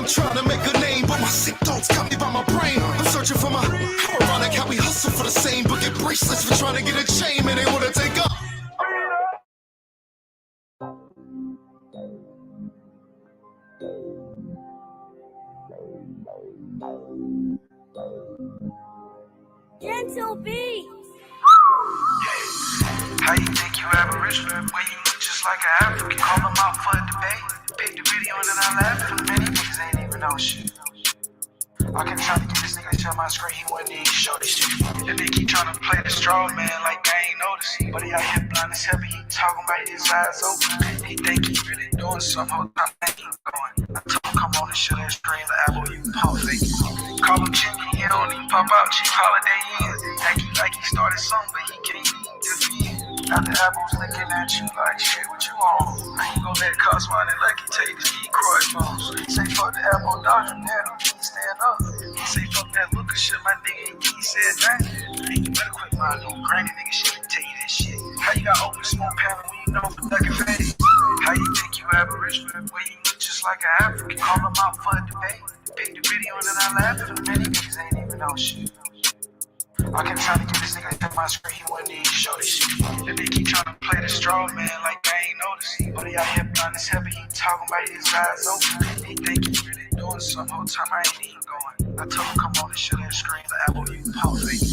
trying to make a name, but my sick thoughts got me by my brain. I'm searching for my, how ironic how we hustle for the same, but get bracelets for trying to get a chain, man, they wanna take up. Gentle beats. How you think you Aboriginal when you look just like an African? Call them out for a debate. Pick the video and then I laugh. For many niggas ain't even know shit. I kept trying to get this nigga to share my screen, he wouldn't even show this shit. And they keep trying to play the straw man like I ain't noticing. But he out here blind as hell, he talking about his eyes open. He think he really doing something, whole time I ain't going. I told him come on and show that screen, the apple you pump fake. Call him Jimmy, he don't even pop out, cheap holiday in. Act like he started something, but he can't even defend. Now the apple's looking at you like shit, what you on? I ain't gonna let cost money like he take the decoy phones. Say fuck the apple dodge him, now he can't stand up. He say fuck that look of shit, my nigga, he said that. Hey, you better quit my little granny nigga shit, tell you that shit. How you got open smoke panel when you know for ducking face? How you think you Aboriginal when you look just like an African? Call them out for a debate. Pick the video and then I laugh. For many niggas ain't even know shit. I kept trying to get this nigga to my screen, he wouldn't even show this shit. And they keep trying to play the straw man like I ain't noticing. But he out here blind as hell, he talking about his eyes open. He think he really doing something, whole time I ain't even going. I told him come on and show that screen, the apple you pump fake.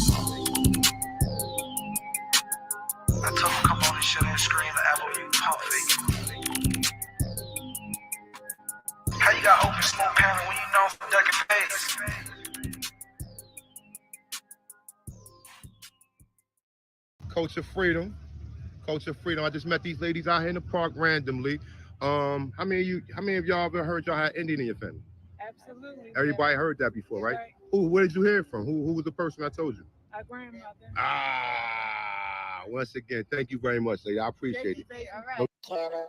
I told him come on and show that screen, the apple you pump fake. How you got open smoke panel when you know for ducking face? Culture freedom. I just met these ladies out here in the park randomly. How many of y'all ever heard y'all had Indian in your family? Absolutely. Everybody heard that before, right? Where did you hear it from? Who was the person that told you? Our grandmother. Once again, thank you very much, lady. I appreciate it. All right.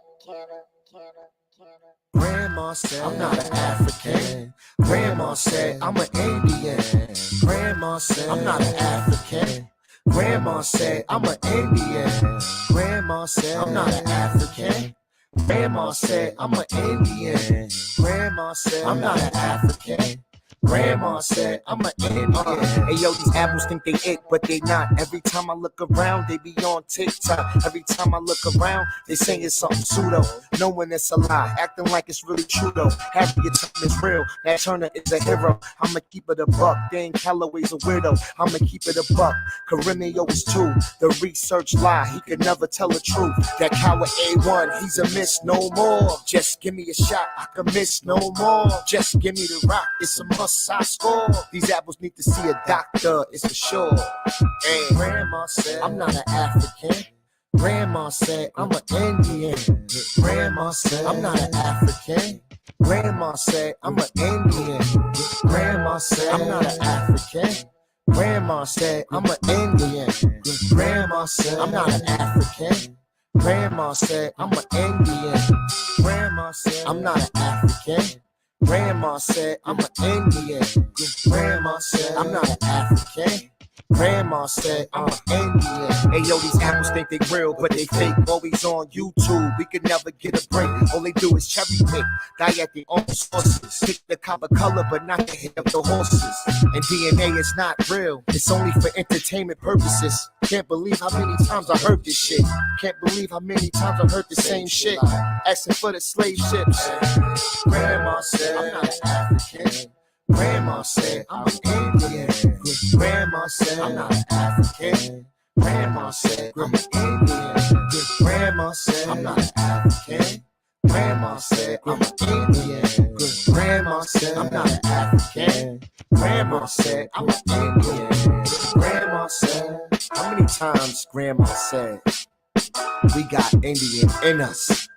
Grandma said, I'm not an African. Grandma said, I'm an Indian. Grandma said, I'm not an African. Grandma said, I'm an Indian. Grandma said, I'm not an African. Grandma said, I'm an Indian. Grandma said, I'm not an African. Grandma said, I'm an Indian. Hey yo, these apples think they it, but they not. Every time I look around, they be on TikTok. Every time I look around, they saying something pseudo, knowing it's a lie, acting like it's really true though. Half of your time is real, that Turner is a hero. I'ma keep it a buck, Dane Calloway's a weirdo. I'ma keep it a buck, Carimio is two. The research lie, he could never tell the truth. That coward A1, he's a miss no more. Just give me a shot, I can miss no more. Just give me the rock, it's a must. I score. These apples need to see a doctor, it's for sure. Hey, Grandma said, I'm not an African. Grandma said, I'm an Indian. Grandma said, I'm not an African. Grandma said, I'm an Indian. Grandma said, I'm not an African. Grandma said, I'm an Indian. Grandma said, I'm not an African. Grandma said, I'm an Indian. Grandma said, I'm not an African. Grandma said, I'm an Indian. Grandma said, I'm not an African. Grandma said, I'm an Indian. Hey yo, these apples think they real, but they fake. Always on YouTube, we could never get a break. All they do is cherry pick, die at their own sources. Pick the copper color, but not the head of the horses. And DNA is not real, it's only for entertainment purposes. Can't believe how many times I heard this shit. Can't believe how many times I heard the same shit. Asking for the slave ships. Grandma said, I'm not an African. Grandma said, I'm an Indian. Grandma said, I'm not an African. Grandma said, I'm an Indian. Grandma said, I'm not an African. Grandma said, I'm an Indian. Grandma said, I'm not an African. Grandma said, I'm an Indian. Grandma said, how many times Grandma said, we got Indian in us?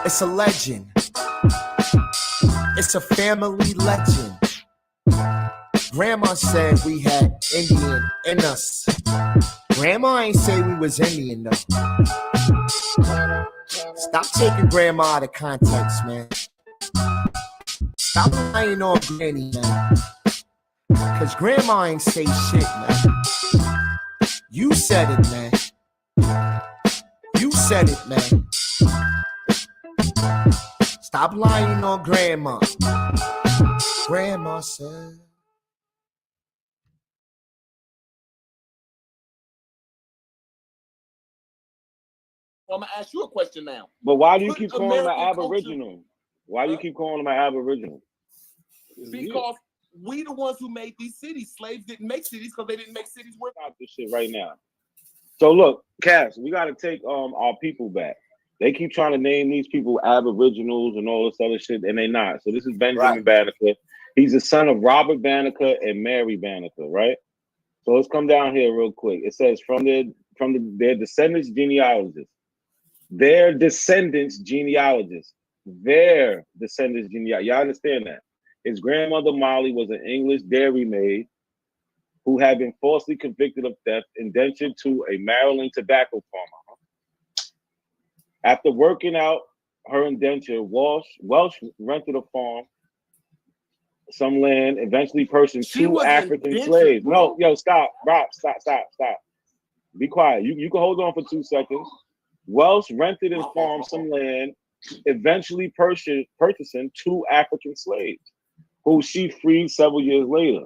It's a legend. It's a family legend. Grandma said we had Indian in us. Grandma ain't say we was Indian though. Stop taking grandma out of context, man. Stop lying on granny, man. Cause grandma ain't say shit, man. You said it, man. You said it, man. Stop lying on grandma. Grandma said. I'm gonna ask you a question now. But why do you keep calling them an Aboriginal? Why do you keep calling them an Aboriginal? Because we the ones who made these cities. Slaves didn't make cities because they didn't make cities work. Stop this shit right now. So look, Cass, we got to take our people back. They keep trying to name these people Aboriginals and all this other shit, and they're not. So this is Benjamin Banneker. He's the son of Robert Banneker and Mary Banneker, right? So let's come down here real quick. It says from their descendants genealogists. Their descendants genealogists. Their descendants genealogists. Y'all understand that? His grandmother Molly was an English dairymaid who had been falsely convicted of theft, indentured to a Maryland tobacco farmer. After working out her indenture, Welsh rented a farm, some land, eventually purchased 2 African slaves. No, yo, stop, Rob, stop. Be quiet. You can hold on for 2 seconds. Welsh rented and farmed some land, eventually purchasing 2 African slaves, who she freed several years later.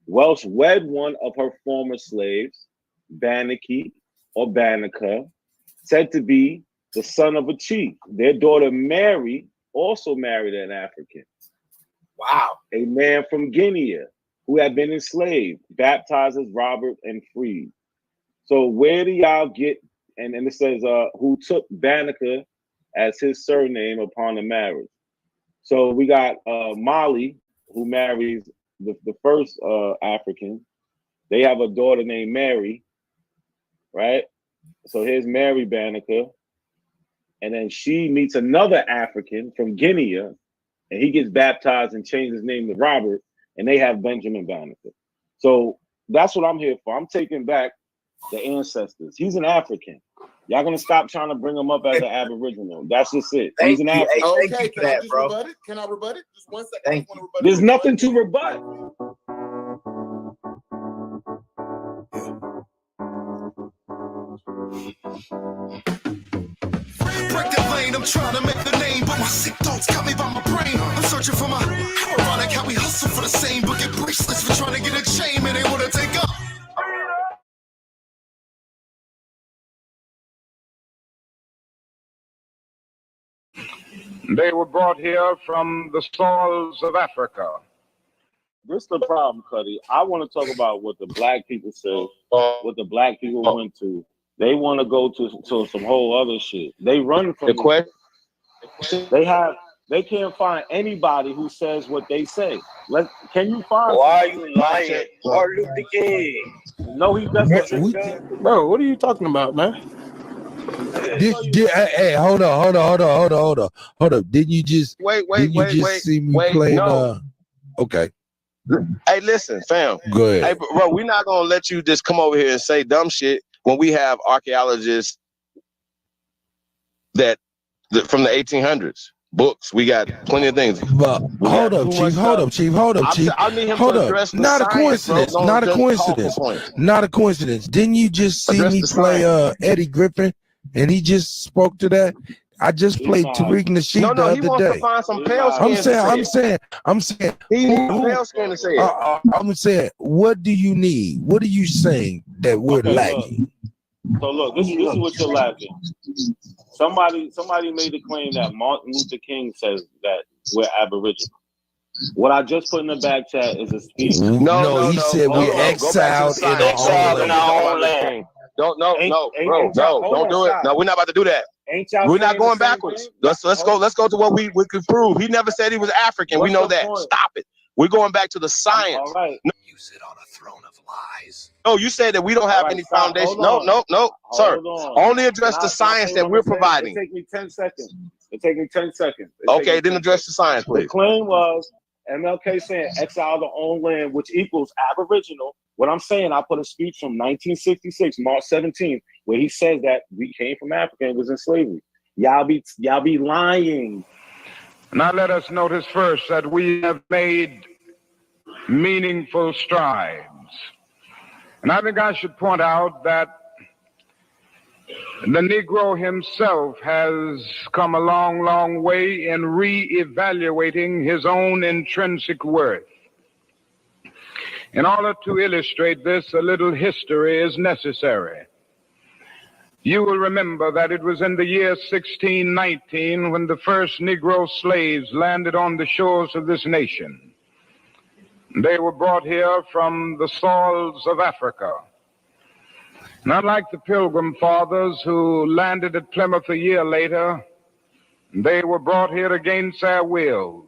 Welsh wed one of her former slaves, Bannaky or Banneker, said to be the son of a chief. Their daughter Mary also married an African. Wow. A man from Guinea who had been enslaved, baptized as Robert and freed. So where do y'all get, and it says who took Banneker as his surname upon the marriage. So we got Molly, who marries the first African. They have a daughter named Mary, right? So here's Mary Banneker. And then she meets another African from Guinea, and he gets baptized and changed his name to Robert, and they have Benjamin Banneker. So that's what I'm here for. I'm taking back the ancestors. He's an African. Y'all gonna stop trying to bring him up as an Aboriginal. That's just it. He's an African. Okay, can I just rebut it? Can I rebut it? Just 1 second. There's nothing to rebut. Break the lane, I'm trying to make the name, but my sick thoughts got me by my brain. I'm searching for my ironic how we hustle for the same, but get bracelets for trying to get a chain, man, they wanna take up. They were brought here from the soils of Africa. This is the problem, Cuddy. I want to talk about what the black people said, what the black people went to. They want to go to some whole other shit. They run from the question. They can't find anybody who says what they say. Can you find? Why are you lying? Martin Luther King. No, he doesn't. Bro, what are you talking about, man? Hey, hold on. Didn't you just see me playing? No. Okay. Hey, listen, fam. Go ahead. Hey, bro, we're not gonna let you just come over here and say dumb shit when we have archaeologists that from the 1800s. Books, we got plenty of things. But hold up, Chief. I need him to address the Not a science, coincidence. bro. Not a coincidence. Didn't you just see me play Eddie Griffin, and he just spoke to that? I just played Tariq Nasheed the other day. He wants to find some pale skin. I'm saying. He needs pale skin to say it. I'm saying, what do you need? What are you saying that we're lacking? So look, this is what you're lacking. Somebody made the claim that Martin Luther King says that we're Aboriginal. What I just put in the back chat is a speech. No, he said we're exiled in our own land. Don't do it. No, we're not about to do that. We're not going backwards. Let's go to what we could prove. He never said he was African. We know that. Stop it. We're going back to the science. All right. You sit on a throne of lies. No, you said that we don't have any foundation. No, sir. Only address the science that we're providing. It take me 10 seconds. Okay, then address the science, please. The claim was MLK saying exile the own land, which equals Aboriginal. What I'm saying, I put a speech from 1966, March 17th, where he says that we came from Africa and was in slavery. Y'all be lying. Now let us notice first that we have made meaningful strides. And I think I should point out that The Negro himself has come a long, long way in re-evaluating his own intrinsic worth. In order to illustrate this, a little history is necessary. You will remember that it was in the year 1619 when the first Negro slaves landed on the shores of this nation. They were brought here from the soils of Africa. Not like the Pilgrim Fathers who landed at Plymouth a year later, they were brought here against their wills.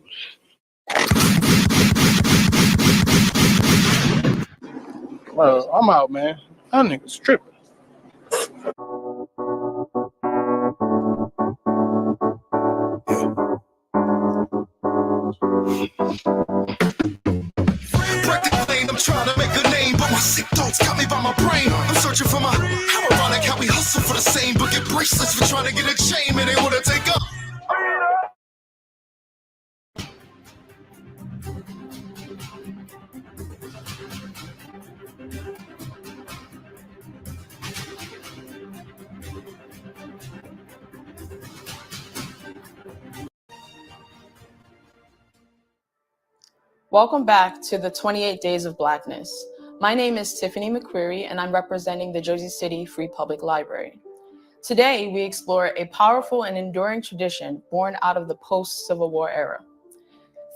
Well, I'm out, man. That nigga's tripping. I'm trying to make a name, but my sick thoughts got me by my brain. I'm searching for my how ironic how we hustle for the same, but get bracelets for trying to get a chain, and they wanna take up. Welcome back to the 28 Days of Blackness. My name is Tiffany McQuarrie, and I'm representing the Jersey City Free Public Library. Today, we explore a powerful and enduring tradition born out of the post-Civil War era: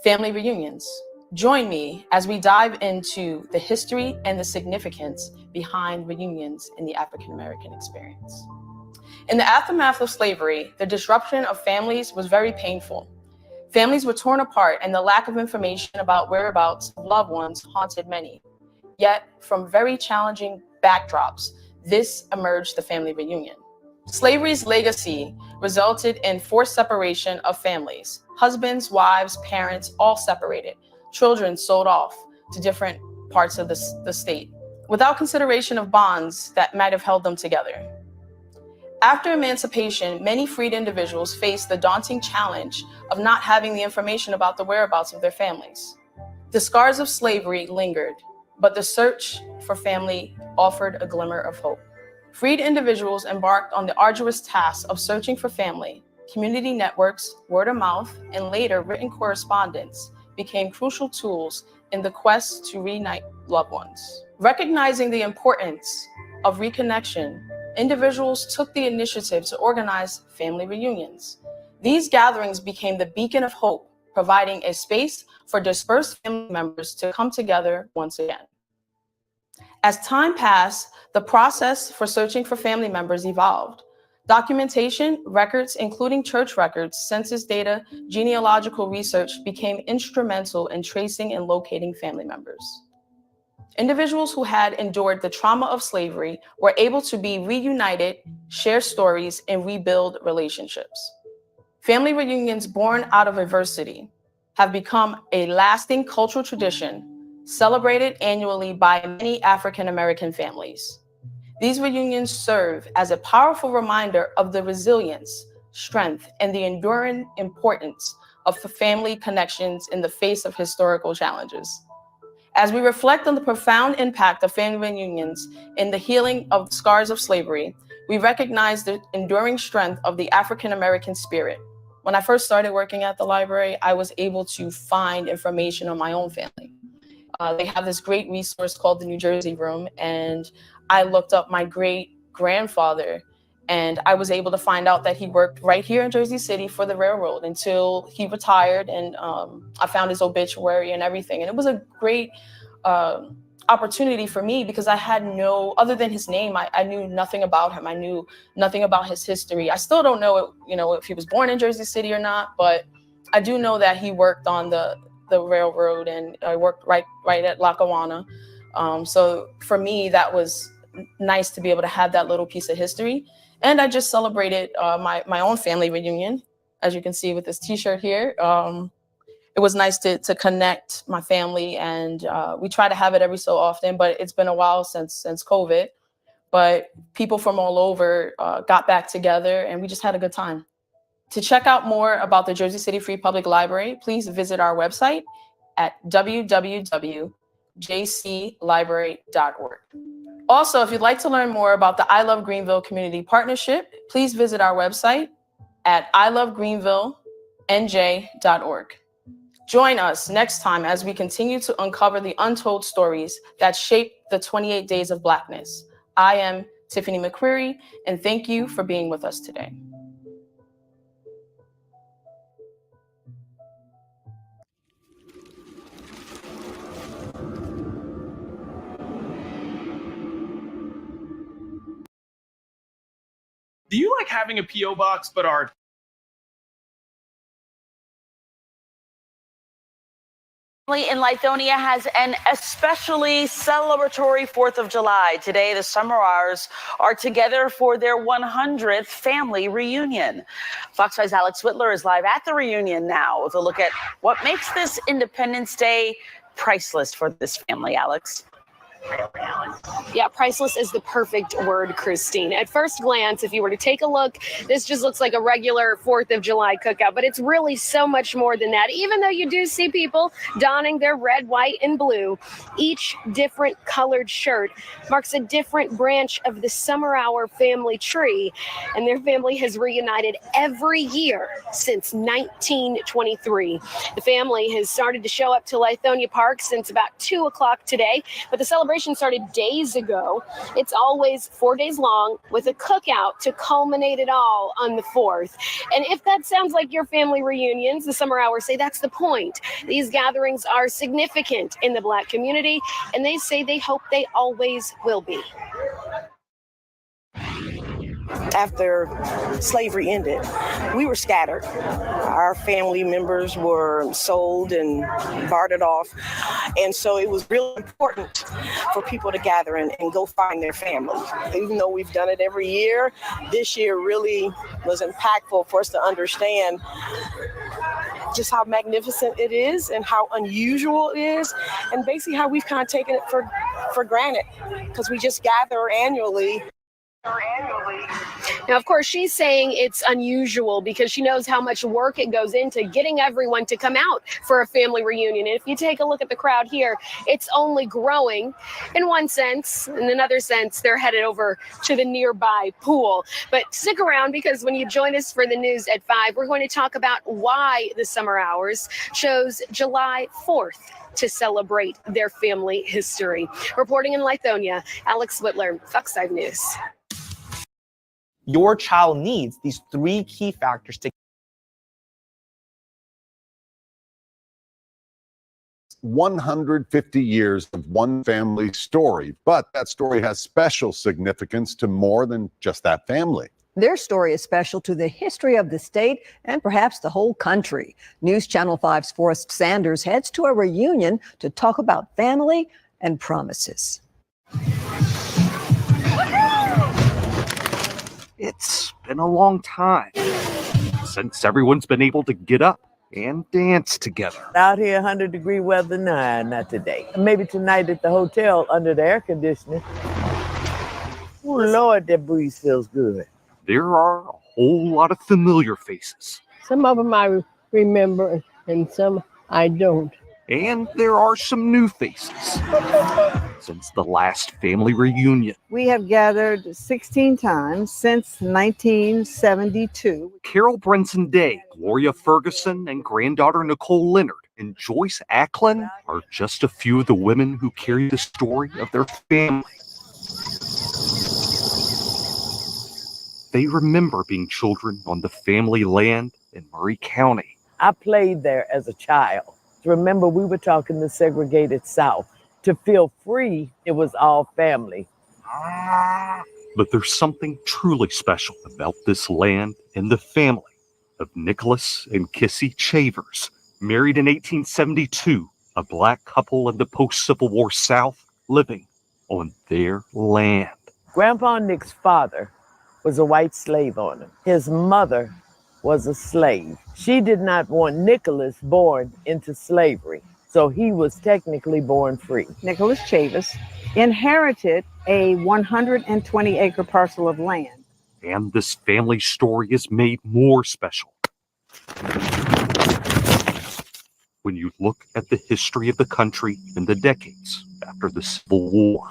family reunions. Join me as we dive into the history and the significance behind reunions in the African American experience. In the aftermath of slavery, the disruption of families was very painful. Families were torn apart, and the lack of information about whereabouts of loved ones haunted many. Yet, from very challenging backdrops, this emerged the family reunion. Slavery's legacy resulted in forced separation of families. Husbands, wives, parents, all separated. Children sold off to different parts of the state, without consideration of bonds that might have held them together. After emancipation, many freed individuals faced the daunting challenge of not having the information about the whereabouts of their families. The scars of slavery lingered, but the search for family offered a glimmer of hope. Freed individuals embarked on the arduous task of searching for family. Community networks, word of mouth, and later written correspondence became crucial tools in the quest to reunite loved ones. Recognizing the importance of reconnection, individuals took the initiative to organize family reunions. These gatherings became the beacon of hope, providing a space for dispersed family members to come together once again. As time passed, the process for searching for family members evolved. Documentation, records, including church records, census data, genealogical research became instrumental in tracing and locating family members. Individuals who had endured the trauma of slavery were able to be reunited, share stories, and rebuild relationships. Family reunions born out of adversity have become a lasting cultural tradition celebrated annually by many African American families. These reunions serve as a powerful reminder of the resilience, strength, and the enduring importance of family connections in the face of historical challenges. As we reflect on the profound impact of family reunions in the healing of the scars of slavery, we recognize the enduring strength of the African American spirit. When I first started working at the library, I was able to find information on my own family. They have this great resource called the New Jersey Room, and I looked up my great-grandfather, and I was able to find out that he worked right here in Jersey City for the railroad until he retired, and I found his obituary and everything. And it was a great opportunity for me because I had other than his name, I knew nothing about him. I knew nothing about his history. I still don't know, if he was born in Jersey City or not, but I do know that he worked on the railroad, and I worked right at Lackawanna. So for me, that was nice to be able to have that little piece of history. And I just celebrated my own family reunion, as you can see with this T-shirt here. It was nice to connect my family, and we try to have it every so often, but it's been a while since COVID. But people from all over got back together, and we just had a good time. To check out more about the Jersey City Free Public Library, please visit our website at www.jclibrary.org. Also, if you'd like to learn more about the I Love Greenville Community Partnership, please visit our website at ilovegreenvillenj.org. Join us next time as we continue to uncover the untold stories that shape the 28 Days of Blackness. I am Tiffany McCreary, and thank you for being with us today. Do you like having a P.O. box but are in Lithonia has an especially celebratory 4th of July. Today, the Summerhours are together for their 100th family reunion. Fox 5's Alex Whitler is live at the reunion now with a look at what makes this Independence Day priceless for this family, Alex. Yeah, priceless is the perfect word, Christine. At first glance, if you were to take a look, this just looks like a regular 4th of July cookout, but it's really so much more than that. Even though you do see people donning their red, white, and blue, each different colored shirt marks a different branch of the Summer Hour family tree, and their family has reunited every year since 1923. The family has started to show up to Lithonia Park since about 2 o'clock today, but the celebration started days ago. It's always 4 days long with a cookout to culminate it all on the 4th. And if that sounds like your family reunions, the Summer Hours say that's the point. These gatherings are significant in the Black community, and they say they hope they always will be. After slavery ended, we were scattered. Our family members were sold and bartered off. And so it was really important for people to gather and go find their family. Even though we've done it every year, this year really was impactful for us to understand just how magnificent it is and how unusual it is, and basically how we've kind of taken it for granted because we just gather annually. Now, of course, she's saying it's unusual because she knows how much work it goes into getting everyone to come out for a family reunion. And if you take a look at the crowd here, it's only growing in one sense. In another sense, they're headed over to the nearby pool. But stick around because when you join us for the news at 5, we're going to talk about why the Summer Hours chose July 4th to celebrate their family history. Reporting in Lithonia, Alex Whitler, Fox 5 News. Your child needs these 3 key factors to 150 years of one family story, but that story has special significance to more than just that family. Their story is special to the history of the state and perhaps the whole country. News Channel 5's Forrest Sanders heads to a reunion to talk about family and promises. It's been a long time since everyone's been able to get up and dance together. Out here, 100-degree weather, nah, not today. Maybe tonight at the hotel under the air conditioning. Oh, Lord, that breeze feels good. There are a whole lot of familiar faces. Some of them I remember and some I don't. And there are some new faces since the last family reunion. We have gathered 16 times since 1972. Carol Brenson Day, Gloria Ferguson, and granddaughter Nicole Leonard and Joyce Acklin are just a few of the women who carry the story of their family. They remember being children on the family land in Murray County. I played there as a child. Remember, we were talking the segregated South. To feel free, it was all family. But there's something truly special about this land and the family of Nicholas and Kissy Chavers, married in 1872, a Black couple in the post-Civil War South living on their land. Grandpa Nick's father was a white slave owner. His mother was a slave. She did not want Nicholas born into slavery, so he was technically born free. Nicholas Chavers inherited a 120-acre parcel of land. And this family story is made more special when you look at the history of the country in the decades after the Civil War.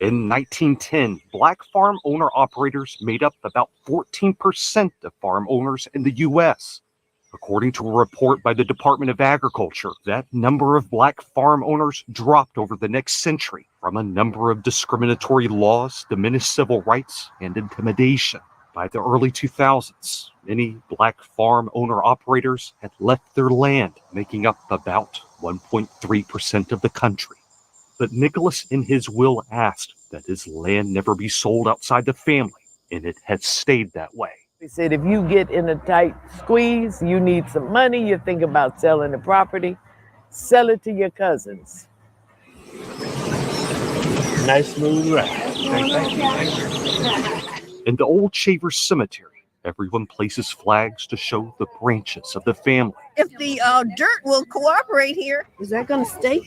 In 1910, black farm owner-operators made up about 14% of farm owners in the U.S. According to a report by the Department of Agriculture, that number of black farm owners dropped over the next century from a number of discriminatory laws, diminished civil rights, and intimidation. By the early 2000s, many black farm owner-operators had left their land, making up about 1.3% of the country. But Nicholas in his will asked that his land never be sold outside the family, and it has stayed that way. He said, if you get in a tight squeeze, you need some money, you think about selling the property, sell it to your cousins. Nice smooth ride. Thank you. In the old Shavers Cemetery, everyone places flags to show the branches of the family. If the dirt will cooperate here, is that going to stay?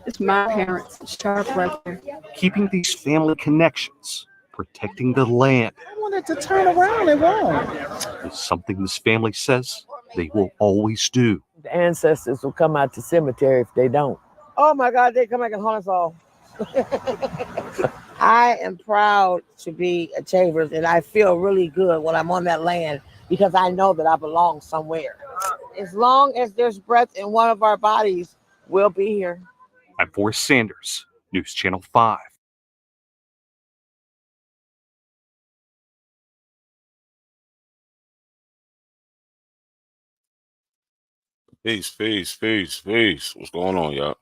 It's my parents. It's sharp right there. Keeping these family connections, protecting the land, I wanted to turn around, it won't. is something this family says they will always do. The ancestors will come out the cemetery if they don't. Oh my God, they come back and haunt us all. I am proud to be a Chavers, and I feel really good when I'm on that land because I know that I belong somewhere. As long as there's breath in one of our bodies, we'll be here. I'm Forrest Sanders, News Channel 5. Peace. What's going on, y'all?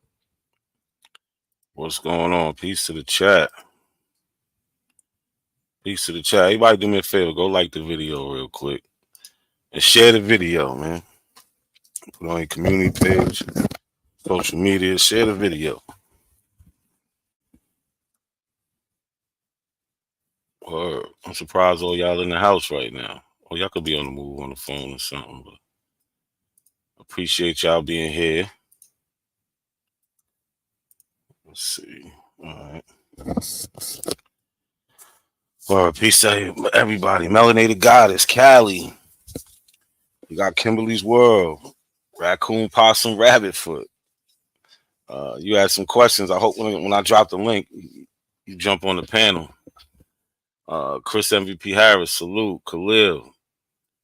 What's going on? Peace to the chat. Everybody do me a favor. Go like the video real quick. And share the video, man. Put it on your community page, social media. Share the video. I'm surprised all y'all in the house right now. Or y'all could be on the move on the phone or something. But appreciate y'all being here. Let's see. All right. Well, peace to everybody. Melanated Goddess, Callie. We got Kimberly's World, Raccoon, Possum, Rabbit Foot. You had some questions. I hope when I drop the link, you jump on the panel. Chris MVP Harris, salute. Khalil,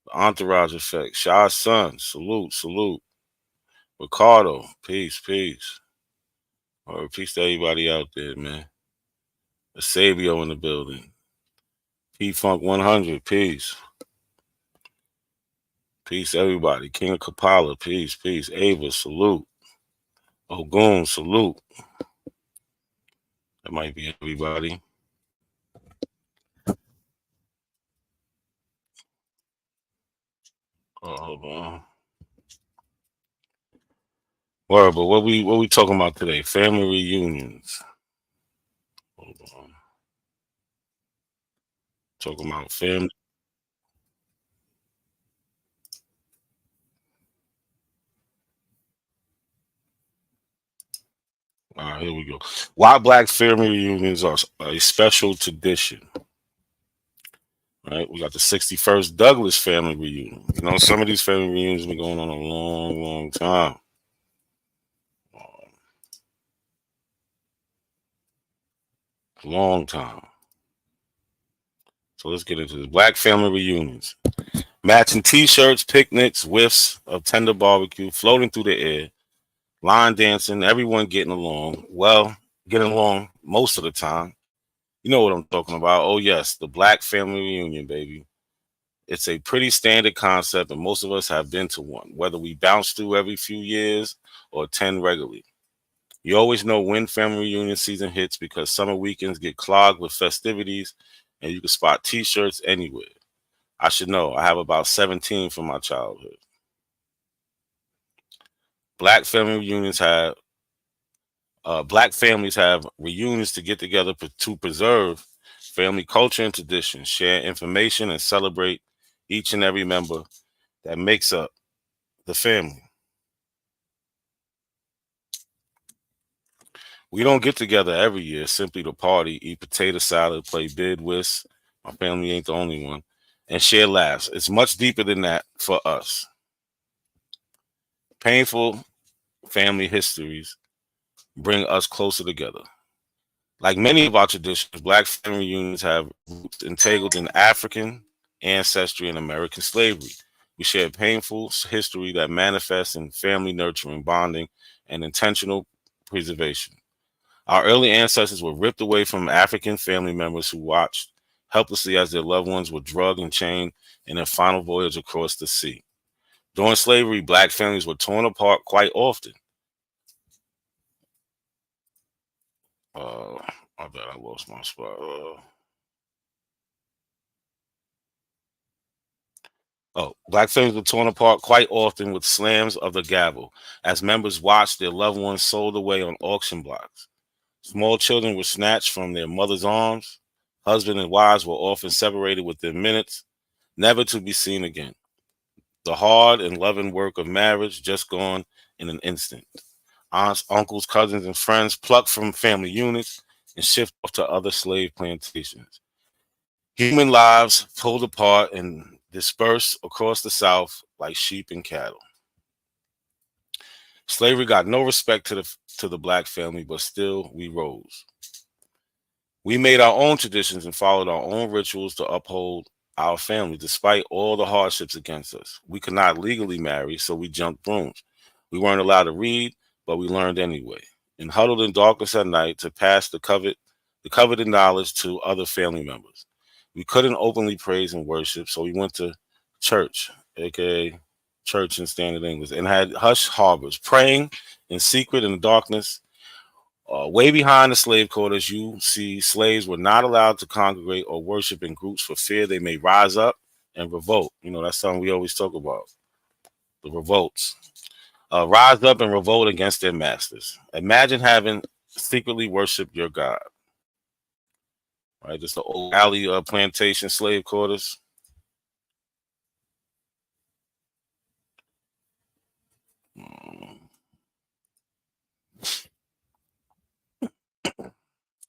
the Entourage Effect. Shah's Son, salute. Ricardo, peace. Peace to everybody out there, man. Sabio in the building. P-Funk 100, peace. Peace, everybody. King of Kapala, peace. Ava, salute. Ogun, salute. That might be everybody. Hold on. Well, but what we talking about today? Family reunions. Hold on. Talking about family. All right, here we go. Why Black family reunions are a special tradition. Right, we got the 61st Douglas family reunion. You know, some of these family reunions have been going on a long time. Long time. So let's get into this. Black family reunions. Matching t-shirts, picnics, whiffs of tender barbecue floating through the air, line dancing, everyone getting along. Well, getting along most of the time. You know what I'm talking about. Oh, yes, the Black family reunion, baby. It's a pretty standard concept, and most of us have been to one, whether we bounce through every few years or attend regularly. You always know when family reunion season hits because summer weekends get clogged with festivities, and you can spot t-shirts anywhere. I should know. I have about 17 from my childhood. Black families have reunions to get together to preserve family culture and tradition, share information, and celebrate each and every member that makes up the family. We don't get together every year simply to party, eat potato salad, play bid whist. My family ain't the only one. And share laughs. It's much deeper than that for us. Painful family histories bring us closer together. Like many of our traditions, Black family reunions have roots entangled in African ancestry and American slavery. We share a painful history that manifests in family nurturing, bonding, and intentional preservation. Our early ancestors were ripped away from African family members who watched helplessly as their loved ones were drugged and chained in their final voyage across the sea. During slavery, Black families were torn apart quite often. I bet I lost my spot. Black families were torn apart quite often with slams of the gavel as members watched their loved ones sold away on auction blocks. Small children were snatched from their mother's arms. Husbands and wives were often separated within minutes, never to be seen again. The hard and loving work of marriage just gone in an instant. Aunts, uncles, cousins, and friends plucked from family units and shipped off to other slave plantations. Human lives pulled apart and dispersed across the South like sheep and cattle. Slavery got no respect to the Black family, but still we rose. We made our own traditions and followed our own rituals to uphold our family, despite all the hardships against us. We could not legally marry, so we jumped brooms. We weren't allowed to read, but we learned anyway, and huddled in darkness at night to pass the coveted knowledge to other family members. We couldn't openly praise and worship, so we went to church, aka church in standard English, and had hush harbors, praying in secret in the darkness. Way behind the slave quarters, you see slaves were not allowed to congregate or worship in groups for fear they may rise up and revolt. You know, that's something we always talk about, the revolts. Rise up and revolt against their masters. Imagine having secretly worshiped your God. Right, just the old alley plantation slave quarters.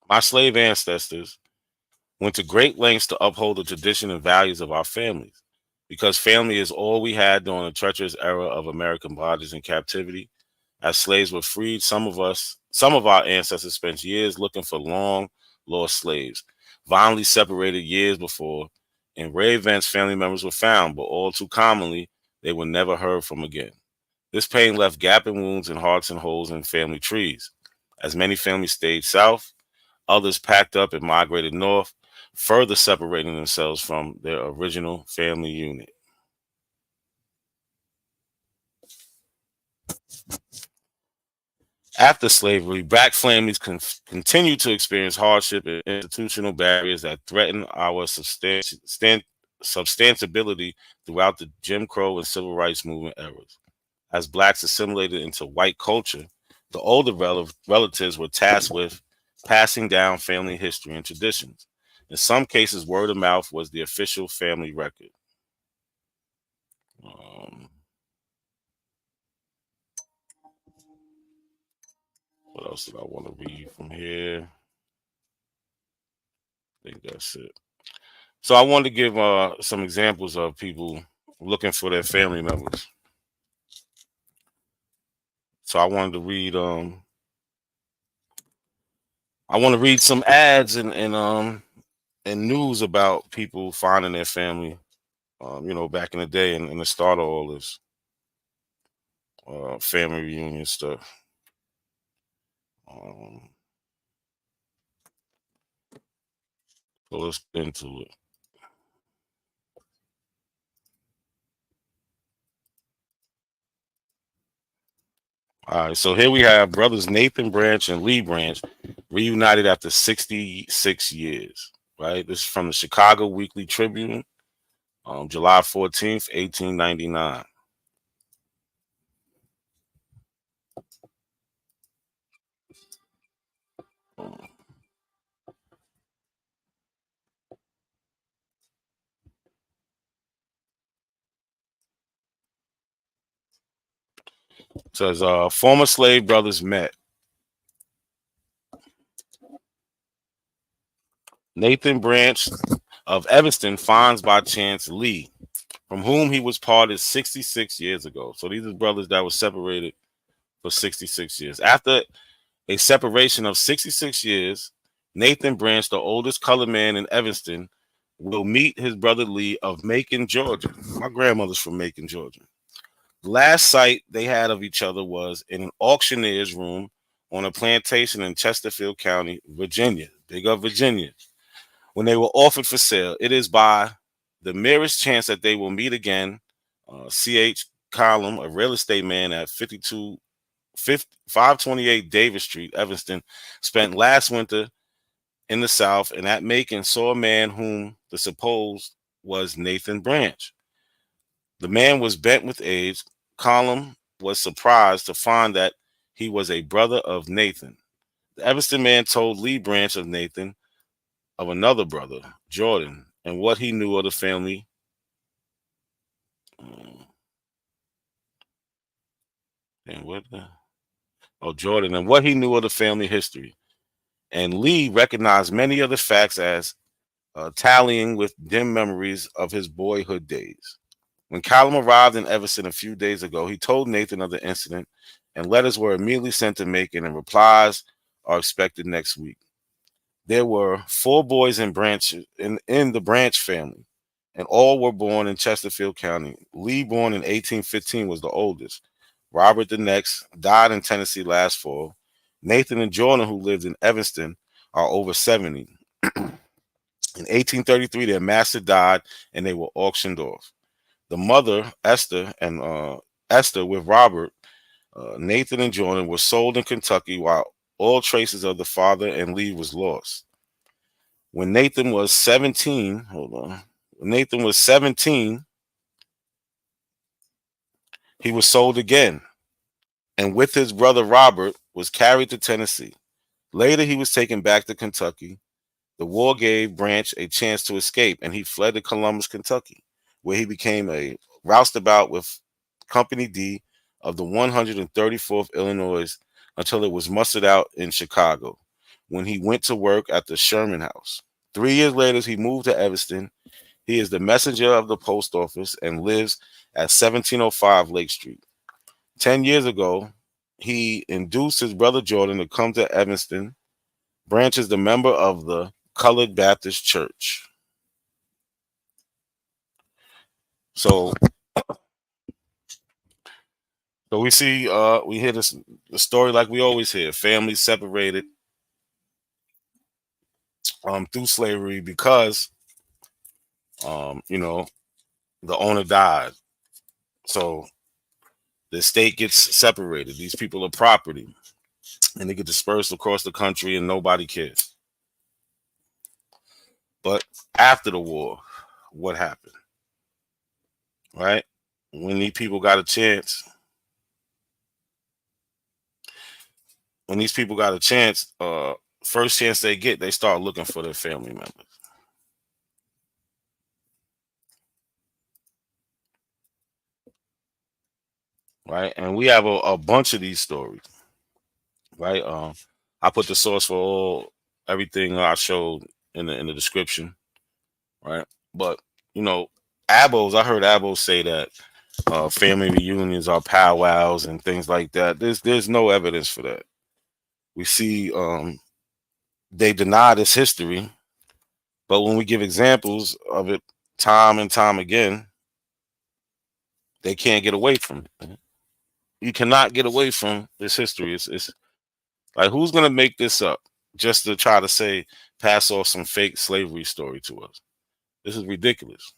My slave ancestors went to great lengths to uphold the tradition and values of our families. Because family is all we had during the treacherous era of American bondage and captivity. As slaves were freed, some of our ancestors spent years looking for long lost slaves, violently separated years before. In rare events, family members were found, but all too commonly, they were never heard from again. This pain left gaping wounds and hearts and holes in family trees. As many families stayed south, others packed up and migrated north, further separating themselves from their original family unit. After slavery, Black families continued to experience hardship and institutional barriers that threaten our substantiability throughout the Jim Crow and Civil Rights Movement eras. As Blacks assimilated into white culture, the older relatives were tasked with passing down family history and traditions. In some cases, word of mouth was the official family record. What else did I want to read from here? I think that's it. So I wanted to give some examples of people looking for their family members. So I wanted to read some ads and news about people finding their family, back in the day and the start of all this family reunion stuff. So let's get into it. All right, so here we have brothers Nathan Branch and Lee Branch reunited after 66 years, right? This is from the Chicago Weekly Tribune, July 14th, 1899. It says former slave brothers met. Nathan Branch of Evanston finds by chance Lee, from whom he was parted 66 years ago. So these are brothers that were separated for 66 years. After a separation of 66 years, Nathan Branch, the oldest colored man in Evanston, will meet his brother Lee of Macon, Georgia. My grandmother's from Macon, Georgia. The last sight they had of each other was in an auctioneer's room on a plantation in Chesterfield County, Virginia. Big up Virginia. When they were offered for sale, it is by the merest chance that they will meet again. C.H. Column, a real estate man at 528 Davis Street, Evanston, spent last winter in the South and at Macon saw a man whom the supposed was Nathan Branch. The man was bent with age. Column was surprised to find that he was a brother of Nathan. The Evanston man told Lee Branch of Nathan of another brother, Jordan, and what he knew of the family. Jordan, and what he knew of the family history. And Lee recognized many of the facts as tallying with dim memories of his boyhood days. When Callum arrived in Evanston a few days ago, he told Nathan of the incident, and letters were immediately sent to Macon, and replies are expected next week. There were 4 boys in the Branch family, and all were born in Chesterfield County. Lee, born in 1815, was the oldest. Robert, the next, died in Tennessee last fall. Nathan and Jordan, who lived in Evanston, are over 70. In 1833, their master died, and they were auctioned off. The mother, Esther, and Esther with Robert, Nathan and Jordan were sold in Kentucky, while all traces of the father and Lee was lost. When Nathan was 17, he was sold again, and with his brother Robert was carried to Tennessee. Later, he was taken back to Kentucky. The war gave Branch a chance to escape, and he fled to Columbus, Kentucky, where he became a roustabout with Company D of the 134th Illinois until it was mustered out in Chicago, when he went to work at the Sherman House. 3 years later, he moved to Evanston. He is the messenger of the post office and lives at 1705 Lake Street. 10 years ago, he induced his brother Jordan to come to Evanston. Branch is the member of the Colored Baptist Church. So we see, we hear the story like we always hear: families separated through slavery because, the owner died. So the state gets separated. These people are property, and they get dispersed across the country, and nobody cares. But after the war, what happened? Right? When these people got a chance, first chance they get, they start looking for their family members. Right? And we have a bunch of these stories. Right? I put the source for everything I showed in the description. Right? But Abos, I heard Abos say that family reunions are powwows and things like that. There's no evidence for that. We see they deny this history, but when we give examples of it time and time again, they can't get away from it. You cannot get away from this history. It's like, who's gonna make this up just to try to pass off some fake slavery story to us? This is ridiculous.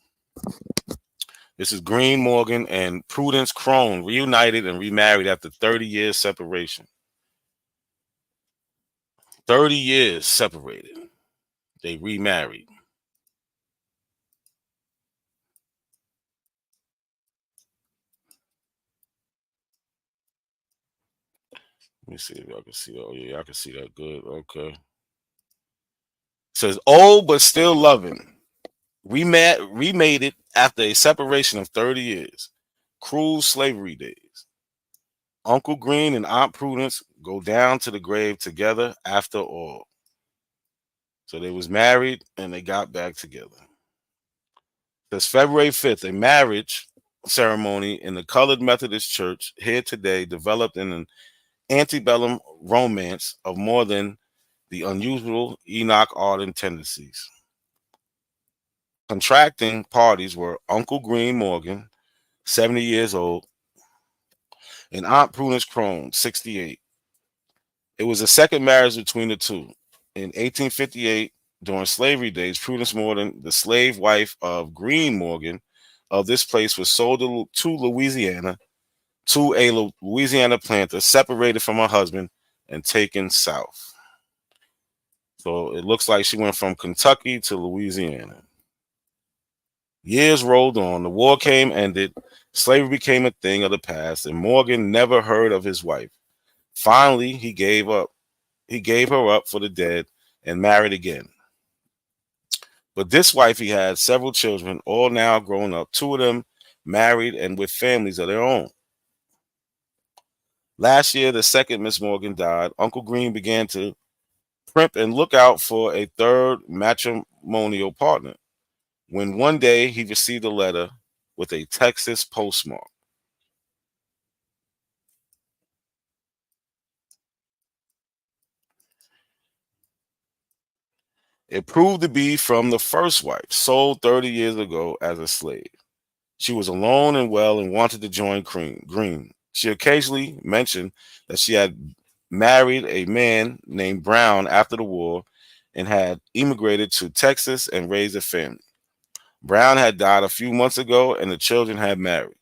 This is Green Morgan and Prudence Crone reunited and remarried after 30 years separation. 30 years separated. They remarried. Let me see if y'all can see that. Oh, yeah, y'all can see that good. Okay. It says, old but still loving. Remade it after a separation of 30 years. Cruel slavery days. Uncle Green and Aunt Prudence go down to the grave together after all. So they was married and they got back together. It says February 5th, a marriage ceremony in the Colored Methodist Church here today developed in an antebellum romance of more than the unusual Enoch Arden tendencies. Contracting parties were Uncle Green Morgan, 70 years old, and Aunt Prudence Crone, 68. It was a second marriage between the two. In 1858, during slavery days, Prudence Morgan, the slave wife of Green Morgan of this place, was sold to Louisiana to a Louisiana planter, separated from her husband and taken south. So it looks like she went from Kentucky to Louisiana. Years rolled on. The war came, ended. Slavery became a thing of the past, and Morgan never heard of his wife. Finally, he gave up. He gave her up for the dead and married again. But this wife, he had several children, all now grown up, 2 of them married and with families of their own. Last year, the second Miss Morgan died. Uncle Green began to primp and look out for a third matrimonial partner, when one day he received a letter with a Texas postmark. It proved to be from the first wife, sold 30 years ago as a slave. She was alone and well and wanted to join Green. She occasionally mentioned that she had married a man named Brown after the war and had immigrated to Texas and raised a family. Brown had died a few months ago and the children had married.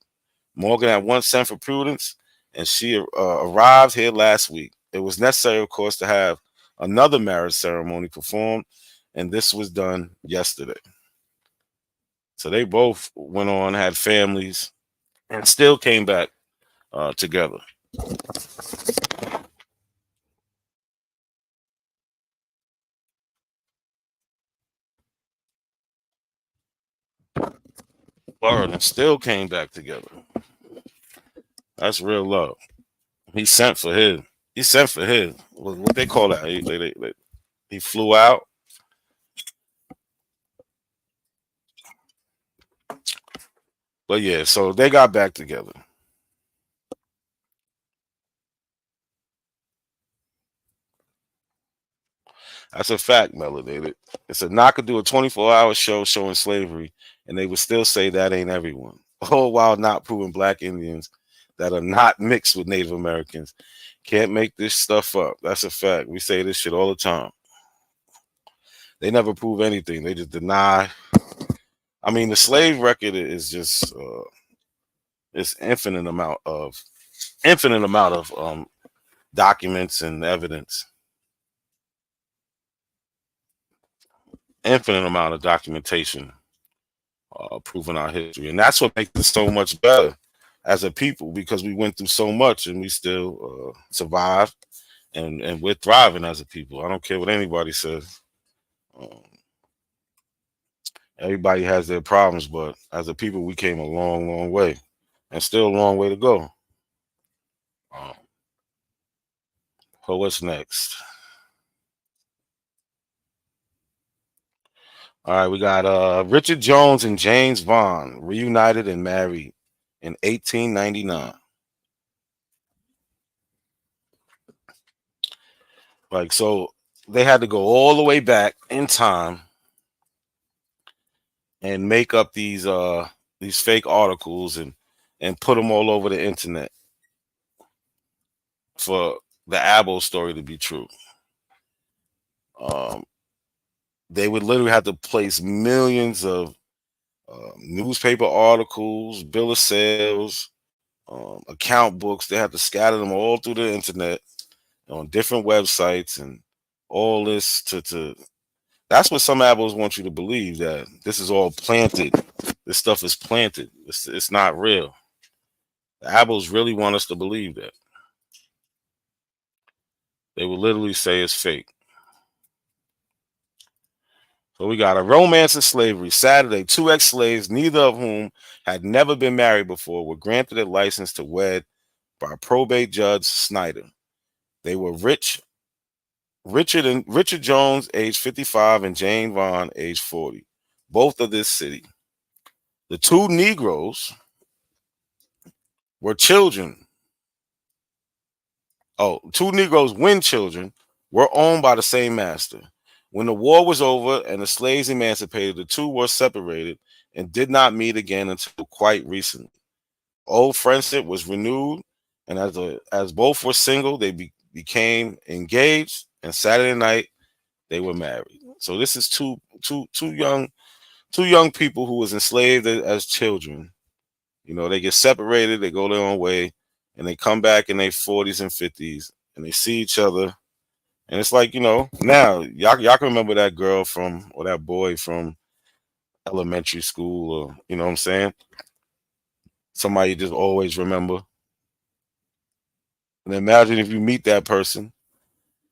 Morgan had once sent for Prudence, and she arrived here last week. It was necessary, of course, to have another marriage ceremony performed, and this was done yesterday. So they both went on, had families, and still came back together. Word, and still came back together. That's real love. He sent for his. He sent for his. What they call that? He flew out. But yeah, so they got back together. That's a fact, Melody. It's a knock could do a 24-hour show showing slavery, and they would still say that ain't everyone. All while not proving Black Indians that are not mixed with Native Americans can't make this stuff up. That's a fact. We say this shit all the time. They never prove anything. They just deny. I mean, the slave record is just it's infinite amount of documents and evidence. Infinite amount of documentation proving our history, and that's what makes it so much better as a people, because we went through so much and we still survived, and we're thriving as a people. I don't care what anybody says. Everybody has their problems, but as a people, we came a long, long way, and still a long way to go. So what's next? All right, we got Richard Jones and James Vaughn reunited and married in 1899. Like, so they had to go all the way back in time and make up these fake articles and put them all over the internet for the Abbo story to be true. They would literally have to place millions of newspaper articles, bill of sales, account books. They have to scatter them all through the internet on different websites and all this to that's what some Abbos want you to believe, that this is all planted. This stuff is planted. It's not real. The Abbos really want us to believe that. They will literally say it's fake. So we got a romance of slavery. Saturday, 2 ex-slaves, neither of whom had never been married before, were granted a license to wed by probate judge Snyder. They were Richard Jones, age 55, and Jane Vaughn, age 40, both of this city. The 2 Negroes were children. 2 Negroes, when children, were owned by the same master. When the war was over and the slaves emancipated, the two were separated and did not meet again until quite recently. Old friendship was renewed, and as both were single, they became engaged, and Saturday night they were married. So this is two young people who was enslaved as children. You know, they get separated, they go their own way, and they come back in their 40s and 50s, and they see each other. And it's like, you know, now y'all can remember that girl from, or that boy from elementary school, or, you know what I'm saying? Somebody you just always remember. And imagine if you meet that person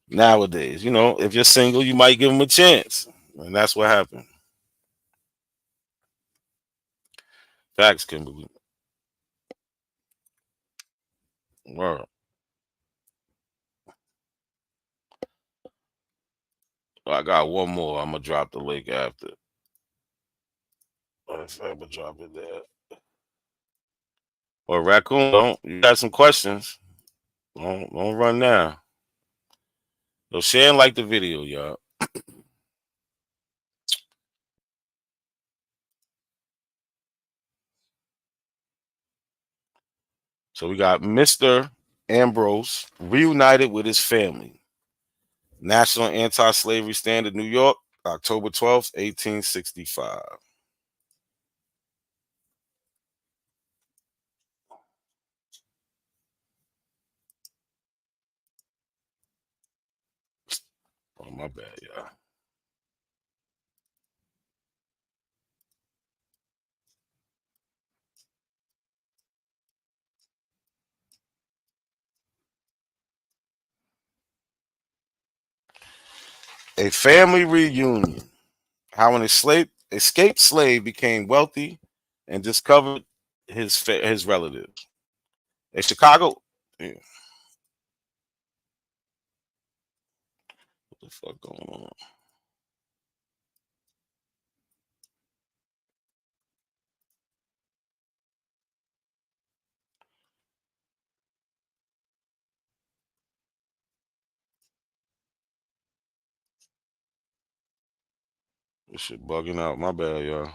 nowadays. You know, if you're single, you might give them a chance. And that's what happened. Facts, Kimberly. Word. I got one more. I'm gonna drop the link after. I'm gonna drop it there. Or Raccoon, don't you got some questions? Don't run now. So share and like the video, y'all. So we got Mr. Ambrose reunited with his family. National Anti-Slavery Stand in New York, October 12th, 1865. Oh, my bad, y'all. A family reunion. How an escaped slave became wealthy and discovered his relatives. A Chicago. Yeah. What the fuck going on? This shit bugging out. My bad, y'all.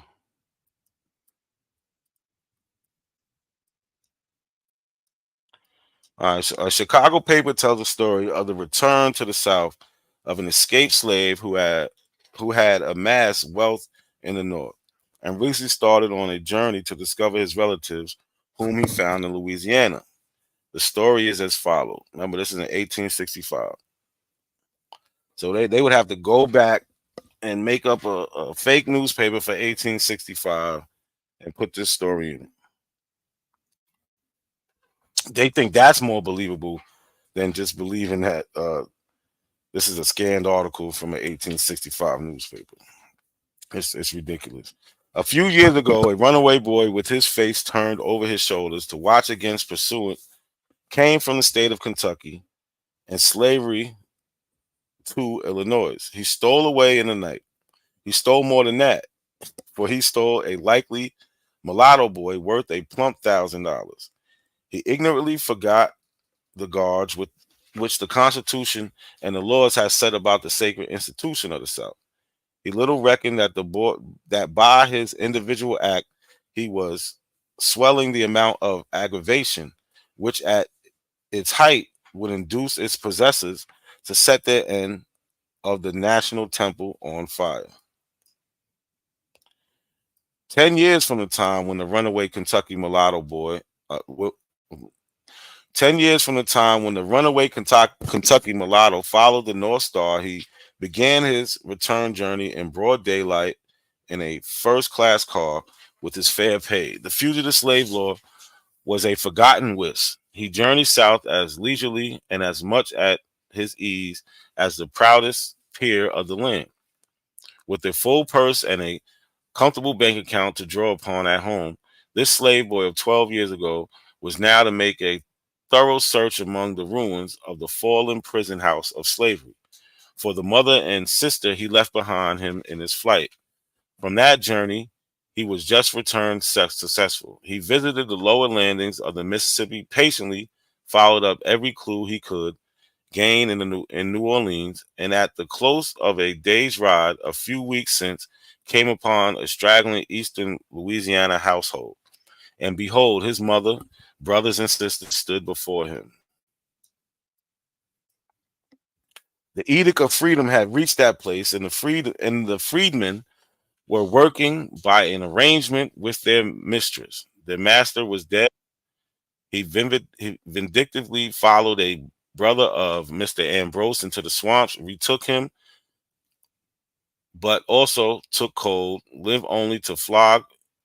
All right, so a Chicago paper tells a story of the return to the South of an escaped slave who had amassed wealth in the North and recently started on a journey to discover his relatives, whom he found in Louisiana. The story is as follows. Remember, this is in 1865. So they would have to go back and make up a fake newspaper for 1865 and put this story in. They think that's more believable than just believing that this is a scanned article from an 1865 newspaper. It's ridiculous. A few years ago, a runaway boy with his face turned over his shoulders to watch against pursuit came from the state of Kentucky and slavery to Illinois. He stole away in the night. He stole more than that, for he stole a likely mulatto boy worth a plump $1,000. He ignorantly forgot the guards with which the Constitution and the laws had set about the sacred institution of the South. He little reckoned that by his individual act he was swelling the amount of aggravation which at its height would induce its possessors to set their end of the national temple on fire. 10 years from the time when the runaway Kentucky mulatto boy 10 years from the time when the runaway Kentucky mulatto followed the North Star, he began his return journey in broad daylight in a first-class car with his fare paid. The fugitive slave law was a forgotten whisk. He journeyed south as leisurely and as much at his ease as the proudest peer of the land. With a full purse and a comfortable bank account to draw upon at home, this slave boy of 12 years ago was now to make a thorough search among the ruins of the fallen prison house of slavery for the mother and sister he left behind him in his flight. From that journey, he was just returned successful. He visited the lower landings of the Mississippi, patiently followed up every clue he could, gained in New Orleans, and at the close of a day's ride a few weeks since, came upon a straggling eastern Louisiana household. And behold, his mother, brothers, and sisters stood before him. The Edict of Freedom had reached that place, and the freedmen were working by an arrangement with their mistress. Their master was dead. He vindictively followed a brother of Mr. Ambrose into the swamps, retook him, but also took cold, lived only to flog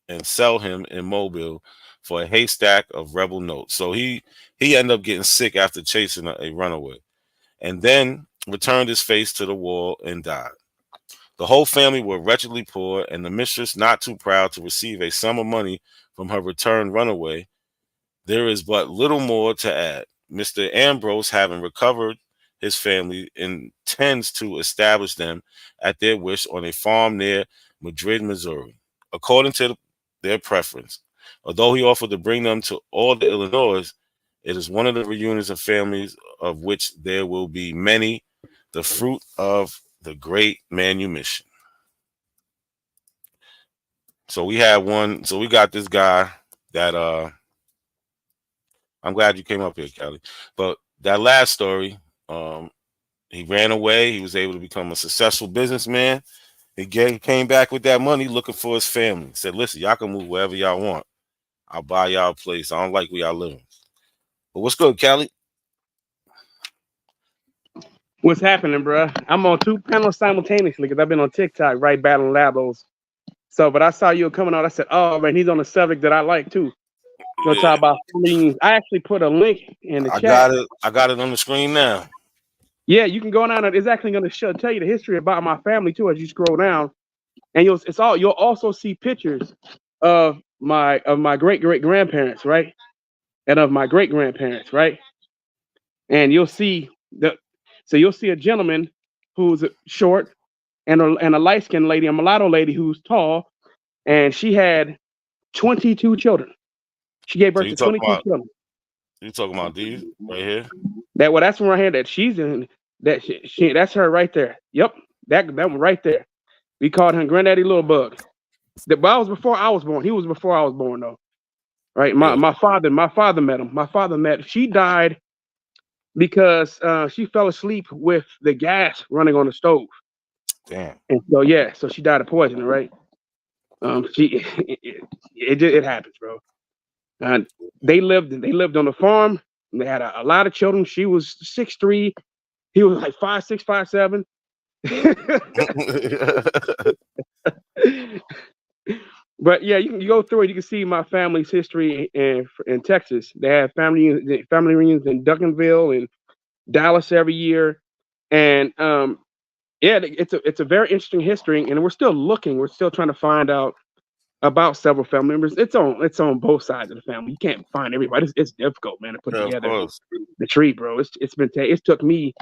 and sell him in Mobile for a haystack of rebel notes. So he ended up getting sick after chasing a runaway, and then returned his face to the wall and died. The whole family were wretchedly poor, and the mistress not too proud to receive a sum of money from her returned runaway. There is but little more to add. Mr. Ambrose, having recovered his family, intends to establish them at their wish on a farm near Madrid, Missouri, according to their preference. Although he offered to bring them to all the Illinois, it is one of the reunions of families of which there will be many, the fruit of the great manumission. So we had one. So we got this guy that I'm glad you came up here, Kelly. But that last story, he ran away. He was able to become a successful businessman. He came back with that money looking for his family. He said, listen, y'all can move wherever y'all want. I'll buy y'all a place. I don't like where y'all living. But what's good, Kelly? What's happening, bro? I'm on 2 panels simultaneously because I've been on TikTok, right, battling labos. So, but I saw you coming on. I said, oh, man, he's on a subject that I like, too. We'll talk about family. I actually put a link in the chat. I got it on the screen now. Yeah, you can go down. It's actually going to tell you the history about my family, too, as you scroll down. And you'll also see pictures of my great-great-grandparents, right? And of my great-grandparents, right? And you'll see you'll see a gentleman who's short and a light-skinned lady, a mulatto lady who's tall, and she had 22 children. She gave birth to 22 children. You talking about these right here? That's one right here that she's in. That's her right there. Yep, that one right there. We called him Granddaddy Little Bug. That was before I was born. He was before I was born, though. Right? My father met him. My father met. She died because she fell asleep with the gas running on the stove. Damn. And so she died of poisoning, right? It happens, bro. And they lived on the farm. And they had a lot of children. She was 6'3". He was like 5'6", 5'7". But yeah, you go through it. You can see my family's history in Texas. They have family reunions in Duncanville and Dallas every year, and it's a very interesting history. And we're still looking. We're still trying to find out about several family members. It's on both sides of the family. You can't find everybody. It's difficult, man, to put together the tree, bro. It took me,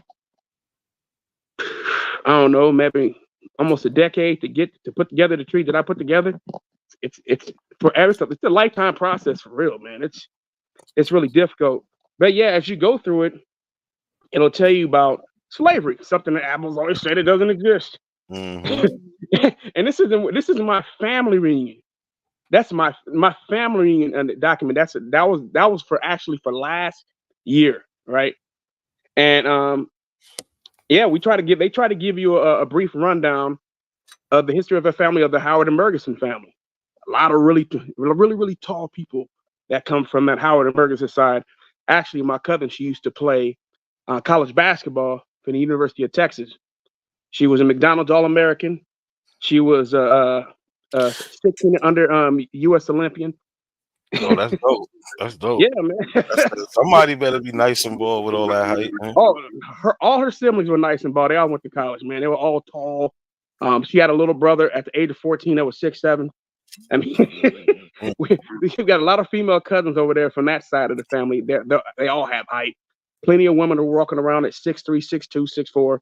I don't know, maybe almost a decade to put together the tree that I put together. It's for every stuff. It's a lifetime process for real, man. It's really difficult. But yeah, as you go through it, it'll tell you about slavery, something that Apple's always said it doesn't exist. Mm-hmm. And this isn't my family reunion. That's my family reunion document. That was for last year, right? And yeah, they try to give you a brief rundown of the history of the family of the Howard and Ferguson family. A lot of really tall people that come from that Howard and Ferguson side. Actually, my cousin, she used to play college basketball for the University of Texas. She was a McDonald's All-American. She was 16 under U.S. Olympian. Oh, that's dope. That's dope. Yeah, man. Somebody better be nice and bald with all that height, man. All her siblings were nice and bald. They all went to college, man. They were all tall. She had a little brother at the age of 14 that was 6'7". I mean, we've got a lot of female cousins over there from that side of the family. They all have height. Plenty of women are walking around at 6'3", 6'2", 6'4".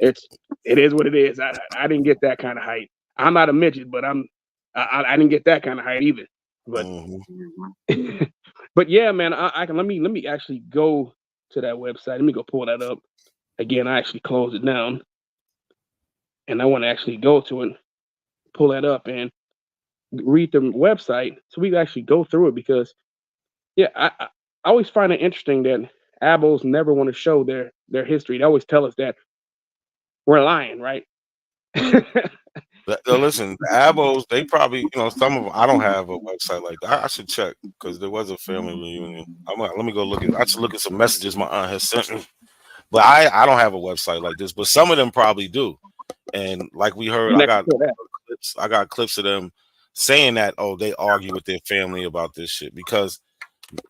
It is what it is. I didn't get that kind of height. I'm not a midget, but I didn't get that kind of height either. But but yeah, man, let me actually go to that website. Let me go pull that up. Again, I actually closed it down. And I want to actually go to it, pull that up, and read the website so we can actually go through it because, yeah, I always find it interesting that Abos never want to show their history. They always tell us that we're lying, right? Listen, the Abos, they probably, some of them, I don't have a website like that. I should check because there was a family reunion. Let me go look at I should look at some messages my aunt has sent me. But I don't have a website like this, but some of them probably do. And like we heard, I got clips of them saying that, oh, they argue with their family about this shit because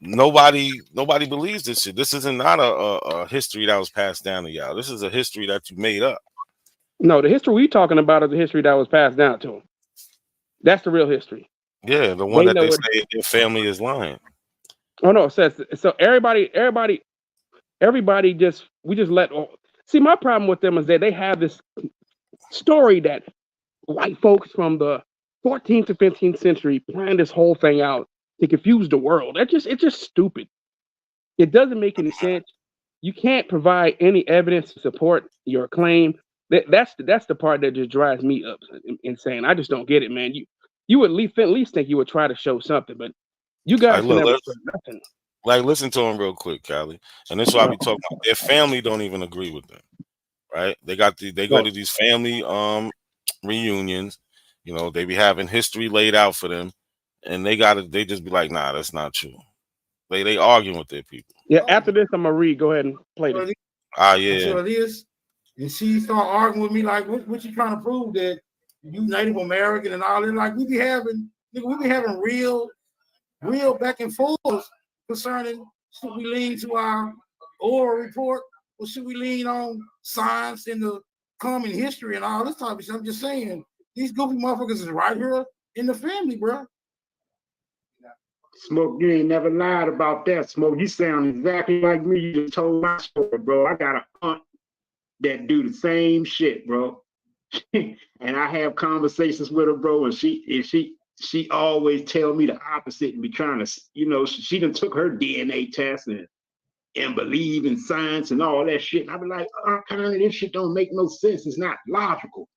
nobody believes this shit. This isn't not a history that was passed down to y'all. This is a history that you made up. No, the history we're talking about is the history that was passed down to them. That's the real history. Yeah, the one that they say their family is lying. Oh no, it says so. Everybody just let. See, my problem with them is that they have this story that white folks from the 14th to 15th century planned this whole thing out to confuse the world. It's just stupid. It doesn't make any sense. You can't provide any evidence to support your claim. That's the part that just drives me up insane. I just don't get it, man. You would at least think you would try to show something, but you guys can never show nothing. Like, listen to them real quick, Callie. And this is why we talking about their family don't even agree with them. Right? They go to these family reunions, they be having history laid out for them, and they just be like, nah, that's not true. They arguing with their people. Yeah, after this, I'm gonna read. Go ahead and play this. Yeah. So it is. And she start arguing with me like, what you trying to prove that you Native American and all that? Like we be having real back and forth concerning should we lean to our oral report or should we lean on science and the common history and all this type of stuff. I'm just saying these goofy motherfuckers is right here in the family, bro. Smoke, you ain't never lied about that. Smoke, you sound exactly like me. You just told my story, bro. I got a aunt that do the same shit, bro. And I have conversations with her, bro, and she always tell me the opposite and be trying to, she done took her DNA test and believe in science and all that shit. And I be like, Connie, this shit don't make no sense. It's not logical.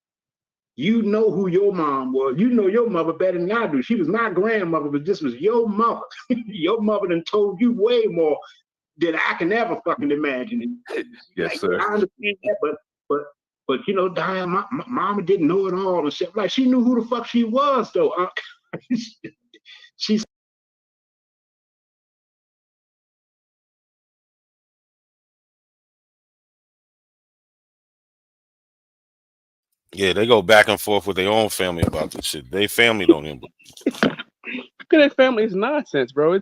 You know who your mom was. You know your mother better than I do. She was my grandmother, but this was your mother. Your mother done told you way more than I can ever fucking imagine. Yes, sir. I understand that, but Diane, my mama didn't know it all and shit. Like she knew who the fuck she was, though. She's Yeah, they go back and forth with their own family about this shit. They family don't even believe. Their family is nonsense, bro.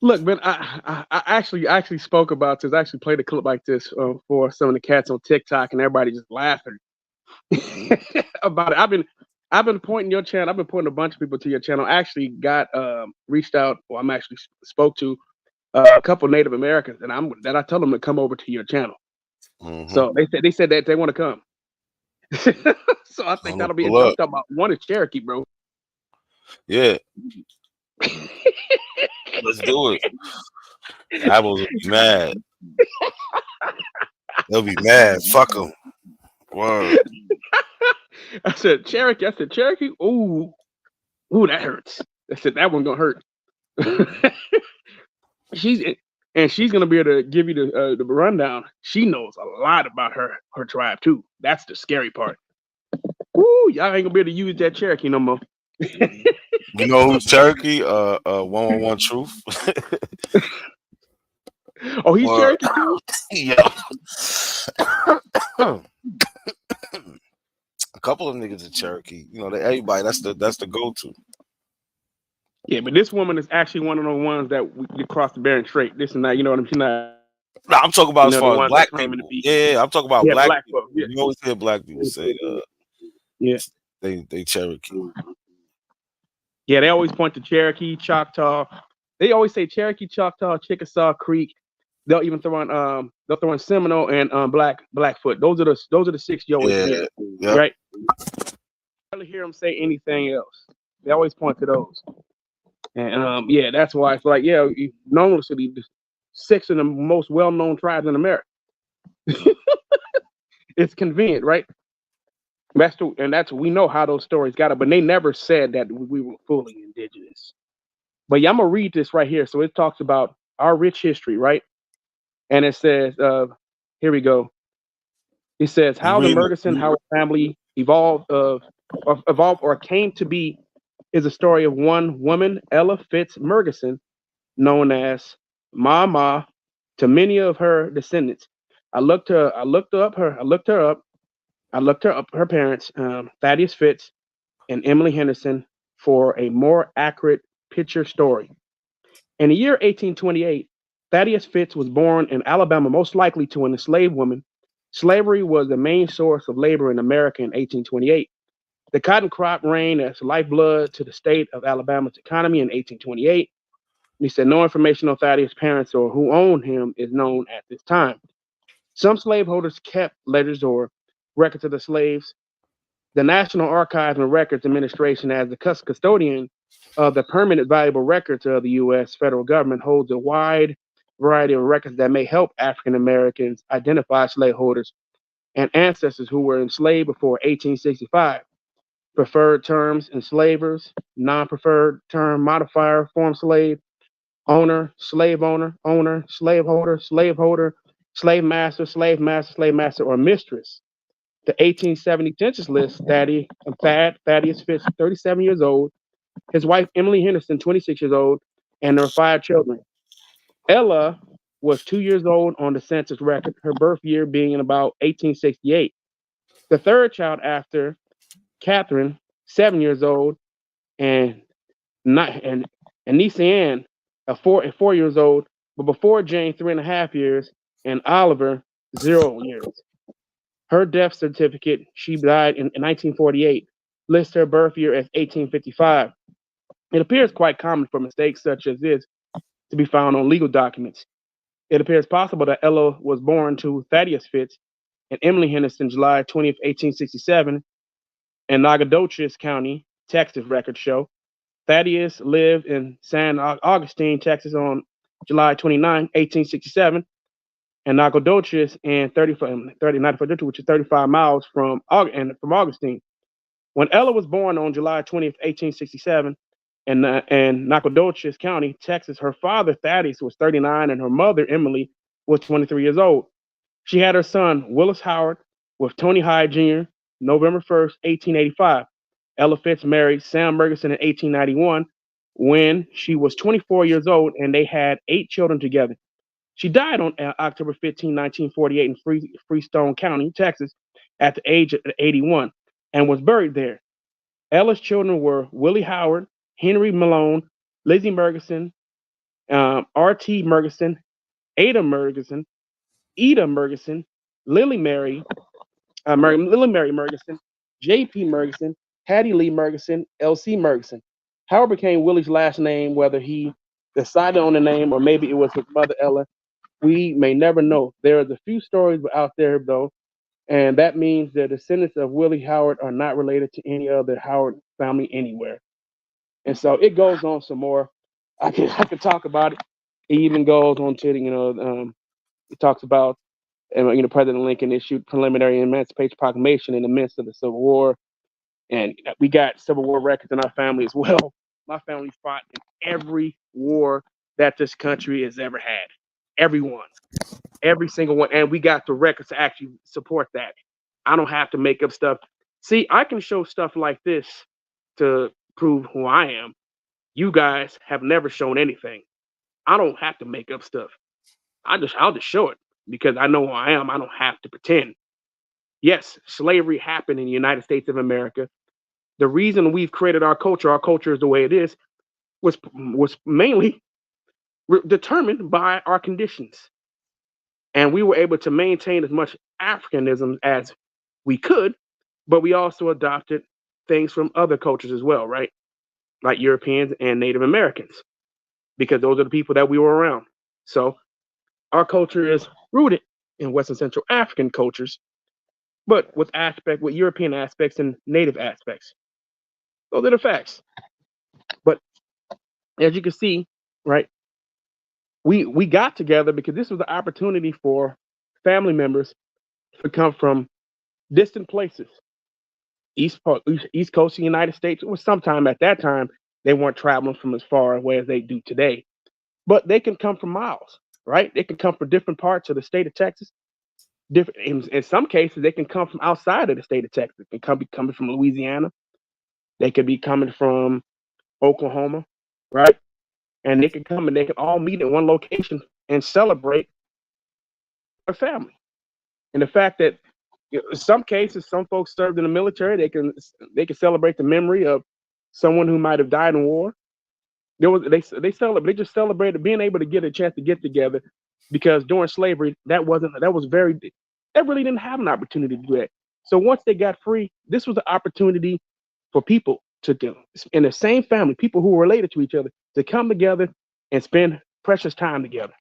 Look, man. I actually spoke about this. I actually played a clip like this for some of the cats on TikTok, and everybody just laughing about it. I've been pointing your channel. I've been pointing a bunch of people to your channel. I actually got reached out, or I'm actually spoke to a couple Native Americans, and I told them to come over to your channel. Mm-hmm. So they said that they want to come. So I think that'll be a talk about one is Cherokee, bro. Yeah. Let's do it. Apples will be mad. They'll be mad. Fuck them. Word. I said Cherokee. Ooh, that hurts. I said that one gonna hurt. She's gonna be able to give you the rundown. She knows a lot about her tribe too. That's the scary part. Ooh, y'all ain't gonna be able to use that Cherokee no more. You know who's Cherokee? 111 Truth. Oh, he's Cherokee too? Yeah. A couple of niggas are Cherokee. Everybody. That's the go-to. Yeah, but this woman is actually one of the ones that we crossed the Bering Strait. This is not, you know what I'm saying? No, I'm talking about as far as black people. Yeah, I'm talking about black people. Folk, yeah. You always hear black people say, they Cherokee. Yeah, they always point to Cherokee, Choctaw. They always say Cherokee, Choctaw, Chickasaw Creek. They'll even throw in Seminole and Blackfoot. Those are the six you always hear, right? I rarely hear them say anything else. They always point to those. And that's why it's like, normally 6 of the most well-known tribes in America. It's convenient, right? We know how those stories got it, but they never said that we were fully indigenous. But yeah, I'm gonna read this right here. So it talks about our rich history, right? And it says, here we go. It says how the Murchison Howard family evolved or came to be is a story of one woman, Ella Fitz Murchison, known as Mama to many of her descendants. I looked her up, her parents, Thaddeus Fitz and Emily Henderson, for a more accurate picture story. In the year 1828, Thaddeus Fitz was born in Alabama, most likely to an enslaved woman. Slavery was the main source of labor in America in 1828. The cotton crop reigned as lifeblood to the state of Alabama's economy in 1828. He said no information on Thaddeus' parents or who owned him is known at this time. Some slaveholders kept ledgers or records of the slaves. The National Archives and Records Administration, as the custodian of the permanent valuable records of the U.S. federal government, holds a wide variety of records that may help African Americans identify slaveholders and ancestors who were enslaved before 1865. Preferred terms: enslavers, non-preferred term modifier, form slave, owner, slaveholder, slave master, slave master, or mistress. The 1870 census list, Thaddeus Fitz, 37 years old, his wife Emily Henderson, 26 years old, and their 5 children. Ella was 2 years old on the census record, her birth year being in about 1868. The third child after Catherine, 7 years old, and Nisa Ann, 4 years old, but before Jane, 3.5 years, and Oliver, 0 years. Her death certificate, she died in 1948, lists her birth year as 1855. It appears quite common for mistakes such as this to be found on legal documents. It appears possible that Ella was born to Thaddeus Fitz and Emily Henderson July 20th, 1867, in Nacogdoches County, Texas, records show. Thaddeus lived in San Augustine, Texas on July 29, 1867, and Nacogdoches and 35, which is 35 miles from Augustine. When Ella was born on July 20th, 1867, in Nacogdoches County, Texas, her father Thaddeus was 39 and her mother Emily was 23 years old. She had her son Willis Howard with Tony Hyde Jr. November 1st, 1885. Ella Fitz married Sam Murchison in 1891 when she was 24 years old, and they had 8 children together. She died on October 15, 1948 in Freestone County, Texas, at the age of 81, and was buried there. Ella's children were Willie Howard, Henry Malone, Lizzie Murchison, R.T. Murchison, Ada Murchison, Eda Murchison, Lily Mary Murchison, J.P. Murchison, Hattie Lee Murchison, L.C. Murchison. Howard became Willie's last name, whether he decided on the name or maybe it was his mother Ella. We may never know. There are a few stories out there, though, and that means the descendants of Willie Howard are not related to any other Howard family anywhere. And so it goes on some more. I could talk about it. It even goes on to, it talks about, President Lincoln issued preliminary Emancipation Proclamation in the midst of the Civil War. And we got Civil War records in our family as well. My family fought in every war that this country has ever had. Everyone. Every single one. And we got the records to actually support that. I don't have to make up stuff. See, I can show stuff like this to prove who I am. You guys have never shown anything. I don't have to make up stuff. I'll just show it because I know who I am. I don't have to pretend. Yes, slavery happened in the United States of America. The reason we've created our culture is the way it is, was mainly determined by our conditions. And we were able to maintain as much Africanism as we could, but we also adopted things from other cultures as well, right? Like Europeans and Native Americans, because those are the people that we were around. So our culture is rooted in West and Central African cultures, but with European aspects and Native aspects. Those are the facts. But as you can see, right, we got together because this was the opportunity for family members to come from distant places, East Coast of the United States. It was sometime at that time they weren't traveling from as far away as they do today, but they can come from miles, right? They can come from different parts of the state of Texas. Different in some cases, they can come from outside of the state of Texas. They can be coming from Louisiana. They could be coming from Oklahoma, right? And they can come and they can all meet in one location and celebrate a family. And the fact that in some cases, some folks served in the military, they can celebrate the memory of someone who might have died in war. They just celebrated being able to get a chance to get together, because during slavery that really didn't have an opportunity to do that. So once they got free, this was an opportunity for people to do in the same family, people who were related to each other, to come together and spend precious time together.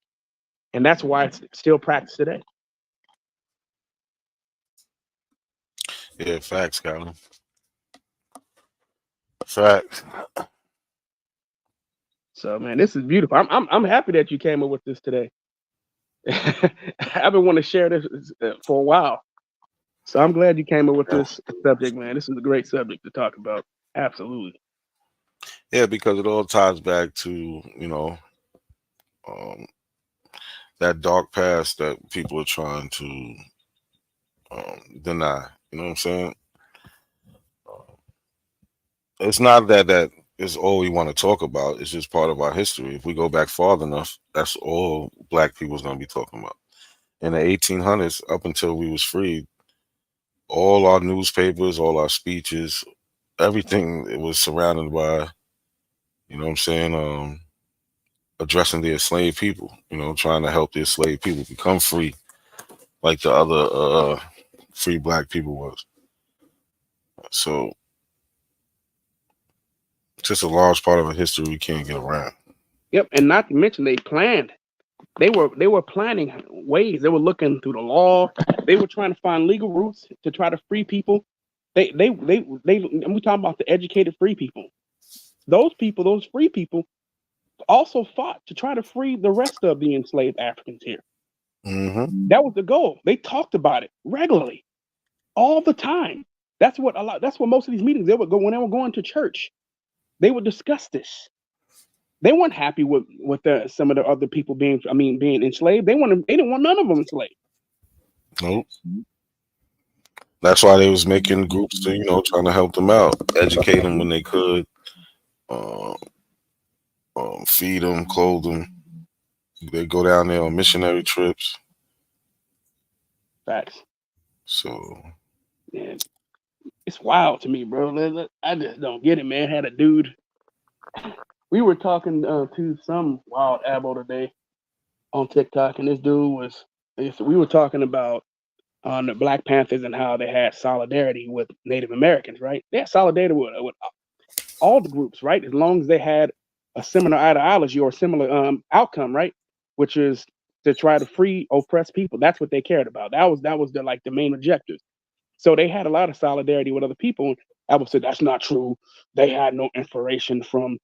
And that's why it's still practiced today. Yeah, facts, Colin. Facts. So man, this is beautiful. I'm happy that you came up with this today. I've been wanting to share this for a while. So I'm glad you came up with this subject, man. This is a great subject to talk about. Absolutely. Yeah, because it all ties back to, that dark past that people are trying to deny. You know what I'm saying? It's not that is all we want to talk about. It's just part of our history. If we go back far enough, that's all Black people's going to be talking about. In the 1800s, up until we was freed, all our newspapers, all our speeches, everything, it was surrounded by, you know what I'm saying, addressing the enslaved people, trying to help the enslaved people become free, like the other free Black people was. So just a large part of a history we can't get around. Yep, and not to mention they planned. They were planning ways. They were looking through the law. They were trying to find legal routes to try to free people. And we talking about the educated free people. Those people, those free people, also fought to try to free the rest of the enslaved Africans here. Mm-hmm. That was the goal. They talked about it regularly, all the time. That's what most of these meetings, they would go when they were going to church. They would discuss this. They weren't happy with some of the other people being enslaved. They didn't want none of them enslaved. Nope. That's why they was making groups to, trying to help them out, educate them when they could, feed them, clothe them. They go down there on missionary trips. Facts. So, yeah, it's wild to me, bro. I just don't get it, man. Had a dude. We were talking to some wild abo today on TikTok, and this dude we were talking about the Black Panthers and how they had solidarity with Native Americans, right? They had solidarity with all the groups, right? As long as they had a similar ideology or similar outcome, right? Which is to try to free oppressed people. That's what they cared about. That was the main objective. So they had a lot of solidarity with other people. I would say that's not true. They had no inspiration from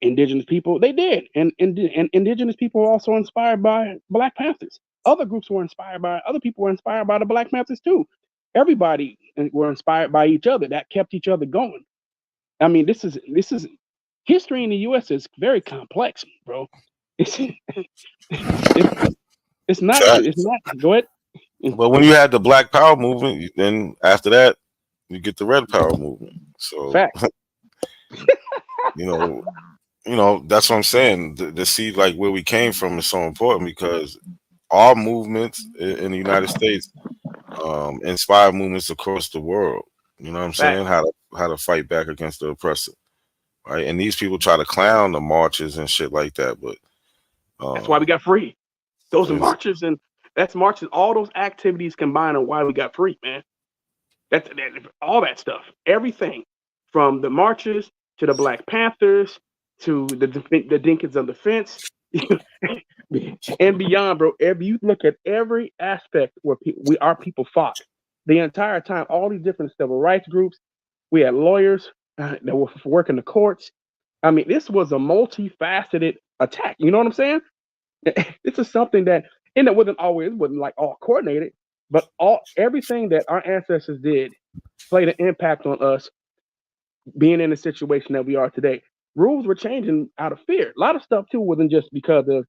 indigenous people. They did, and indigenous people were also inspired by Black Panthers. Other groups were inspired by other people were inspired by the Black Panthers too. Everybody were inspired by each other. That kept each other going. I mean, this is history in the U.S. is very complex, bro. It's not. Go ahead. But when you had the Black Power movement, then after that, you get the Red Power movement. So, that's what I'm saying. To see like where we came from is so important, because our movements in the United States inspire movements across the world. You know what I'm saying? How to fight back against the oppressor, right? And these people try to clown the marches and shit like that, but that's why we got free. Those marches all those activities combined are why we got free, man. That's all that stuff. Everything from the marches to the Black Panthers to the Dinkins of the Fence and beyond, bro. If you look at every aspect where our people fought the entire time, all these different civil rights groups, we had lawyers that were working the courts. I mean, this was a multifaceted attack. You know what I'm saying? This is something that, and it wasn't like all coordinated, but everything that our ancestors did played an impact on us being in the situation that we are today. Rules were changing out of fear. A lot of stuff too wasn't just because of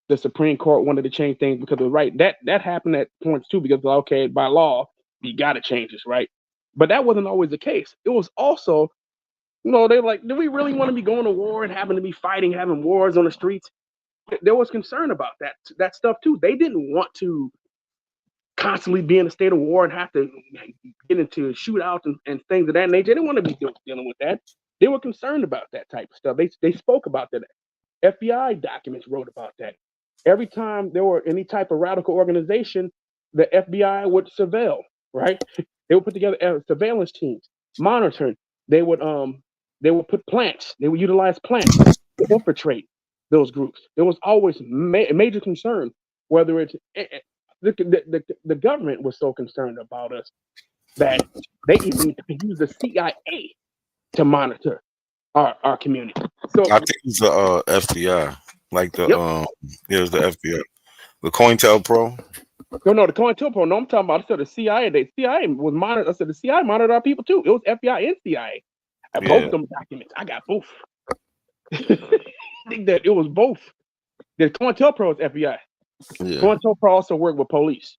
the Supreme Court wanted to change things because of right. That happened at points too because okay, by law you got to change this, right? But that wasn't always the case. It was also, they're like, do we really want to be going to war and having to be fighting, having wars on the streets? There was concern about that stuff too. They didn't want to constantly be in a state of war and have to get into shootouts and things of that nature. They didn't want to be dealing with that. They were concerned about that type of stuff. They spoke about that. FBI documents wrote about that. Every time there were any type of radical organization, the FBI would surveil, right? They would put together surveillance teams, monitoring. They would put plants. They would utilize plants to infiltrate those groups. There was always major concern, whether it's the government was so concerned about us that they even used the CIA to monitor our community. So I think it's the FBI, like the it was the FBI, the COINTELPRO. No, the COINTELPRO. No, I'm talking about. I said the CIA. The CIA was monitored. I said the CIA monitored our people too. It was FBI and CIA. Both of them documents. I got both. I think that it was both. The COINTELPRO is FBI. Yeah. COINTELPRO also worked with police,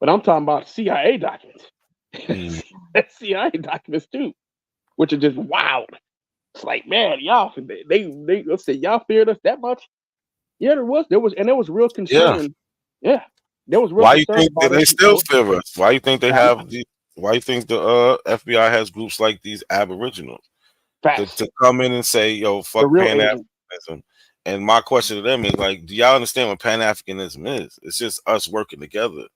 but I'm talking about CIA documents. CIA documents too, which are just wild. It's like, man, y'all, they let's say y'all feared us that much. Yeah, there was real concern. Yeah, there was real Why you concern think that about they us. still fear us? Why you think they have? Why you think the FBI has groups like these Aboriginals to come in and say, "Yo, fuck Pan-Africanism"? And my question to them is like, do y'all understand what Pan-Africanism is? It's just us working together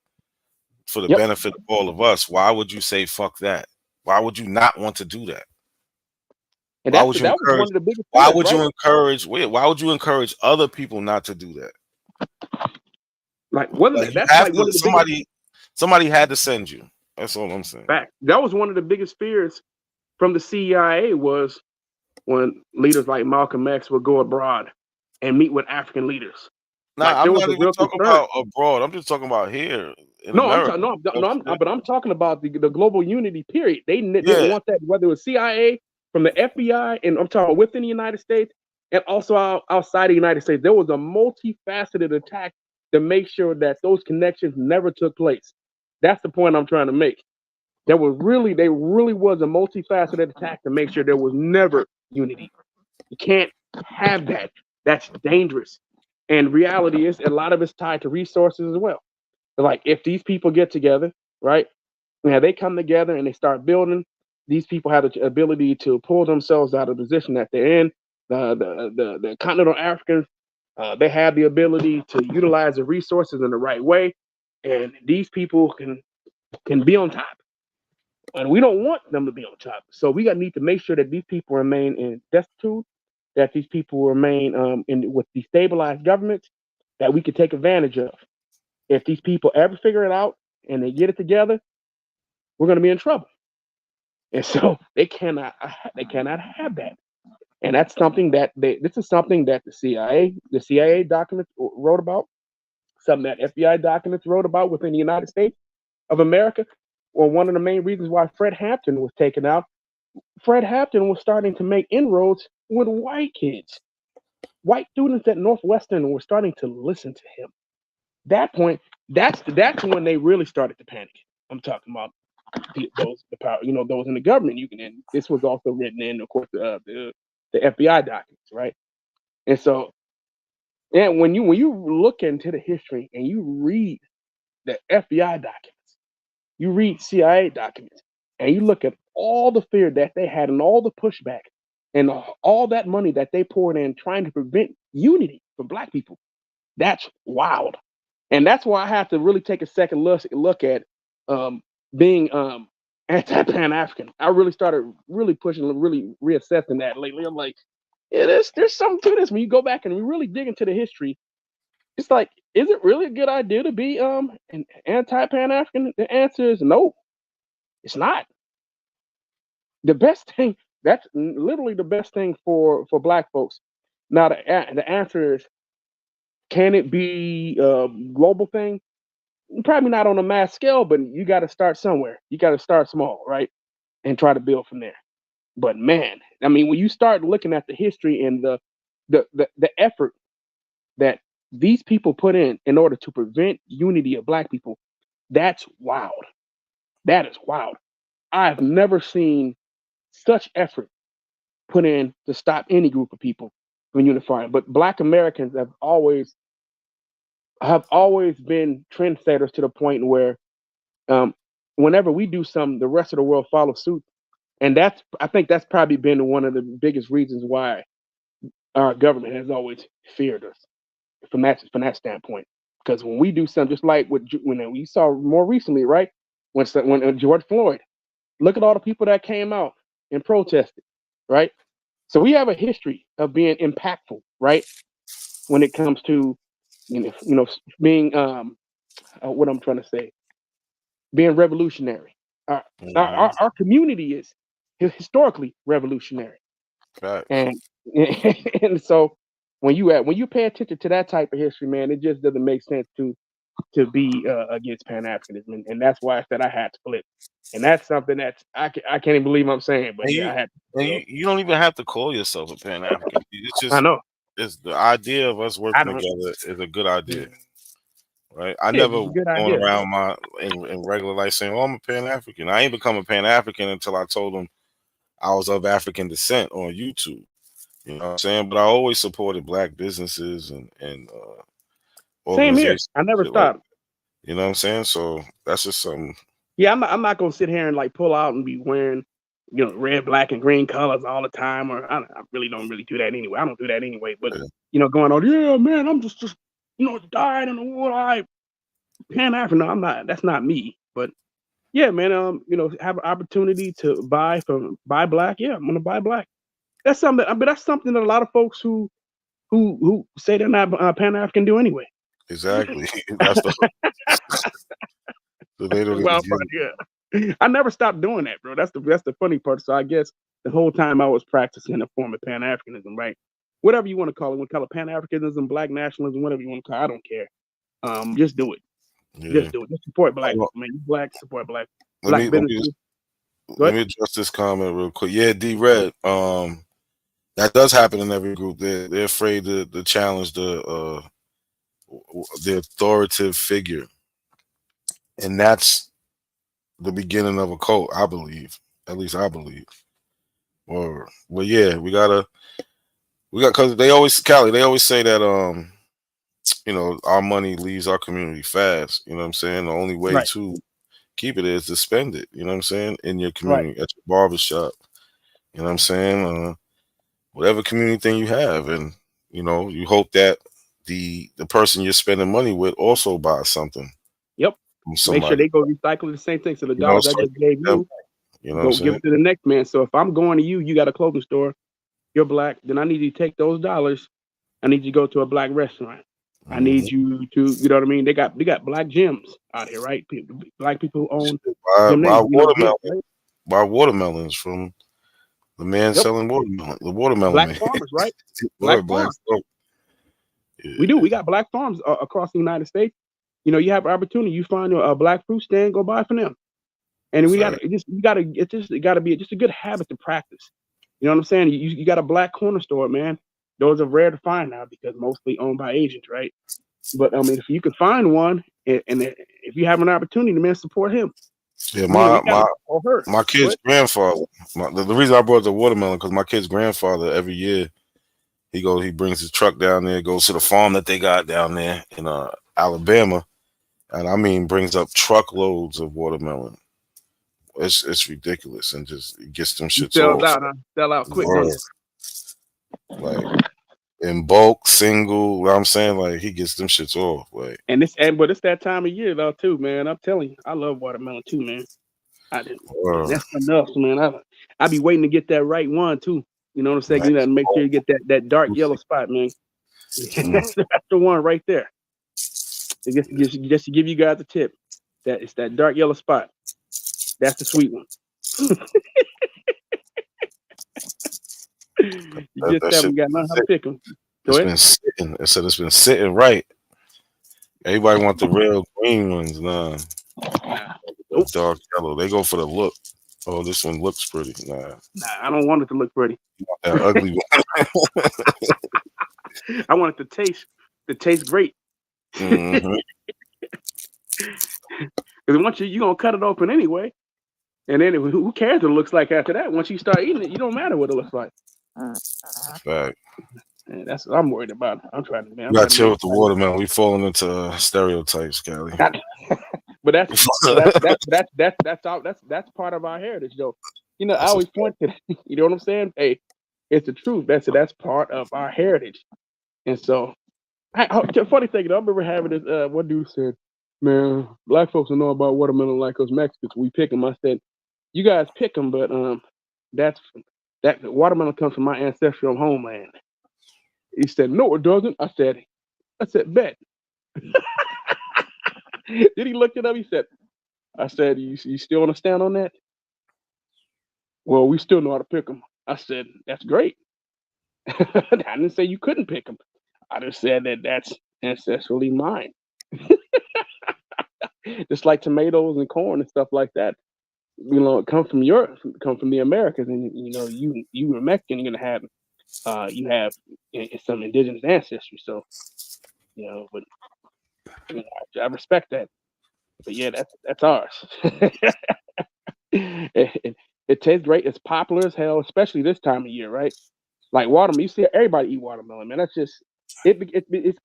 for the benefit of all of us. Why would you say fuck that? Why would you not want to do that? And why would you that encourage? was one of the biggest Why fears, would right? you encourage? Why would you encourage other people not to do that? Like, wasn't Like, that's like one of the biggest. Somebody had to send you. That's all I'm saying. Fact. That was one of the biggest fears from the CIA was when leaders like Malcolm X would go abroad and meet with African leaders. No, Like, I'm there was not a even real talking concern. about abroad. I'm just talking about here in No, America. but I'm talking about the global unity period. They didn't want that, whether it was CIA, from the FBI, and I'm talking within the United States and also outside the United States. There was a multifaceted attack to make sure that those connections never took place. That's the point I'm trying to make. There really was a multifaceted attack to make sure there was never unity. You can't have that. That's dangerous. And reality is a lot of it's tied to resources as well. Like, if these people get together, right? Now they come together and they start building. These people have the ability to pull themselves out of the position that they're in. The continental Africans, they have the ability to utilize the resources in the right way, and these people can be on top. And we don't want them to be on top. So we need to make sure that these people remain in destitute, that these people remain with destabilized governments that we can take advantage of. If these people ever figure it out and they get it together, we're going to be in trouble. And so they cannot have that. And that's something that this is something that the CIA documents wrote about, something that FBI documents wrote about within the United States of America. Well, one of the main reasons why Fred Hampton was taken out, Fred Hampton was starting to make inroads with white kids. White students at Northwestern were starting to listen to him. That point, that's when they really started to panic. I'm talking about those in the government. And this was also written in, of course, the FBI documents, right? And so, and when you look into the history and you read the FBI documents, you read CIA documents, and you look at all the fear that they had and all the pushback and all that money that they poured in trying to prevent unity for Black people, that's wild. And that's why I have to really take a second look at being anti-Pan-African. I really started really pushing, really reassessing that lately. I'm like, yeah, there's something to this. When you go back and we really dig into the history, it's like, is it really a good idea to be an anti-Pan-African? The answer is no, it's not. The best thing, that's literally the best thing for Black folks. Now the answer is can it be a global thing? Probably not on a mass scale, but you got to start somewhere. You got to start small, right? And try to build from there. But man, I mean, when you start looking at the history and the effort that these people put in order to prevent unity of Black people, that's wild. That is wild. I've never seen such effort put in to stop any group of people from unifying. But Black Americans have always been trendsetters to the point where whenever we do something, the rest of the world follows suit. And I think that's probably been one of the biggest reasons why our government has always feared us from that standpoint. Because when we do something, just like when we saw more recently, right? When George Floyd, look at all the people that came out and protested, right? So we have a history of being impactful, right? When it comes to, being what I'm trying to say, being revolutionary. Our community is historically revolutionary, and and so when you pay attention to that type of history, man, it just doesn't make sense to be against Pan-Africanism, and that's why I said I had to flip, and that's something that I can't even believe I'm saying, but And yeah, I had to. you don't even have to call yourself a Pan African. It's just I know. it's the idea of us working together is a good idea. Right? I never going around in regular life saying, "Oh, I'm a Pan African." I ain't become a Pan African until I told them I was of African descent on YouTube. You know what I'm saying? But I always supported Black businesses and Same here. organizations. I never stopped. You know what I'm saying? So that's just something. Yeah, I'm not gonna sit here and like pull out and be wearing, red, black, and green colors all the time. Or I really don't do that anyway. I don't do that anyway. But going on, yeah, man, I'm just died in the war. I Pan African. No, I'm not. That's not me. But yeah, man, have an opportunity to buy Black. Yeah, I'm gonna buy Black. That's something. That's something that a lot of folks who say they're not Pan African do anyway. Exactly. That's the. So they don't Well, yeah. I never stopped doing that, bro. That's the funny part. So I guess the whole time I was practicing a form of Pan-Africanism, right? Whatever you want to call it. We call it Pan-Africanism, Black nationalism, whatever you want to call it. I don't care. Just do it. Yeah. Just do it. Just support Black. Man, you Black, support Black. Let me address this comment real quick. Yeah, D-Red. That does happen in every group. They're afraid to challenge the authoritative figure. And that's the beginning of a cult, I believe. At least I believe. Well, yeah, we got because they always say that our money leaves our community fast. You know what I'm saying? The only way to keep it is to spend it. You know what I'm saying? In your community, at your barbershop. You know what I'm saying? Whatever community thing you have, and you hope that the person you're spending money with also buys something. Yep. Make sure they go recycle the same thing. So the dollars I just gave you, go give it to the next man. So if I'm going to you got a clothing store, you're Black, then I need you to take those dollars. I need you to go to a Black restaurant. I need you to, you know what I mean? They got Black gyms out here, right? Black people who own buy watermelons from the man selling watermelon. The watermelon Black man. farmers, right? Black farmers. We do. We got Black farms across the United States. You have an opportunity. You find a Black fruit stand, go buy from them. And it got to be just a good habit to practice. You know what I'm saying? You got a Black corner store, man. Those are rare to find now because mostly owned by Asians, right? But I mean, if you can find one, and if you have an opportunity, man, support him. Yeah, my kid's grandfather. The reason I brought the watermelon because my kid's grandfather every year he brings his truck down there, goes to the farm that they got down there in Alabama, and I mean brings up truckloads of watermelon. It's ridiculous, and just gets them shits off. Sell out quick. Like in bulk, single. You know what I'm saying, like he gets them shits off. Like, but it's that time of year though too, man. I'm telling you, I love watermelon too, man. That's enough, man. I be waiting to get that right one too. You know what I'm saying? You got to make sure you get that dark yellow spot, man. That's the one right there. Just to give you guys a tip, that it's that dark yellow spot. That's the sweet one. You just haven't got to learn how to pick them. Go It's ahead. been sitting. I said it's been sitting right. Everybody want the real green ones. Nah. Nope. Dark yellow. They go for the look. Oh, this one looks pretty. Nah. Nah, I don't want it to look pretty. You want that ugly one. I want it to taste great. Mm-hmm. Because once you gonna cut it open anyway, and then who cares what it looks like after that? Once you start eating it, you don't matter what it looks like. Fact. And that's what I'm worried about. I'm trying to. You got to chill with the watermelon. We falling into stereotypes, Callie. But that's part of our heritage, though. You know, I always point to that. You know what I'm saying? Hey, it's the truth. That's part of our heritage. And so, funny thing, I remember having this. One dude said, "Man, black folks don't know about watermelon like us Mexicans. We pick them." I said, "You guys pick them, but that watermelon comes from my ancestral homeland." He said, "No, it doesn't." I said, "Bet." Then he looked it up. He said, "I said, you still want to stand on that?" "Well, we still know how to pick them." I said, "That's great." I didn't say you couldn't pick them. I just said that that's ancestrally mine. Just like tomatoes and corn and stuff like that. You know, it come from the Americas, and you know, you are Mexican, you're gonna have you have some indigenous ancestry. So, you know, but you know, I respect that. But yeah, that's ours. It tastes great. It's popular as hell, especially this time of year, right? Like watermelon, you see everybody eat watermelon, man. That's just it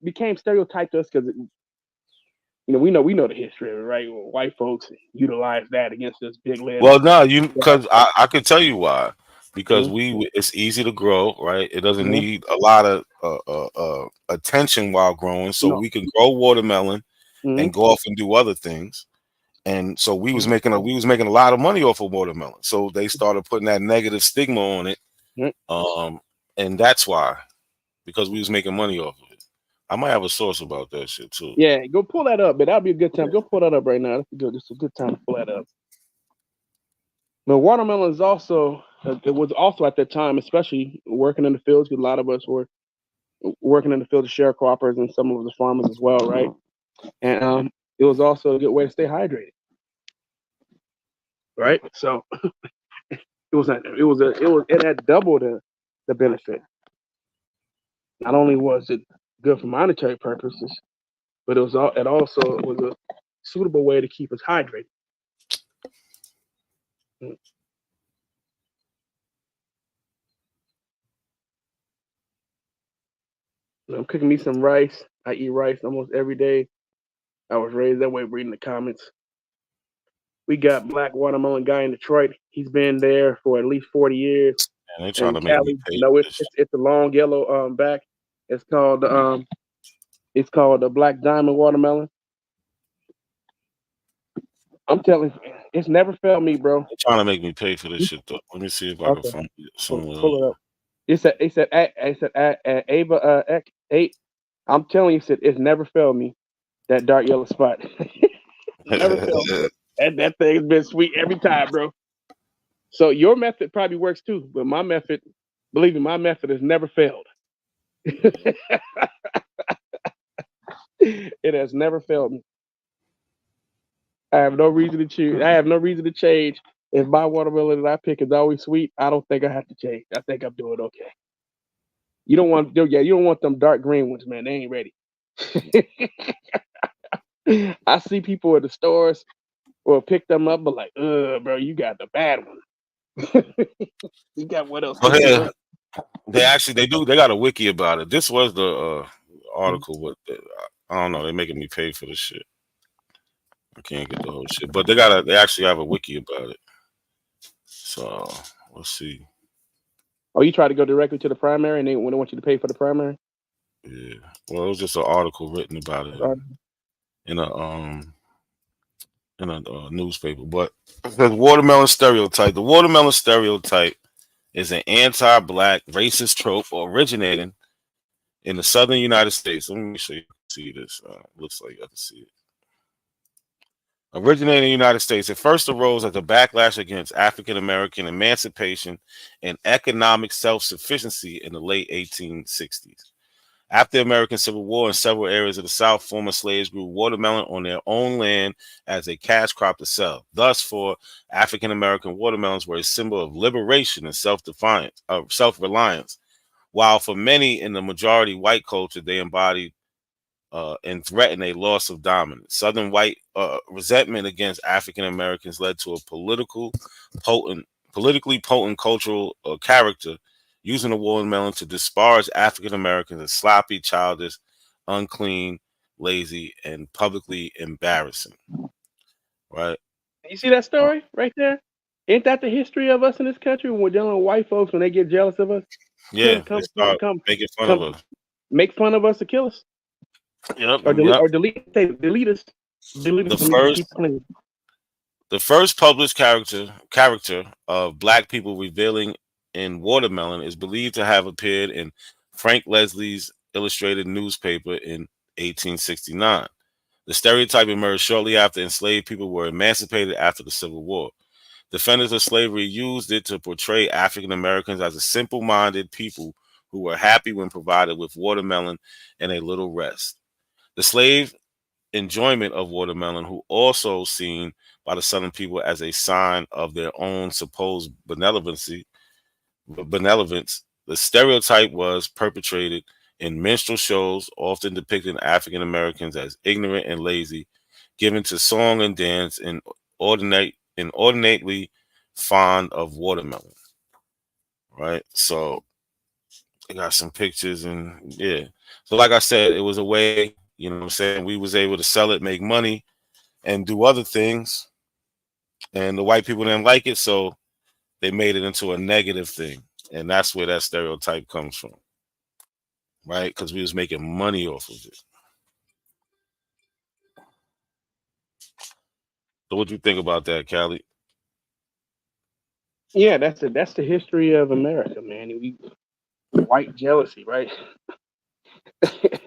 became stereotyped to us because you know we know the history of it, right? Well, white folks utilize that against us big lips. Well, no, because I can tell you why. Because Mm-hmm. it's easy to grow, right? It doesn't Mhm. need a lot of attention while growing, so No. we can grow watermelon Mhm. and go off and do other things. And so we was making a lot of money off of watermelon. So they started putting that negative stigma on it, and that's why, because we was making money off of it. I might have a source about that shit too. Yeah, go pull that up, but that'll be a good time. Go pull that up right now. That's good. It's a good time to pull that up. But watermelon is also it was also at that time, especially working in the fields, because a lot of us were working in the field as sharecroppers and some of the farmers as well, right? And it was also a good way to stay hydrated, right? So it had double the benefit. Not only was it good for monetary purposes, but it also was a suitable way to keep us hydrated. I'm cooking me some rice. I eat rice almost every day. I was raised that way. Reading the comments, we got Black Watermelon Guy in Detroit. He's been there for at least 40 years. And they trying to make me Cali, pay. you know, it's a long yellow back. It's called the Black Diamond Watermelon. I'm telling you, it's never failed me, bro. They're trying to make me pay for this shit though. Let me see if I can find it somewhere. Pull it up. It's at Ava X8. I'm telling you, it's never failed me. That dark yellow spot. Never failed me. That thing's been sweet every time, bro. So your method probably works too, but my method, believe me, my method has never failed. It has never failed me. I have no reason to choose. I have no reason to change. If my watermelon that I pick is always sweet, I don't think I have to change. I think I'm doing okay. You don't want them dark green ones, man. They ain't ready. I see people at the stores will pick them up, but like, bro, you got the bad one. You got what else? Okay. They got a wiki about it. This was the article, but I don't know. They're making me pay for this shit. I can't get the whole shit, but they actually have a wiki about it. So let's see. Oh, you try to go directly to the primary, and they want you to pay for the primary. Yeah. Well, it was just an article written about it in a newspaper. But the watermelon stereotype. The watermelon stereotype is an anti-black racist trope originating in the southern United States. Let me make sure you can see this. Looks like you can see it. Originating in the United States, it first arose as a backlash against African American emancipation and economic self-sufficiency in the late 1860s. After the American Civil War, in several areas of the South, former slaves grew watermelon on their own land as a cash crop to sell. Thus, for African American, watermelons were a symbol of liberation and self-reliance, while for many in the majority white culture, they embodied and threatened a loss of dominance. Southern white resentment against African Americans led to a politically potent cultural character, using the watermelon to disparage African Americans as sloppy, childish, unclean, lazy, and publicly embarrassing. Right? You see that story right there? Ain't that the history of us in this country? When we're dealing with white folks, when they get jealous of us, Yeah, they start making fun of us. Make fun of us to kill us. Yep. Or delete us. Delete us. The first published character of Black people revealing in watermelon is believed to have appeared in Frank Leslie's illustrated newspaper in 1869. The stereotype emerged shortly after enslaved people were emancipated after the Civil War. Defenders of slavery used it to portray African Americans as a simple-minded people who were happy when provided with watermelon and a little rest. The slave enjoyment of watermelon, who also seen by the Southern people as a sign of their own supposed benevolence, the stereotype was perpetrated in minstrel shows, often depicting African Americans as ignorant and lazy, given to song and dance, and inordinately fond of watermelon. Right? So I got some pictures, and yeah. So like I said, it was a way, you know what I'm saying, we was able to sell it, make money, and do other things. And the white people didn't like it, so they made it into a negative thing. And that's where that stereotype comes from. Right? Because we was making money off of it. So what do you think about that, Callie? Yeah, that's the history of America, man. White jealousy, right?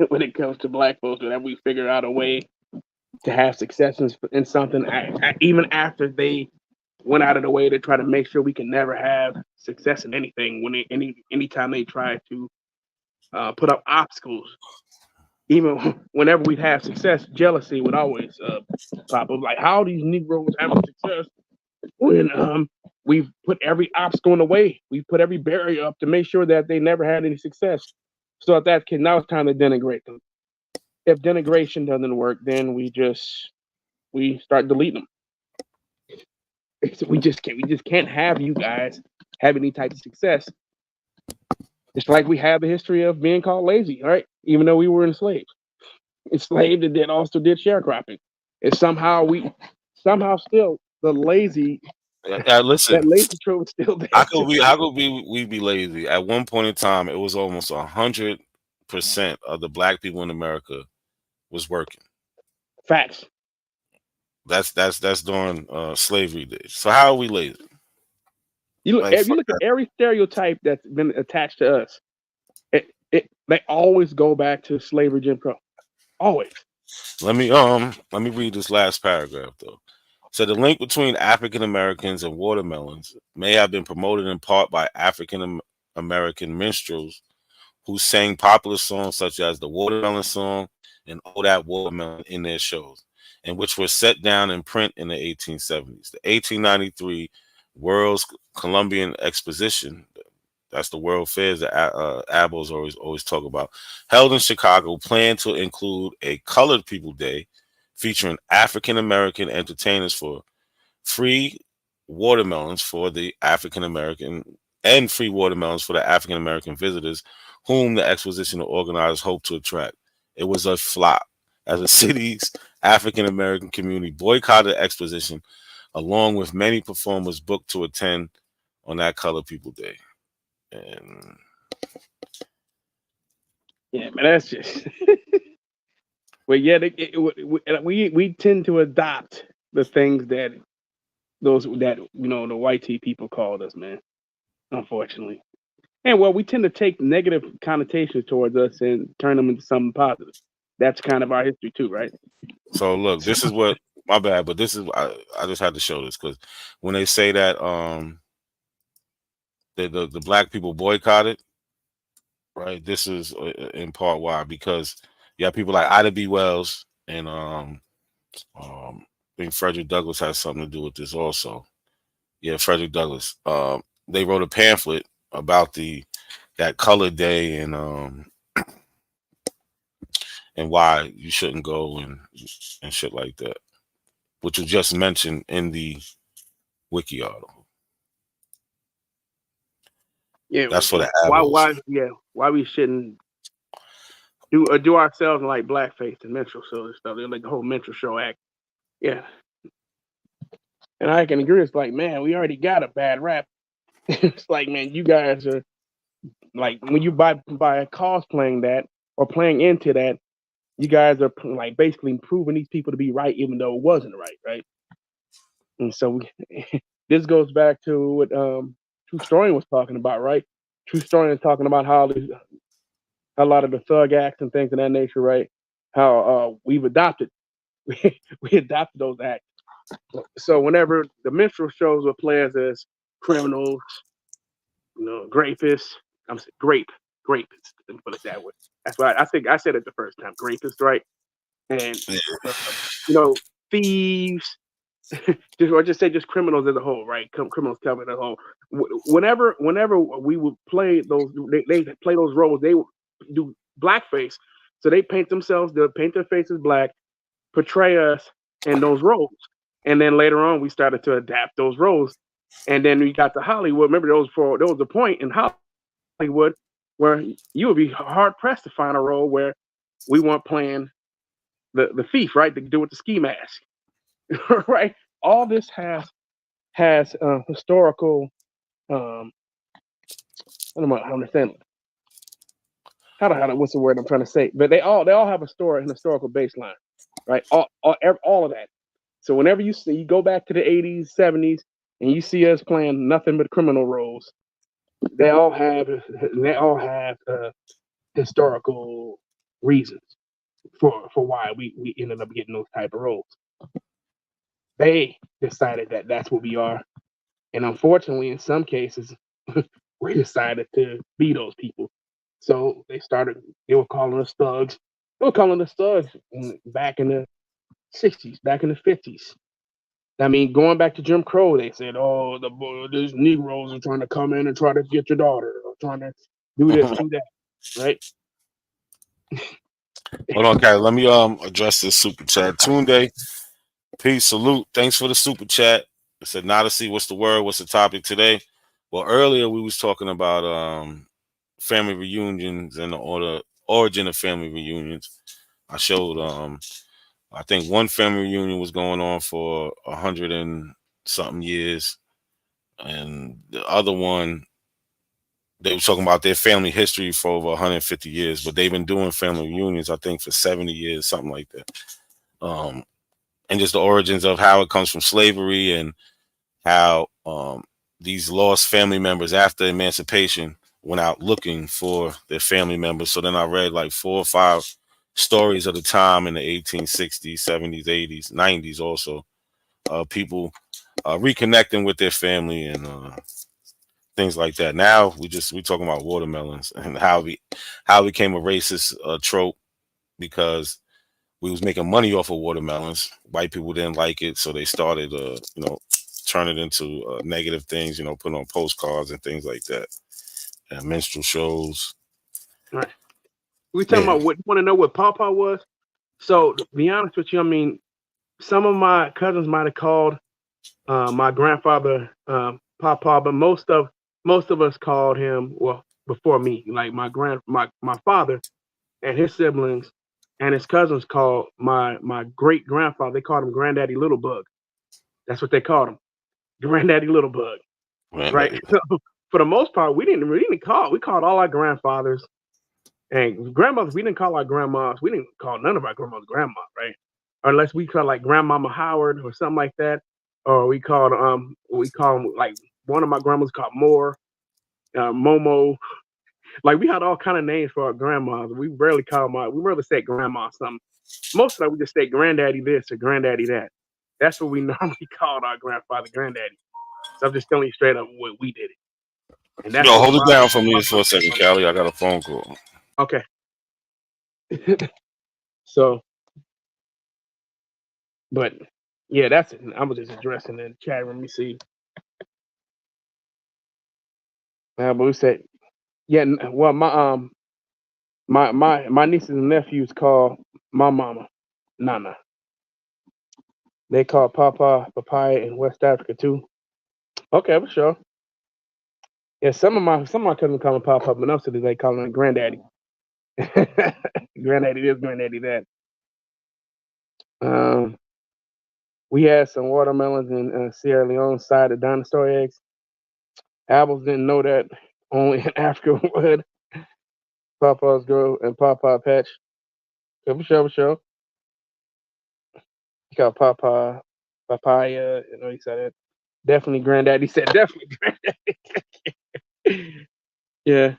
When it comes to Black folks, whenever we figure out a way to have success in something, even after they went out of the way to try to make sure we can never have success in anything. Anytime they try to put up obstacles, even whenever we have success, jealousy would always pop up. Like, how these Negroes having success when we've put every obstacle in the way, we put every barrier up to make sure that they never had any success. So at that case, now it's time to denigrate them. If denigration doesn't work, then we start deleting them. We just can't have you guys have any type of success. It's like we have the history of being called lazy, right? Even though we were enslaved and also did sharecropping. And somehow still the lazy. Listen, that lazy trope is still there. How could we be lazy? At one point in time, it was almost 100% of the Black people in America was working. Facts. That's during slavery days. So how are we lazy? If you look at every stereotype that's been attached to us, they always go back to slavery, Jim Crow. Always. Let me read this last paragraph though. So the link between African Americans and watermelons may have been promoted in part by African American minstrels who sang popular songs such as the Watermelon Song and Oh That Watermelon in their shows, and which were set down in print in the 1870s. The 1893 World's Columbian Exposition, that's the World Fairs that Abels always talk about, held in Chicago, planned to include a Colored People Day featuring African American entertainers for free watermelons for the African American visitors whom the exposition organizers hoped to attract. It was a flop, as the city's African American community boycotted the exposition, along with many performers booked to attend on that Colored People Day. And yeah, man, that's just. But yeah, we tend to adopt the things that the white people called us, man. Unfortunately, and we tend to take negative connotations towards us and turn them into something positive. That's kind of our history too, right? So look, this is what my bad, but this is I just had to show this because when they say that the Black people boycotted, right? This is in part why, because you have people like Ida B. Wells and I think Frederick Douglass has something to do with this also. Yeah, Frederick Douglass. They wrote a pamphlet about that colored day and why you shouldn't go and shit like that, which was just mentioned in the wiki article. Yeah, That's for the why we shouldn't do ourselves like blackface and minstrel shows and stuff. They're like the whole minstrel show act. Yeah. And I can agree. It's like, man, we already got a bad rap. It's like, man, you guys are like, when you by cosplaying that or playing into that, you guys are like basically proving these people to be right, even though it wasn't right? And so this goes back to what True Story was talking about, right? True Story is talking about how a lot of the thug acts and things of that nature, right? How we've adopted we adopted those acts. So whenever the minstrel shows would play as criminals, rapists, rapists, let me put it that way. That's why I think I said it the first time, rapist, right? And thieves, just say criminals as a whole, right? Criminals covered as a whole. Whenever we would play those, they play those roles. They would do blackface, so they paint themselves, they'll paint their faces black, portray us in those roles, and then later on we started to adapt those roles, and then we got to Hollywood. Remember, there was a point in Hollywood where you would be hard pressed to find a role where we weren't playing the thief, right? To do with the ski mask, right? All this has historical. I don't understand. What's the word I'm trying to say? But they all have a story, an historical baseline, right? All of that. So whenever you go back to the 80s, 70s, and you see us playing nothing but criminal roles, they all have historical reasons for why we ended up getting those type of roles. They decided that that's what we are, and unfortunately, in some cases, we decided to be those people. So they were calling us thugs. They were calling us thugs back in the 60s, back in the 50s. I mean, going back to Jim Crow, they said, "Oh, these Negroes are trying to come in and try to get your daughter, or trying to do this, do that," right? Hold on, Kylie. Let me address this super chat. Tunde, peace, salute. Thanks for the super chat. I said, "Now to see what's the word, what's the topic today." Well, earlier we was talking about family reunions and the origin of family reunions. I showed I think one family reunion was going on for 100 and something years, and the other one, they were talking about their family history for over 150 years, but they've been doing family reunions, I think, for 70 years, something like that. And just the origins of how it comes from slavery and how these lost family members after emancipation went out looking for their family members. So then I read like 4 or 5 stories of the time in the 1860s, 70s, 80s, 90s also. People reconnecting with their family and things like that. Now we talking about watermelons and how it became a racist trope because we was making money off of watermelons. White people didn't like it, so they started turn it into negative things, put on postcards and things like that, and minstrel shows. Right. We talking about what you want to know what Pawpaw was. So to be honest with you, I mean, some of my cousins might have called my grandfather Pawpaw, but most of us called him, well, before me, like my father and his siblings and his cousins called my great grandfather. They called him Granddaddy Littlebug. That's what they called him, Granddaddy Littlebug. Right. So for the most part, we didn't call. We called all our grandfathers and grandmothers. We didn't call our grandmas. We didn't call none of our grandmas grandma, right? Unless we called like Grandmama Howard or something like that, or we called like one of my grandmas called Moore, Momo. Like we had all kind of names for our grandmas. We rarely say grandma something. Most of the time we just say granddaddy this or granddaddy that. That's what we normally called our grandfather, granddaddy. So I'm just telling you straight up what we did it. And that's Yo, what hold it bothers down for me for a second, Callie. I got a phone call. Okay. So, but yeah, that's it. I was just addressing the chat room. Let me see. But we said, yeah. Well, my nieces and nephews call my mama Nana. They call Papa Papaya in West Africa too. Okay, for sure. Yeah, some of my cousins call him Papa, but most of them they call him Granddaddy. Granddaddy this, Granddaddy that. We had some watermelons in Sierra Leone side of dinosaur eggs. Apples didn't know that only in Africa would. Papa's girl and Papa Patch. Yeah, for sure, for sure. He called Papa Papaya. You know, he said it. Definitely Granddaddy. He said definitely Granddaddy. Yeah.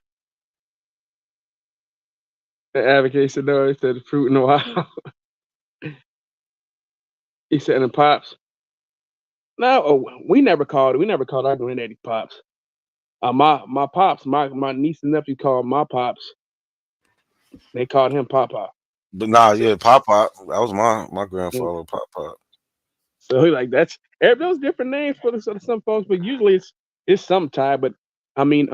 The advocate said no. He said the fruit in the wild. He said in Pops. No, we never called our granddaddy Pops. My pops, my niece and nephew called my pops. They called him Papa. But nah, yeah, Papa. That was my grandfather, Papa. So he like that's those different names for some folks, but usually it's some tie. But I mean,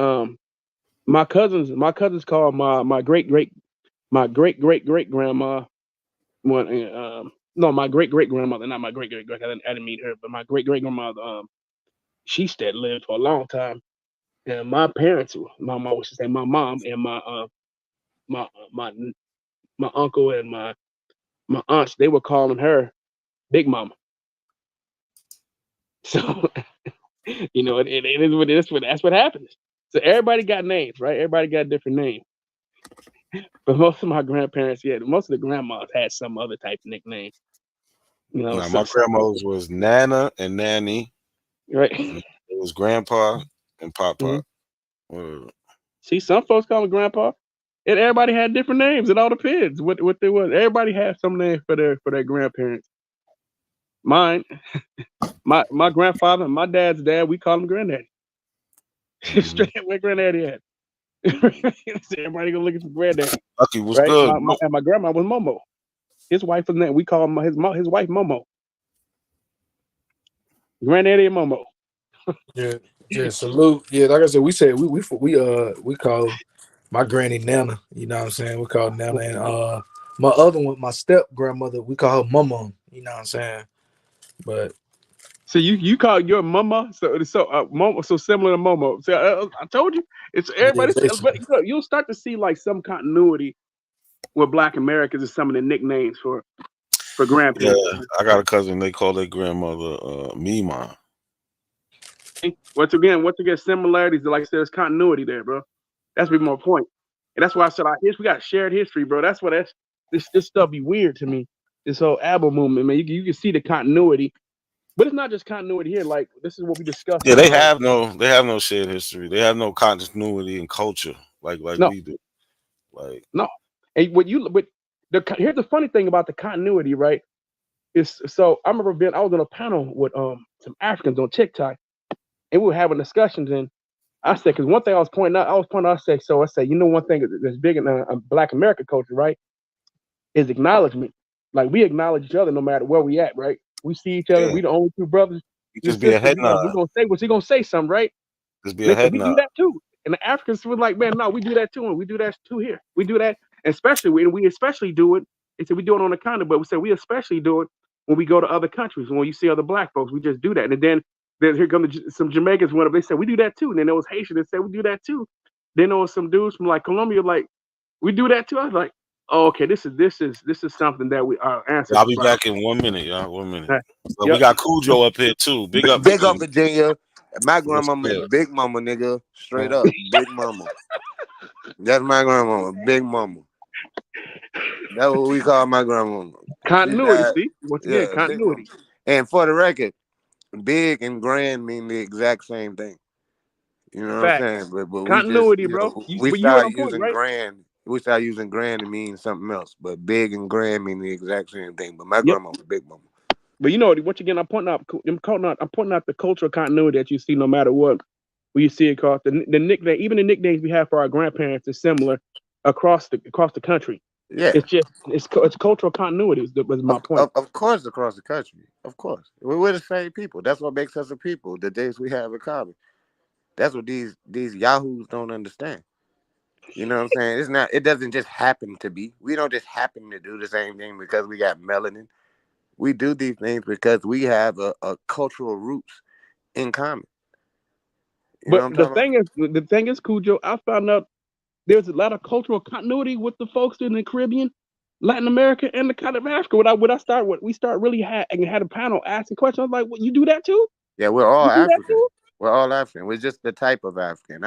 my cousins call my great great grandma one no, my great great grandmother, not my great great great. I didn't meet her, but my great great grandmother she stayed lived for a long time. And my parents, my mom, should say my mom and my my uncle and my aunts, they were calling her Big Mama. So you know, it is what it is. That's what happens. So everybody got names, right? Everybody got a different name. But most of my grandparents, yeah, most of the grandmas had some other type of nickname. You know, Nah, my grandmother's was Nana and Nanny. Right. It was Grandpa and Papa. See, some folks call them Grandpa, and everybody had different names. It all depends what they was. Everybody had some name for their grandparents. Mine, my grandfather, my dad's dad, we call him Granddaddy. Straight up where Granddaddy at. Everybody gonna look at Granddaddy. Lucky was right? good. And my grandma was Momo. His wife was name. We call him his wife Momo. Granddaddy and Momo. Yeah, salute. Yeah, like I said, we call my granny Nana. You know what I'm saying? We call Nana, and my other one, my step grandmother, we call her Mama. You know what I'm saying? But so you call your mama Momo, so similar to Momo. So I told you it's everybody. But you'll start to see like some continuity with Black Americans and some of the nicknames for grandparents. Yeah, I got a cousin. They call their grandmother Mima. Once again, similarities. Like I said, there's continuity there, bro. That's be my point, and that's why I said we got shared history, bro. That's what this stuff be weird to me. This whole ABBA movement, man. You can see the continuity, but it's not just continuity here. Like this is what we discussed. Yeah, they have no shared history. They have no continuity in culture like we do. Like no, and here's the funny thing about the continuity, right? Is so I remember I was on a panel with some Africans on TikTok, and we were having discussions, and I said, because one thing I was pointing out, I said, you know, one thing that's big in Black American culture, right, is acknowledgement. Like we acknowledge each other no matter where we at, right? We see each other. We the only two brothers. Just be a head nod. We gonna say what's he gonna say something, right? Just be a head we nod. do that too. And the Africans were like, man, no, we do that too, and we do that too here. We do that, especially we especially do it. They said we do it on the continent, but we said we especially do it when we go to other countries. When you see other Black folks, we just do that. And then here come some Jamaicans went up. They said we do that too. And then there was Haitian that said we do that too. Then there was some dudes from like Colombia like we do that too. I was like, oh, okay, this is something that our ancestors. I'll be back in 1 minute, y'all. 1 minute. So we got Cujo up here too. Big up, Virginia. My grandmama is Big Mama, nigga. Straight up, Big Mama. That's my grandmama, Big Mama. That's what we call my grandmama. Continuity, see? Once again, continuity. And for the record, big and grand mean the exact same thing. You know what I'm saying? But continuity, we just, bro. We start using grand. We start using grand to mean something else. But big and grand mean the exact same thing. But my grandma was Big Mama. But you know, once again, I'm pointing out the cultural continuity that you see no matter what. where you see it across the nickname, even the nicknames we have for our grandparents is similar across the country. Yeah. It's cultural continuity. Was my point. Of course, across the country. Of course, we're the same people. That's what makes us a people. The things we have in common. That's what these yahoos don't understand. You know what I'm saying? It's not. It doesn't just happen to be. We don't just happen to do the same thing because we got melanin. We do these things because we have a cultural roots in common. You know what I'm But talking the thing is, Cujo, I found out there's a lot of cultural continuity with the folks in the Caribbean, Latin America, and the continent of Africa. We start really had a panel asking questions. I was like, "Well, you do that too?" Yeah, we're all You do that African. too? We're all African. We're just the type of African.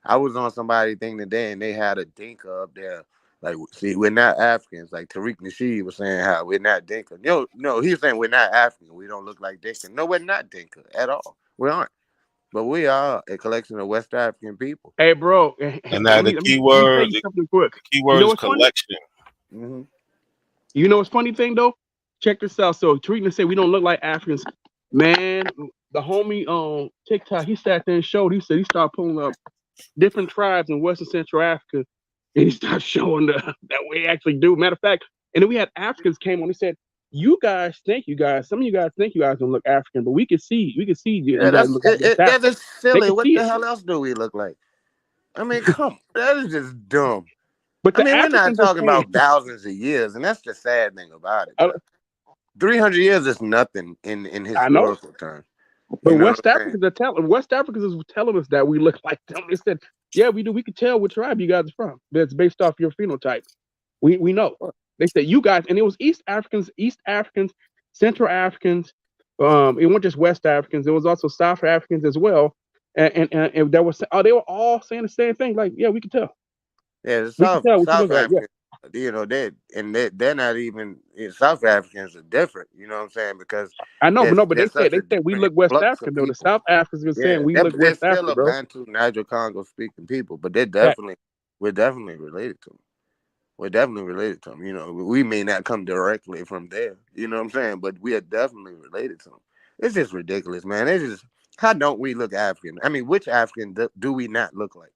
I was on somebody's thing today, and they had a Dinka up there. Like, see, we're not Africans. Like Tariq Nasheed was saying how we're not Dinka. No, he was saying we're not African. We don't look like Dinka. No, we're not Dinka at all. We aren't. But we are a collection of West African people. Hey, bro. And now the let key me tell word, you something quick. the key You word know is what's funny? collection. Mm-hmm. You know what's funny thing though? Check this out. So Tariq said we don't look like Africans. Man, the homie on TikTok, he sat there and showed. He said he started pulling up different tribes in Western Central Africa, and he started showing that we actually do. Matter of fact, and then we had Africans came on. He said, "You guys think you guys, some of you guys think you guys don't look African, but we can see you Yeah, guys look like West African. that's They silly. can What see the it." hell else do we look like? I mean, come on. That is just dumb. But I the mean, we're not Africans are talking saying, about thousands of years, and that's the sad thing about it. Bro. 300 years is nothing in I know. historical terms. But You know West what I'm saying? Africans is telling us that we look like them. They said, "Yeah, we do. We can tell what tribe you guys are from. That's based off your phenotype. We know." They said you guys, and it was East Africans, Central Africans. It wasn't just West Africans. It was also South Africans as well. And there was they were all saying the same thing. Like, yeah, we can tell. Yeah, the We can tell what you South look like. Yeah. Africans, you know, they're not even South Africans are different. You know what I'm saying? Because I know, but there's they such a said we different look West influx African of though. The people. South Africans been saying Yeah, we look they're West still African, a bro. Bantu, Niger Congo speaking people, but Yeah. we're definitely related to them. We're definitely related to them. You know, we may not come directly from there. You know what I'm saying? But we are definitely related to them. It's just ridiculous, man. It's just, how don't we look African? I mean, which African do we not look like?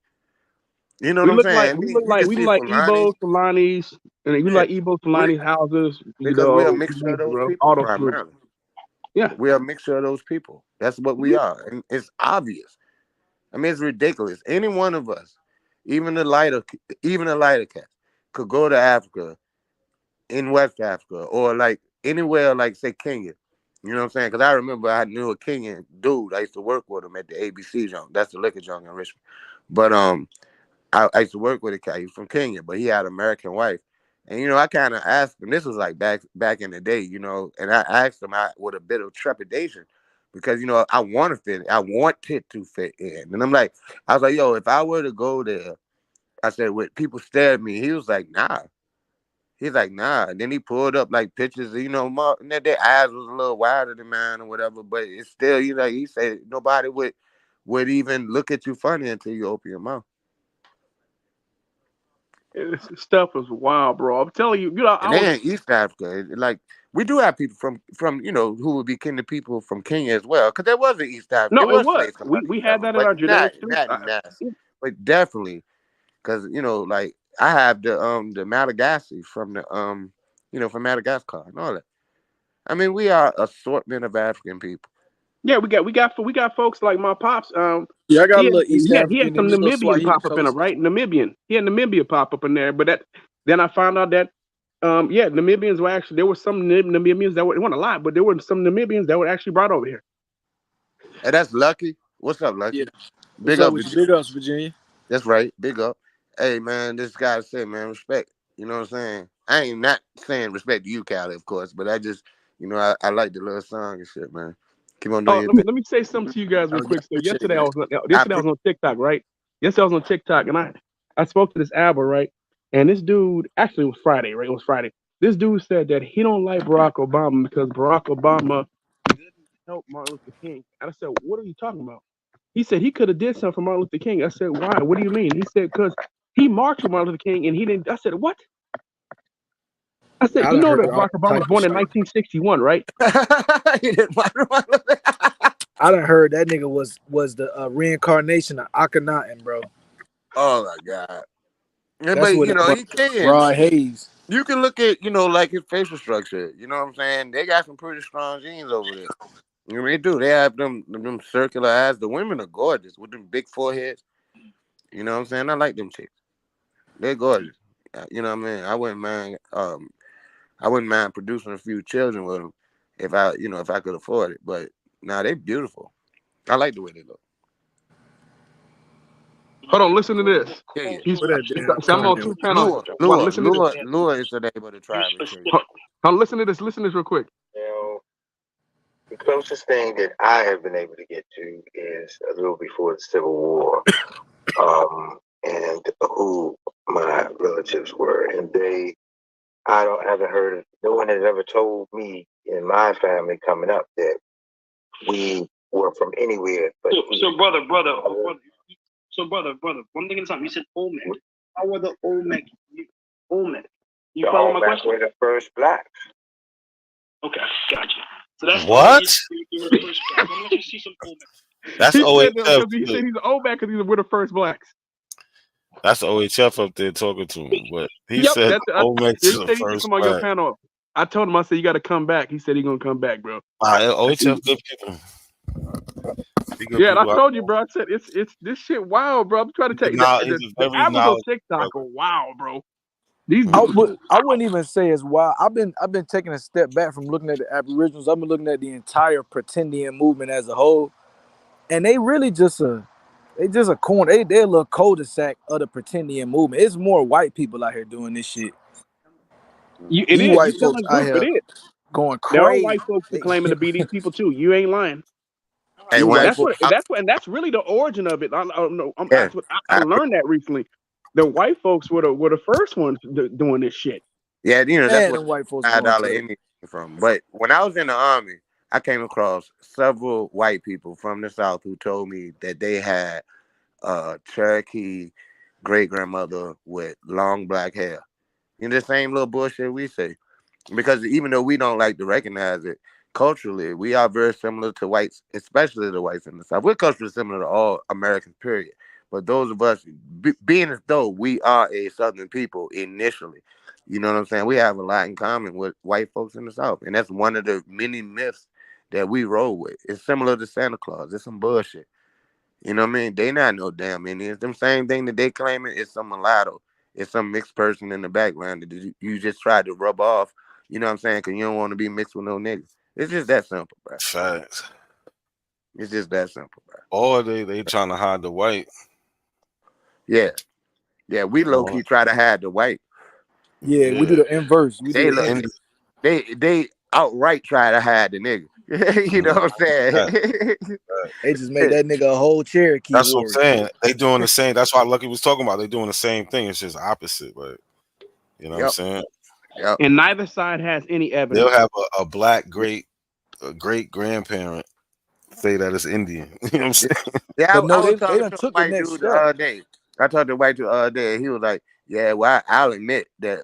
You know We what I'm look like saying? You can we see like Fulani. Igbo, Fulanis, and we Yeah, like Igbo, Fulanis houses. You because we're a know, mixture of those bro, people all those groups. primarily. Yeah, We're a mixture of those people. That's what we are, and it's obvious. I mean, it's ridiculous. Any one of us, even the lighter cat, could go to Africa, in West Africa, or like anywhere, like say Kenya. You know what I'm saying? Because I remember I knew a Kenyan dude. I used to work with him at the ABC joint. That's the liquor joint in Richmond. But I used to work with a guy. He was from Kenya, but he had an American wife. And you know, I kind of asked him. This was like back in the day, you know. And I asked him with a bit of trepidation because you know I want to fit. I wanted to fit in, and I was like, yo, if I were to go there, I said, would people stare at me? He was like, nah. He's like, nah. And then he pulled up like pictures, you know, their eyes was a little wider than mine or whatever, but it's still, you know, he said nobody would even look at you funny until you open your mouth. this stuff is wild, bro. I'm telling you, you know, And then East Africa, like we do have people from you know who would be kin to people from Kenya as well, because there was an East Africa. no, There it was was. slaves coming out of We East had Africa, that in our but not genetics too. mass, but definitely. Because you know, like I have the Madagascar from the you know, from Madagascar and all that. I mean, we are assortment of African people. Yeah, we got folks like my pops. Yeah, I got He a had, little East he had African some and a little Namibian Swahili pop up in him, coast. right? Namibian. He had Namibia pop up in there, but then I found out that yeah, Namibians were actually, there were some Namibians that were, it wasn't a lot, but there were some Namibians that were actually brought over here. And that's Lucky. What's up, Lucky? Yeah. What's Big up up, with you? Virginia. Big ups, Virginia. That's right. Big up. Hey, man, this guy said, man, respect. You know what I'm saying? I ain't not saying respect to you, Callie, of course, but I just, you know, I like the little song and shit, man. Keep on doing Oh, your thing. let me say something to you guys real Oh, yeah, quick. So appreciate yesterday that. I was on TikTok, right? Yesterday I was on TikTok and I spoke to this Albert, right? And this dude, actually it was Friday, right? It was Friday. This dude said that he don't like Barack Obama because Barack Obama didn't help Martin Luther King. And I said, what are you talking about? He said he could have did something for Martin Luther King. I said, why? What do you mean? He said, because he marched with Martin Luther King and he didn't. I said, what? I said, I you done know heard that all Barack Obama type was of born in shit. 1961, right? He didn't I done heard that nigga was the reincarnation of Akhenaten, bro. Oh my God. Yeah, That's but what you that know, he motherfucker, can. Rod Hayes. You can look at, like his facial structure. You know what I'm saying? They got some pretty strong genes over there. You know, they do. They have them circular eyes. The women are gorgeous with them big foreheads. You know what I'm saying? I like them chicks. They're gorgeous. You know what I mean? I wouldn't mind. I wouldn't mind producing a few children with them if I could afford it. But now they beautiful. I like the way they look. Hold on, listen to this. Yeah. What that damn So I'm on condom? two channels. Listen to this. Lure is the name of the tribe. Hold on, listen to this. Listen to this real quick. The closest thing that I have been able to get to is a little before the Civil War, and who my relatives were, and I haven't heard of. No one has ever told me in my family coming up that we were from anywhere. But so brother. So brother. One thing at a time. You said Olmec. How were the Olmec? Olmec. You follow my question? We're the first blacks. Okay, gotcha. So that's What? You were the first black. Let me see some Olmec. That's He said OHF. he said he's old back because we're the first blacks. That's OHF up there talking to him. But he Yep, said Olmec he is the said he should first come on your black. panel. I told him, I said, you got to come back. He said he's going to come back, bro. OHF good people. Yeah, and I told you, bro. I said, it's this shit wild, bro. I'm trying to tell you. The average on TikTok are wild, bro. These I wouldn't even say it's wild. I've been taking a step back from looking at the Aboriginals. I've been looking at the entire pretendian movement as a whole, and they really just a corner. They're a little cul-de-sac of the pretendian movement. It's more white people out here doing this shit. These white folks out here going There are crazy. white folks who claiming to be these people too. You ain't lying. Hey, That's really the origin of it. I learned that recently. The white folks were the first ones doing this shit. Yeah, that's what where white folks $5 Indian came from. But when I was in the Army, I came across several white people from the South who told me that they had a Cherokee great grandmother with long black hair. The same little bullshit we say. Because even though we don't like to recognize it, culturally, we are very similar to whites, especially the whites in the South. We're culturally similar to all Americans, period. But those of us, being as though we are a Southern people initially, you know what I'm saying? We have a lot in common with white folks in the South. And that's one of the many myths that we roll with. It's similar to Santa Claus. It's some bullshit. You know what I mean? They not no damn Indians. Them same thing that they claiming is some mulatto. It's some mixed person in the background that you just tried to rub off. You know what I'm saying? Because you don't want to be mixed with no niggas. It's just that simple, bro. Facts. It's just that simple, bro. Or they trying to hide the white. Yeah. Yeah, we low-key try to hide the white. Yeah, we do the inverse. They outright try to hide the nigga. You know what I'm saying? They just made that nigga a whole Cherokee. That's what I'm saying. They doing the same. That's why Lucky was talking about. They doing the same thing. It's just opposite, but you know what I'm saying? Yep. And neither side has any evidence. They'll have a black great grandparent say that it's Indian. You know what I'm saying? Yeah, I was talking to a white dude the other day. I talked to a white dude the other day, and he was like, "Yeah, well, I'll admit that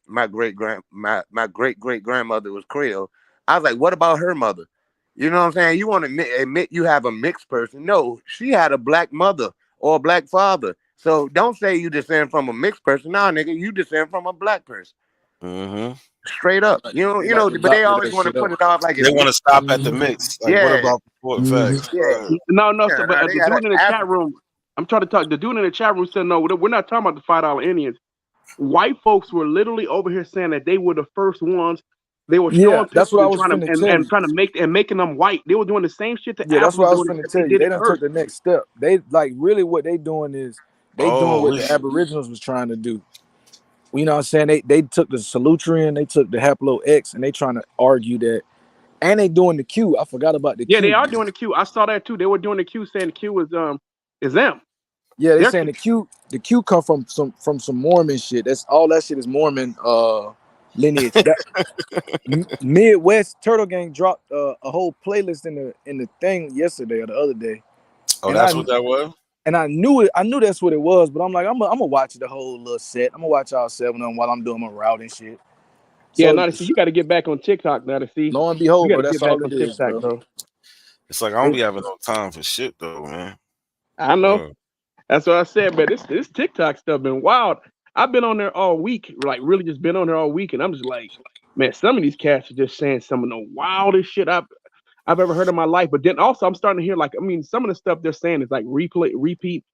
my great great grandmother was Creole." I was like, "What about her mother?" You know what I'm saying? You want to admit you have a mixed person? No, she had a black mother or a black father. So don't say you descend from a mixed person. Nah, nigga, you descend from a black person. Mm-hmm. Straight up. You know, but they always want to put it off like they want to stop at the mix. Like, what about the facts? Yeah. No, so, but the dude in the chat room, I'm trying to talk. The dude in the chat room said, no, we're not talking about the $5 Indians. White folks were literally over here saying that they were the first ones. They were showing that's what I was trying to making them white. They were doing the same shit to Africans. That's what I was doing finna tell you. They done took the next step. They like really what they doing is doing what the Aboriginals was trying to do. You know what I'm saying? They took the Salutrian, they took the Haplo X, and they trying to argue that, and they doing the Q. I forgot about the Q. Yeah, they are doing the Q. I saw that too. They were doing the Q, saying the Q is them. Yeah, they saying the Q come from some Mormon shit. That's all that shit is Mormon lineage. Midwest Turtle Gang dropped a whole playlist in the thing yesterday or the other day. Oh, that's what that was? And I knew that's what it was, but I'm like, I'm gonna watch the whole little set. I'm gonna watch all 7 of them while I'm doing my route and shit. Yeah, now to see, you got to get back on TikTok now to see. Lo and behold, you bro, that's get all back it on is, TikTok, bro. It's like I don't be having no time for shit though, man. I know. That's what I said, man. This TikTok stuff been wild. I've been on there all week, like really just been on there all week, and I'm just like, man, some of these cats are just saying some of the wildest shit I've ever heard in my life. But then also I'm starting to hear like, I mean, some of the stuff they're saying is like repeat,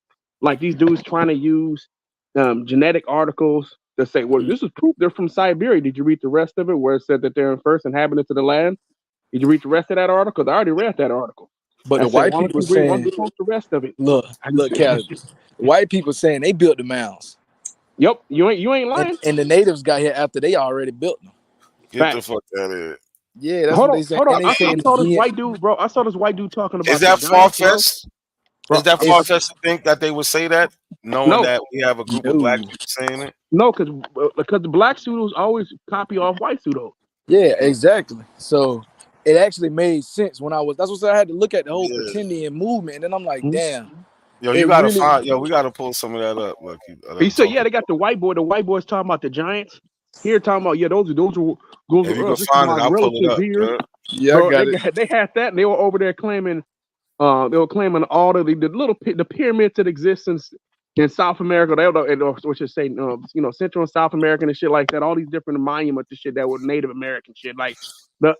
like these dudes trying to use genetic articles to say, well, this is proof they're from Siberia. Did you read the rest of it where it said that they're the first inhabitants of the land? Did you read the rest of that article? I already read that article. But I the said, white why don't people you read? Why don't saying, you post the rest of it? look, Cal, white people saying they built the mounds. Yep, you ain't lying. And the natives got here after they already built them. Get the fuck out of here. Yeah, that's Hold what on, they say. hold on. And they I saying saw this again, white dude, bro. I saw this white dude talking about Is that the far giants, bro. fetched? Is that It's- far fetched to think that they would say that, knowing No. that we have a group of black people saying it? No, because the black pseudos always copy off white pseudos. yeah, exactly. So it actually made sense when that's what I had to look at the whole pretending movement, and then I'm like, damn. Yo, it you gotta really, find. Yo, we gotta pull some of that up. Look, He said, yeah, they got the white boy. The white boy's talking about the giants. Here talking about, yeah, those are If you can us. This is find my it, I'll pull it relatives up. here. Yeah. Yeah, Bro, I got it. they had that, and they were over there claiming all the pyramids that exist in South America, which is saying Central and South American and shit like that. All these different monuments and shit that were Native American shit, like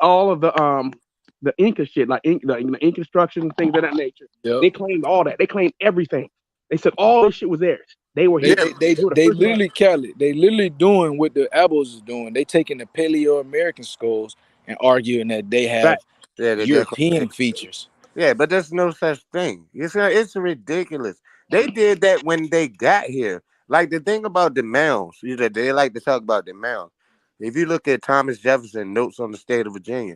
all of the Inca shit, like the Inca structures and things of that nature. Yep. They claimed all that. They claimed everything. They said all this shit was theirs. They were here. They were the first literally, Cali, they literally doing what the Abos is doing. They taking the Paleo American skulls and arguing that they have European features. Yeah, but there's no such thing. It's ridiculous. They did that when they got here. Like the thing about the mounds, they like to talk about the mounds. If you look at Thomas Jefferson notes on the state of Virginia,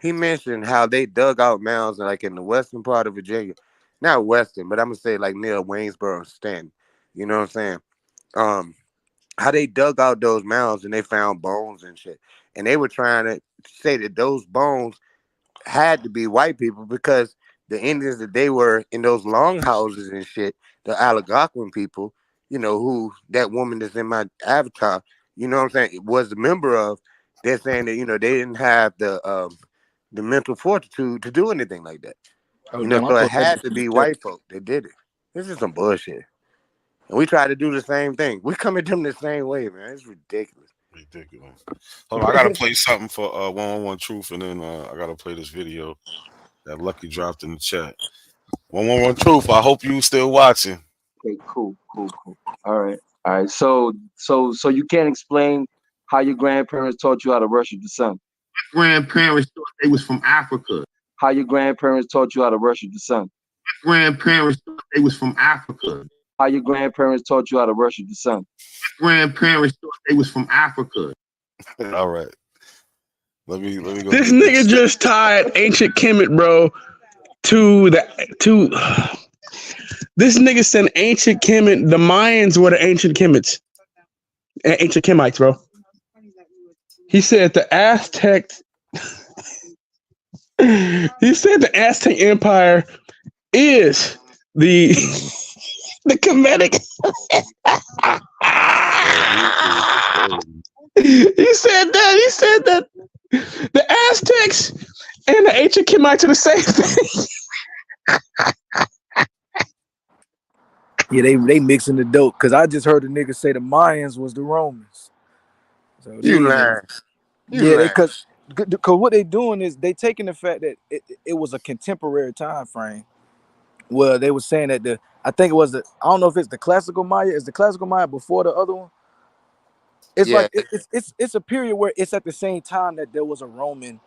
he mentioned how they dug out mounds like in the western part of Virginia, not western, but I'm gonna say like near Waynesboro and Stanton. You know what I'm saying? How they dug out those mounds and they found bones and shit, and they were trying to say that those bones had to be white people because the Indians that they were in those longhouses and shit, the Algonquin people, who that woman that's in my avatar, you know what I'm saying, was a member of. They're saying that they didn't have the mental fortitude to do anything like that. Oh, So it had to be white folk that did it. This is some bullshit. And we try to do the same thing. We come at them the same way, man. It's ridiculous. Ridiculous. Hold on, I gotta play something for 111 Truth, and then I gotta play this video that Lucky dropped in the chat. 111 Truth. I hope you still watching. Okay, cool. All right. So you can't explain how your grandparents taught you how to worship the sun. Grandparents thought they was from Africa. How your grandparents taught you how to worship the sun. Grandparents thought they was from Africa. How your grandparents taught you how to worship the sun. Grandparents thought they was from Africa. All right. Let me go. This nigga just tied ancient Kemet, bro, to this nigga said ancient Kemet. The Mayans were the ancient Kemites, ancient Kemites, bro. He said the Aztecs. He said the Aztec Empire is the Kemetic. He said that the Aztecs and the ancient Kemites are the same thing. Yeah, they mixing the dope because I just heard the nigga say the Mayans was the Romans. So You lying. Yeah, because what they doing is they taking the fact that it was a contemporary time frame. Well, they were saying that I think it was I don't know if it's the classical Maya. Is the classical Maya before the other one? It's like it's a period where it's at the same time that there was a Roman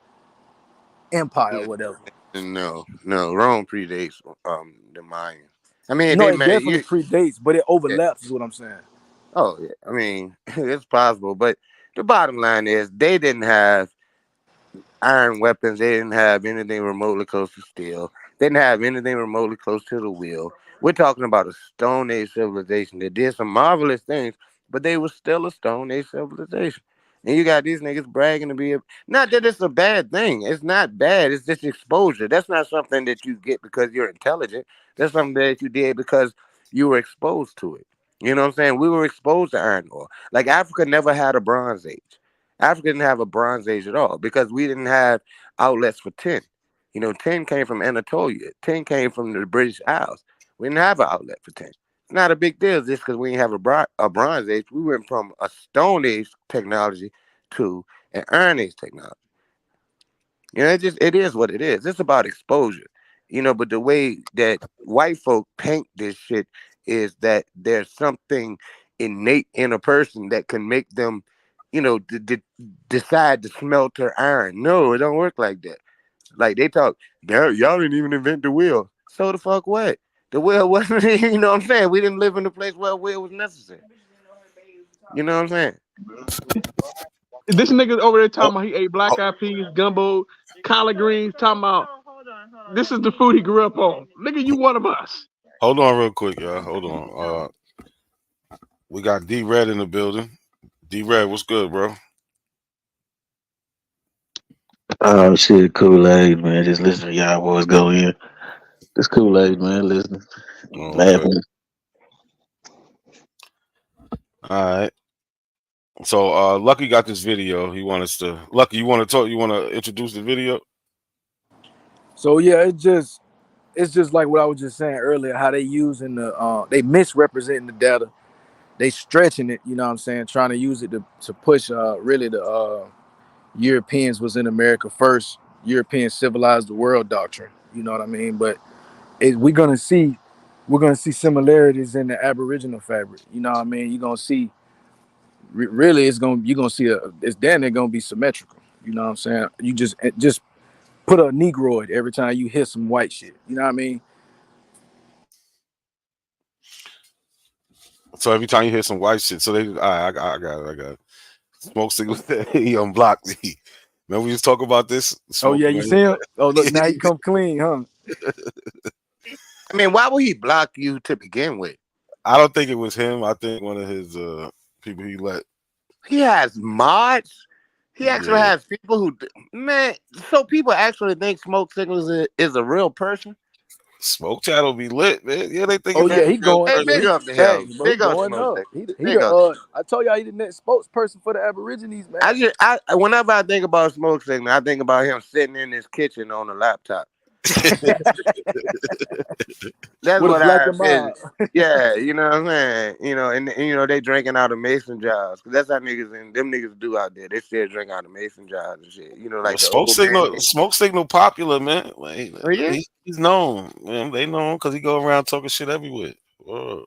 Empire or whatever. No, Rome predates the Mayans. I mean, No, it definitely predates, but it overlaps. Is what I'm saying. Oh yeah, I mean it's possible, but the bottom line is they didn't have iron weapons. They didn't have anything remotely close to steel. They didn't have anything remotely close to the wheel. We're talking about a Stone Age civilization that did some marvelous things, but they were still a Stone Age civilization. And you got these niggas bragging to be not that it's a bad thing. It's not bad. It's just exposure. That's not something that you get because you're intelligent. That's something that you did because you were exposed to it. You know what I'm saying? We were exposed to iron ore. Like Africa never had a Bronze Age. Africa didn't have a Bronze Age at all because we didn't have outlets for tin. You know, tin came from Anatolia. Tin came from the British Isles. We didn't have an outlet for tin. It's not a big deal just because we didn't have a Bronze Age. We went from a Stone Age technology to an Iron Age technology. You know, it is what it is. It's about exposure. You know, but the way that white folk paint this shit is that there's something innate in a person that can make them, you know, decide to smelt their iron. No, it don't work like that. Like they talk, y'all didn't even invent the wheel. So the fuck what? The wheel wasn't, you know what I'm saying? We didn't live in a place where a wheel was necessary. You know what I'm saying? This nigga over there talking about he ate black eyed peas, gumbo, collard greens, talking about this is the food he grew up on. Nigga, you one of us. Hold on real quick, y'all. Hold on. We got D-Red in the building. D-Red, what's good, bro? Oh shit, Kool-Aid, man. Just listen to y'all boys go in. Just Kool-Aid, man. Listen. Okay. All right. So Lucky got this video. He wants us to Lucky, you want to talk? You want to introduce the video? So yeah, it's just like what I was just saying earlier, how they using they misrepresenting the data, they stretching it, you know what I'm saying, trying to use it to push really the Europeans was in America first, European civilized the world doctrine, you know what I mean? But we're gonna see similarities in the Aboriginal fabric, you know what I mean? You're gonna see really you're gonna see it's damn near gonna be symmetrical, you know what I'm saying? You just put a negroid every time you hit some white shit, you know what I mean? So every time you hear some white shit, so they, I got it. Smoke signal, he unblocked me. Remember we was talking about this? Oh yeah, you see him? Oh look, now he come clean, huh? I mean, why would he block you to begin with? I don't think it was him. I think one of his people he let. He has mods. He actually has people who, man. So people actually think Smoke Signals is a real person. Smoke Chat'll be lit, man. Yeah, they think. Oh yeah, he going. Hey, big up to him. Big Big up going Smoke up. Signals. He I told y'all he the next spokesperson for the Aborigines, man. Whenever I think about Smoke Signal, I think about him sitting in his kitchen on a laptop. That's with what a black I and mild. Yeah, you know what I'm saying. You know, and you know they drinking out of mason jars because that's how niggas and them niggas do out there. They still drink out of mason jars and shit. You know, like the Smoke old Signal, man. Smoke Signal, popular man. Like, Oh yeah, he's known. Man, they know him because he go around talking shit everywhere. Whoa.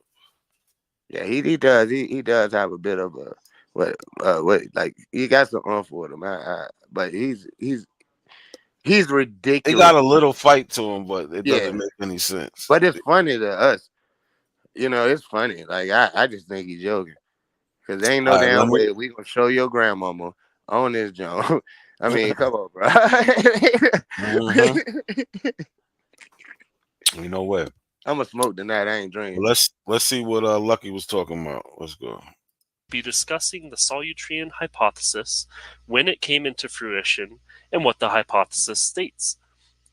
Yeah, he does. He does have a bit of a what like he got some for him. But he's ridiculous. He got a little fight to him, but it Yeah. doesn't make any sense. But it's funny to us. You know, it's funny. Like I just think he's joking. Cause there ain't no damn way we gonna show your grandmama on this joint. I mean, come on, bro. You know what? I'm gonna smoke tonight. I ain't drinking. Let's see what Lucky was talking about. Let's go. Be discussing the Solutrean hypothesis, when it came into fruition, and what the hypothesis states.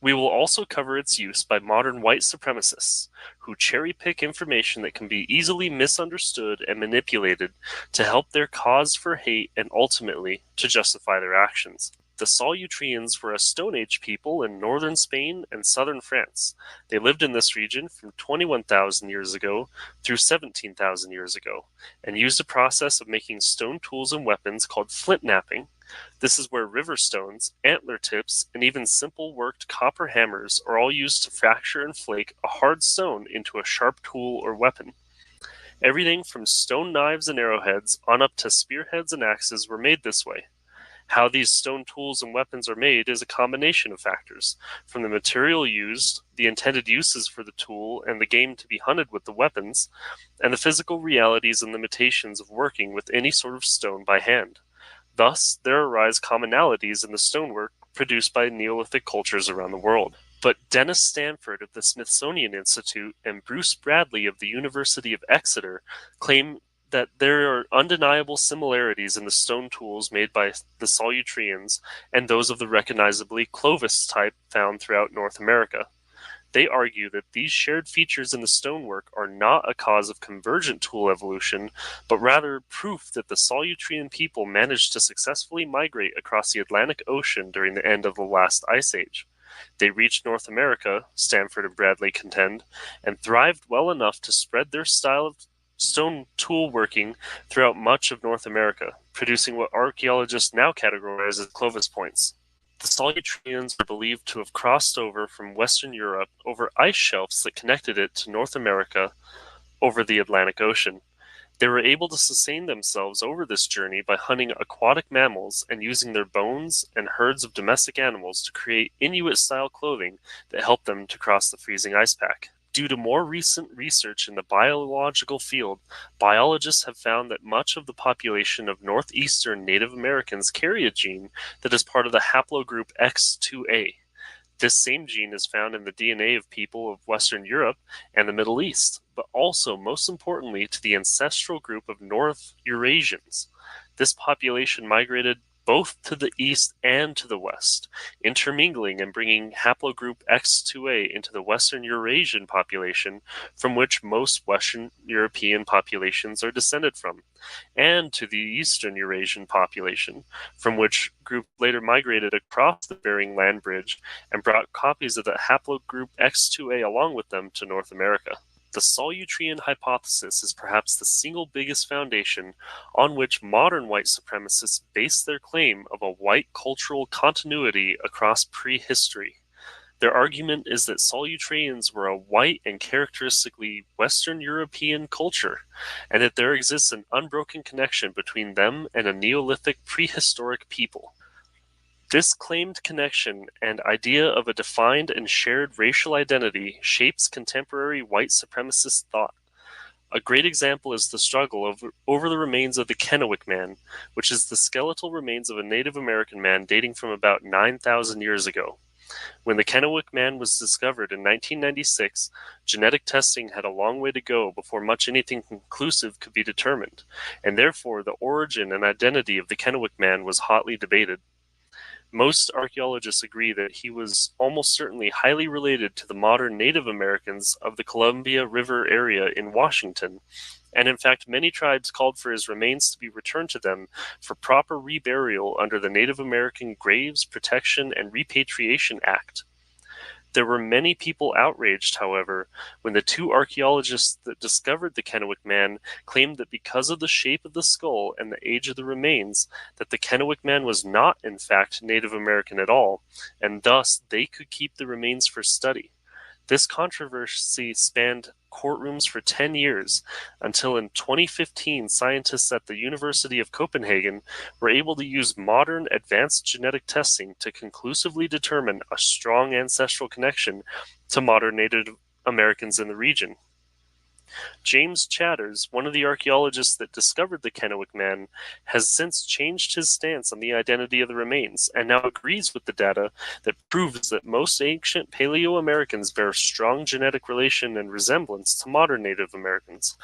We will also cover its use by modern white supremacists, who cherry-pick information that can be easily misunderstood and manipulated to help their cause for hate and ultimately to justify their actions. The Solutreans were a Stone Age people in northern Spain and southern France. They lived in this region from 21,000 years ago through 17,000 years ago, and used a process of making stone tools and weapons called flint knapping. This is where river stones, antler tips, and even simple worked copper hammers are all used to fracture and flake a hard stone into a sharp tool or weapon. Everything from stone knives and arrowheads on up to spearheads and axes were made this way. How these stone tools and weapons are made is a combination of factors, from the material used, the intended uses for the tool and the game to be hunted with the weapons, and the physical realities and limitations of working with any sort of stone by hand. Thus, there arise commonalities in the stonework produced by Neolithic cultures around the world. But Dennis Stanford of the Smithsonian Institute and Bruce Bradley of the University of Exeter claim that there are undeniable similarities in the stone tools made by the Solutreans and those of the recognizably Clovis type found throughout North America. They argue that these shared features in the stonework are not a cause of convergent tool evolution, but rather proof that the Solutrean people managed to successfully migrate across the Atlantic Ocean during the end of the last ice age. They reached North America, Stanford and Bradley contend, and thrived well enough to spread their style of stone tool working throughout much of North America, producing what archaeologists now categorize as Clovis points. The Solutreans are believed to have crossed over from Western Europe over ice shelves that connected it to North America over the Atlantic Ocean. They were able to sustain themselves over this journey by hunting aquatic mammals and using their bones and herds of domestic animals to create Inuit-style clothing that helped them to cross the freezing ice pack. Due to more recent research in the biological field, biologists have found that much of the population of northeastern Native Americans carry a gene that is part of the haplogroup X2A. This same gene is found in the DNA of people of Western Europe and the Middle East, but also, most importantly, to the ancestral group of North Eurasians. This population migrated both to the east and to the west, intermingling and bringing haplogroup X2A into the Western Eurasian population, from which most Western European populations are descended from, and to the Eastern Eurasian population, from which group later migrated across the Bering Land Bridge and brought copies of the haplogroup X2A along with them to North America. The Solutrean hypothesis is perhaps the single biggest foundation on which modern white supremacists base their claim of a white cultural continuity across prehistory. Their argument is that Solutreans were a white and characteristically Western European culture, and that there exists an unbroken connection between them and a Neolithic prehistoric people. This claimed connection and idea of a defined and shared racial identity shapes contemporary white supremacist thought. A great example is the struggle over the remains of the Kennewick Man, which is the skeletal remains of a Native American man dating from about 9,000 years ago. When the Kennewick Man was discovered in 1996, genetic testing had a long way to go before much anything conclusive could be determined, and therefore the origin and identity of the Kennewick Man was hotly debated. Most archaeologists agree that he was almost certainly highly related to the modern Native Americans of the Columbia River area in Washington, and in fact many tribes called for his remains to be returned to them for proper reburial under the Native American Graves Protection and Repatriation Act. There were many people outraged, however, when the two archaeologists that discovered the Kennewick Man claimed that because of the shape of the skull and the age of the remains, that the Kennewick Man was not, in fact, Native American at all, and thus they could keep the remains for study. This controversy spanned courtrooms for 10 years, until in 2015 scientists at the University of Copenhagen were able to use modern advanced genetic testing to conclusively determine a strong ancestral connection to modern Native Americans in the region. James Chatters, one of the archaeologists that discovered the Kennewick Man, has since changed his stance on the identity of the remains and now agrees with the data that proves that most ancient Paleo-Americans bear strong genetic relation and resemblance to modern Native Americans.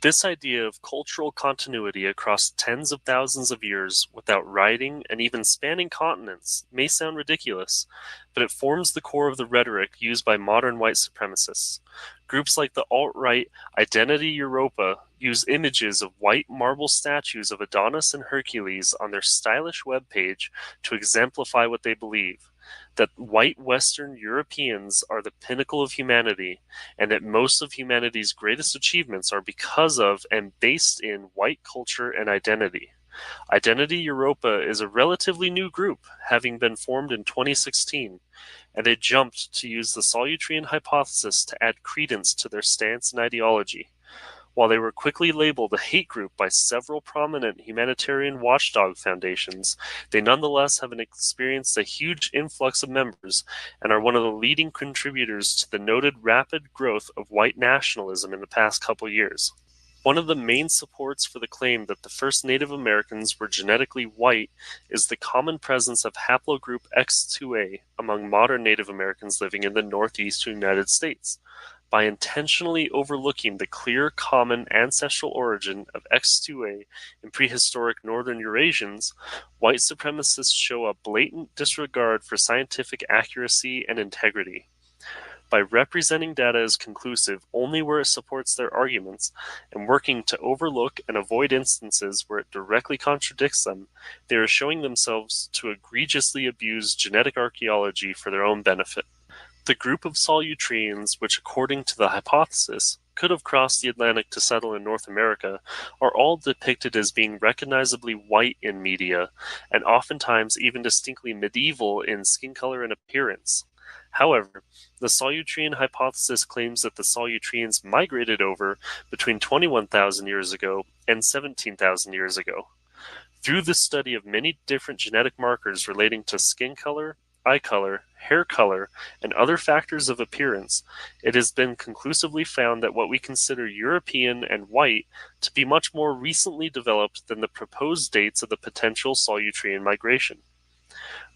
This idea of cultural continuity across tens of thousands of years without writing and even spanning continents may sound ridiculous, but it forms the core of the rhetoric used by modern white supremacists. Groups like the alt-right Identity Europa use images of white marble statues of Adonis and Hercules on their stylish webpage to exemplify what they believe, that white Western Europeans are the pinnacle of humanity, and that most of humanity's greatest achievements are because of and based in white culture and identity. Identity Europa is a relatively new group, having been formed in 2016, and they jumped to use the Solutrean hypothesis to add credence to their stance and ideology. While they were quickly labeled a hate group by several prominent humanitarian watchdog foundations, they nonetheless have experienced a huge influx of members and are one of the leading contributors to the noted rapid growth of white nationalism in the past couple years. One of the main supports for the claim that the first Native Americans were genetically white is the common presence of haplogroup X2A among modern Native Americans living in the northeastern United States. By intentionally overlooking the clear common ancestral origin of X2A in prehistoric northern Eurasians, white supremacists show a blatant disregard for scientific accuracy and integrity. By representing data as conclusive only where it supports their arguments, and working to overlook and avoid instances where it directly contradicts them, they are showing themselves to egregiously abuse genetic archaeology for their own benefit. The group of Solutreans, which according to the hypothesis could have crossed the Atlantic to settle in North America, are all depicted as being recognizably white in media, and oftentimes even distinctly medieval in skin color and appearance. However, the Solutrean hypothesis claims that the Solutreans migrated over between 21,000 years ago and 17,000 years ago. Through the study of many different genetic markers relating to skin color, eye color, hair color, and other factors of appearance, it has been conclusively found that what we consider European and white to be much more recently developed than the proposed dates of the potential Solutrean migration.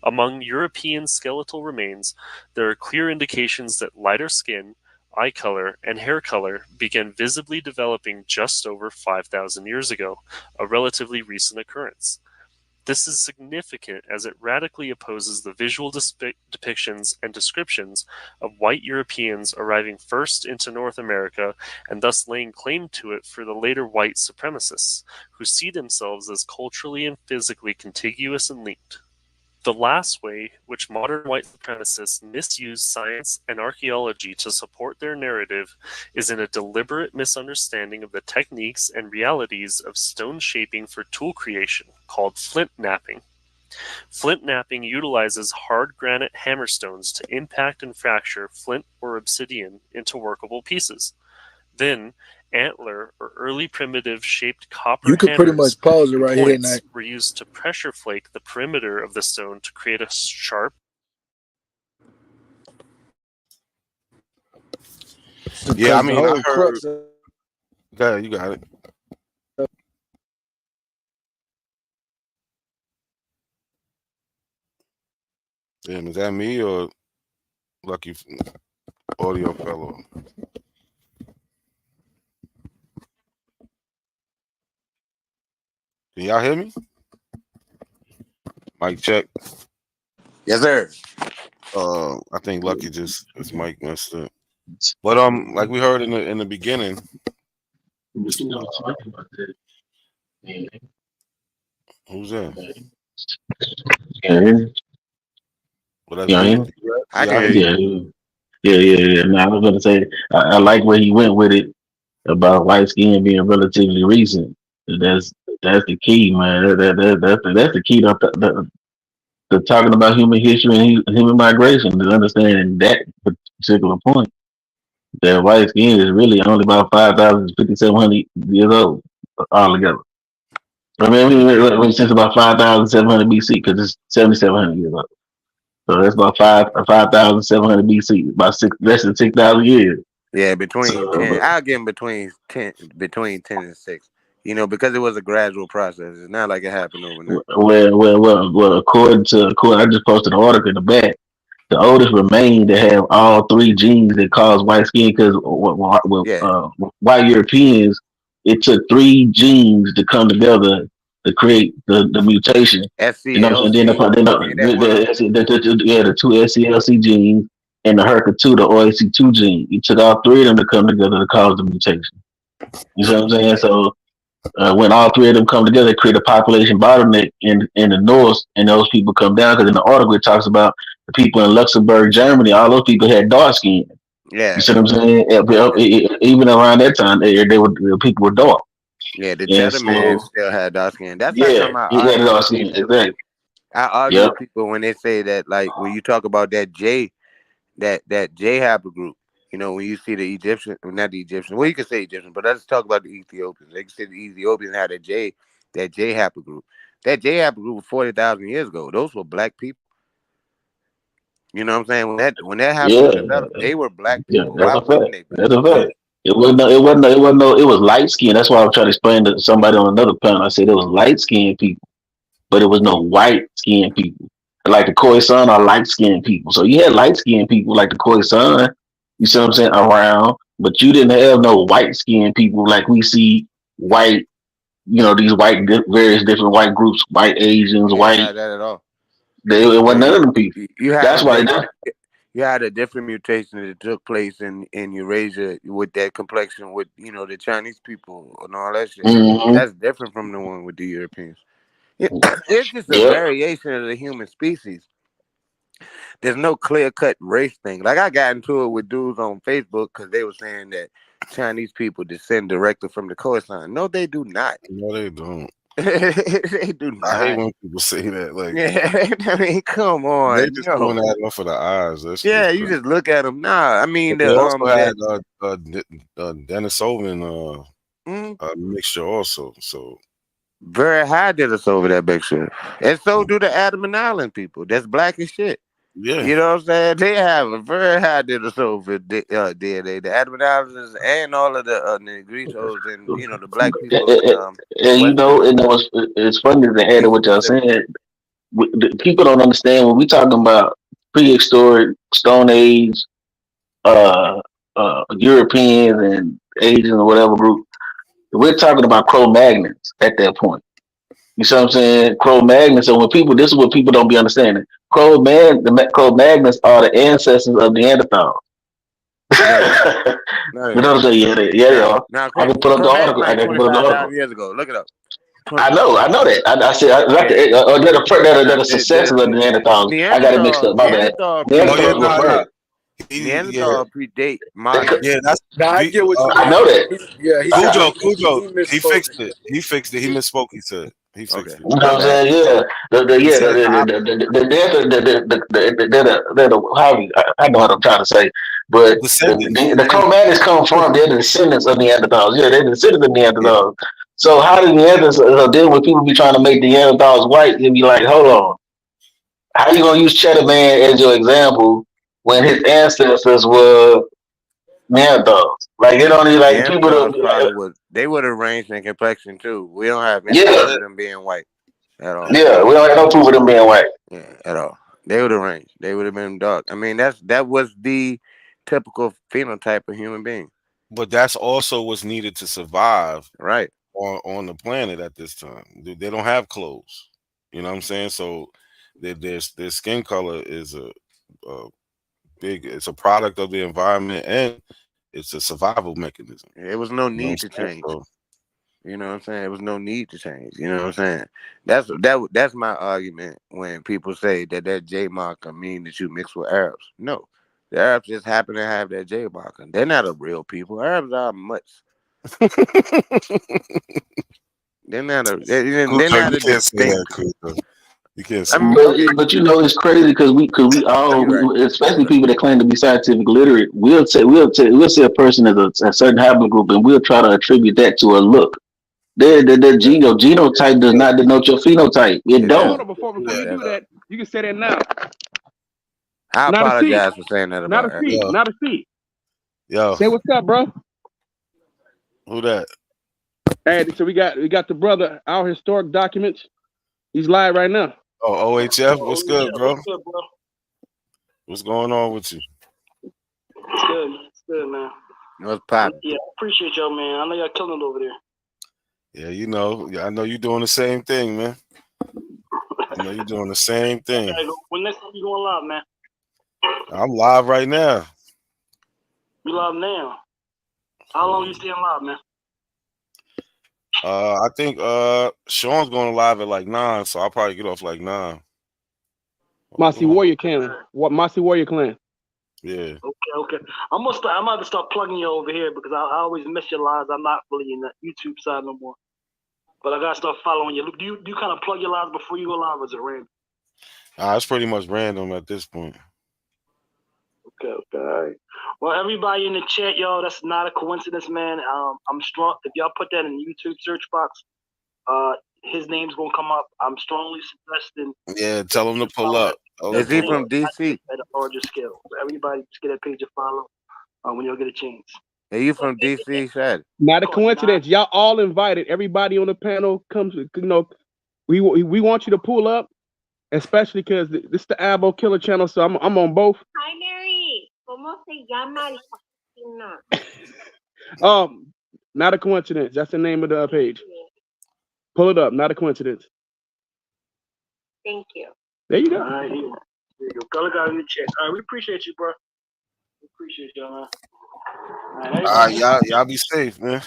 Among European skeletal remains, there are clear indications that lighter skin, eye color, and hair color began visibly developing just over 5,000 years ago, a relatively recent occurrence. This is significant as it radically opposes the visual depictions and descriptions of white Europeans arriving first into North America and thus laying claim to it for the later white supremacists, who see themselves as culturally and physically contiguous and linked. The last way which modern white supremacists misuse science and archaeology to support their narrative is in a deliberate misunderstanding of the techniques and realities of stone shaping for tool creation, called flint knapping. Flint knapping utilizes hard granite hammerstones to impact and fracture flint or obsidian into workable pieces. Then, antler or early primitive shaped copper You could pretty hammers much pause it right here, points Nate. were used to pressure flake the perimeter of the stone to create a sharp. Yeah, I Because the mean, I whole heard. crux of Yeah, you got it. Damn, is that me or Lucky Audio Fellow? Can y'all hear me? Mic check. Yes, sir. I think Lucky just his mic messed up. But like we heard in the beginning. Who's that? Yeah. Well, that's Yeah, me. I Yeah, I can hear hear you. yeah. Now I was gonna say I like where he went with it about white skin being relatively recent. That's the key, man. That's the key to talking about human history and human migration. To understanding that particular point, that white skin is really only about 5,000 5,700 years old altogether. I mean, since about 5,700 BC, because it's 7,700 years old. So that's about 5,700 BC, about less than 6,000 years. Yeah, between 10. So, I'll give him between 10 and 6. You know, because it was a gradual process. It's not like it happened overnight. well. According, I just posted an article in the back. The oldest remain that have all three genes that cause white skin, because white Europeans, it took three genes to come together to create the mutation. You know, and then the two SCLC genes and the HERCA2, the OAC2 gene. It took all three of them to come together to cause the mutation. You see what I'm saying? So when all three of them come together, they create a population bottleneck in the north, and those people come down. Because in the article it talks about the people in Luxembourg, Germany, all those people had dark skin. Yeah. You see what I'm saying? Even around that time, the people were dark. Yeah, the And cheddar man so, still had dark skin. That's like yeah, something I he had argue dark with skin. people. Exactly. I argue Yep. with people when they say that, like, when you talk about that J haplogroup. You know, when you see the Egyptian, not the Egyptian, well, you can say Egyptian, but let's talk about the Ethiopians. They can say the Ethiopians had that J haplogroup. That J haplogroup was 40,000 years ago. Those were black people. You know what I'm saying? When that haplogroup developed, they were black Yeah, people. that's Why a wouldn't fact. they be? That's a fact. It was light skin. That's why I was trying to explain to somebody on another panel. I said it was light skinned people, but it was no white skinned people. Like the Khoisan are light skinned people. So you had light skinned people like the Khoisan, you see what I'm saying, around, but you didn't have no white skinned people like we see white, these various different white groups, white Asians, You didn't white. have that at all. It wasn't none of them people. You had That's why. You had a different mutation that took place in Eurasia with that complexion with the Chinese people and all that shit. Mm-hmm. That's different from the one with the Europeans. It's just a Yep. variation of the human species. There's no clear cut race thing. Like I got into it with dudes on Facebook because they were saying that Chinese people descend directly from the Khoisan. No, they do not. No, they don't. They do I hate not. when people say that. Like, Yeah, I mean, come they on, just yo. doing that off of the eyes. That's Yeah, just you crazy. just look at them. Nah, I mean But they also had that Denisovan mixture also. So very high did us over that big shit, and so do the Adam Island people. That's black as shit. yeah, You know what I'm saying? They have a very high did us over DNA. The Adam Islanders and all of the Negritos and the black people in And you know, Western it's funny to add to East what y'all Pacific. saying. The people don't understand when we talking about prehistoric, Stone Age, Europeans and Asians or whatever group. We're talking about Cro-Magnons at that point. You see what I'm saying? Cro-Magnons. So when people, this is what people don't be understanding. The Cro-Magnons are the ancestors of Neanderthals. No, You know what I'm saying? Yeah, they are. Now, I can put up the Cro-Magnons article. I like can put up the article. 25,000 years ago. Look it up. I know that. I said that are successors of Neanderthals. I got it mixed up. My bad. Neanderthal Neanderthals were first. Neanderthal predate modern. yeah. That's I get what you mean. I know that. Yeah, he Cujo. He misspoke. fixed it. He fixed it. He misspoke. He said he fixed it. You know what I'm saying? Yeah. I know what I'm trying to say, but the Cro-Magnons come from, they're the descendants of Neanderthals. Yeah, they're the descendants of Neanderthals. So how do Neanderthals, then when people be trying to make the Neanderthals white, they be like, hold on, how you gonna use Cheddar Man as your example when his ancestors were Neanderthals? Like it only like people Neanderthals don't. they would have ranged in complexion too. We don't have any Yeah. proof of them being white at all. Yeah, we don't have no proof of them being white. Yeah, at all. They would have ranged. They would have been dark. I mean, that was the typical phenotype of human being. But that's also what's needed to survive, right, on the planet at this time. They don't have clothes. You know what I'm saying? So their skin color is a big. It's a product of the environment and it's a survival mechanism. There was no need to change. You know what I'm saying? There was no need to change. You know what I'm saying? That's my argument when people say that J marker mean that you mix with Arabs. No, the Arabs just happen to have that J marker. They're not a real people. Arabs are mutts. They're not a. They're not a distinct. You can't say but you know it's crazy because we all, especially people that claim to be scientific literate, we'll say a person is a certain haplogroup and we'll try to attribute that to a look. The genotype does not denote your phenotype. It don't. Hold on, before you do that, you can say that now. I apologize for saying that about Not a C. Not a C. Yo. Say what's up, bro. Who that? Hey, so we got the brother, Our Historic Documents. He's live right now. Oh, OHF, what's good, bro? What's good, bro? What's going on with you? It's good. It's good, man. What's poppin'? Yeah, appreciate y'all, man. I know y'all killing it over there. Yeah, I know you're doing the same thing, man. I know you're doing the same thing. Okay, when next time you going live, man? I'm live right now. You live now? How long you staying live, man? I think Sean's going live at like 9, so I'll probably get off like 9. Mossy Warrior Clan. What Mossy Warrior Clan? Yeah. Okay. I'm gonna have to start plugging you over here because I always miss your lives. I'm not really in the YouTube side no more. But I gotta start following you. Do you kind of plug your lives before you go live, or is it random? It's pretty much random at this point. Okay, all right. Well, everybody in the chat, y'all, that's not a coincidence, man. I'm strong. If y'all put that in the YouTube search box, his name's gonna come up. I'm strongly suggesting. Yeah, tell him to pull up. Is he from DC? At a larger scale. So everybody just get that page a follow when y'all get a chance. Are you from DC, Shad? Not a coincidence. Y'all all invited. Everybody on the panel comes. We want you to pull up, especially because this is the Abo Killer channel. So I'm on both. Hi, Mary. ¿Cómo se llama la página? Not a coincidence. That's the name of the page. Pull it up. Not a coincidence. Thank you. There you go. All right. There you go. Color got in the chat. All right, we appreciate you, bro. We appreciate y'all, man. All right, y'all be safe, man.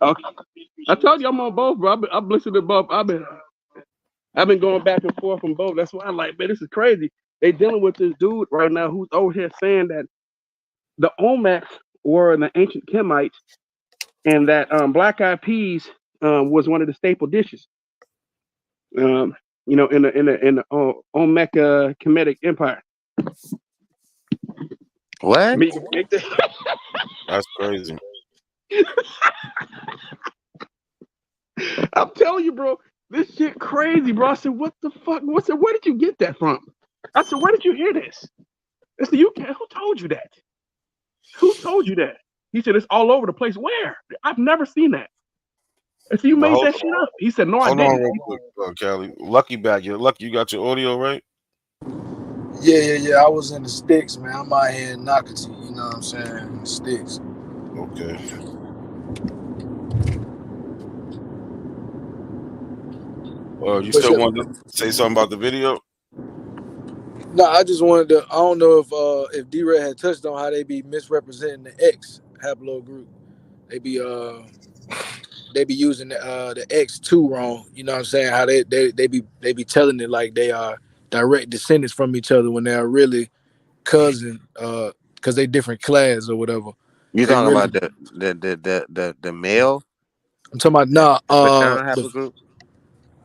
Okay. I told you I'm on both, bro. I've listened to both. I've been going back and forth from both. That's why I'm like, man, this is crazy. They dealing with this dude right now who's over here saying that the Olmecs were the ancient Kemites, and that black eyed peas was one of the staple dishes. In the Olmec Kemetic Empire. What? That's crazy. I'm telling you, bro, this shit crazy, bro. I said, what the fuck? I said, where did you get that from? I said, where did you hear this? I said, who told you that? Who told you that? He said, it's all over the place. Where? I've never seen that. I said, you made that shit up. He said, no, I Hold didn't. on real quick, Callie. Lucky back. You're lucky you got your audio right? Yeah. I was in the sticks, man. I'm out here in Nocatee, you know what I'm saying? Sticks. Okay. You still want to say something about the video? No, I just wanted to. I don't know if D-Red had touched on how they be misrepresenting the X haplogroup. They be using the X2 wrong. You know what I'm saying? How they be telling it like they are direct descendants from each other when they are really cousin. Because they different class or whatever. You They talking really. about the male? I'm talking about the paternal haplogroup?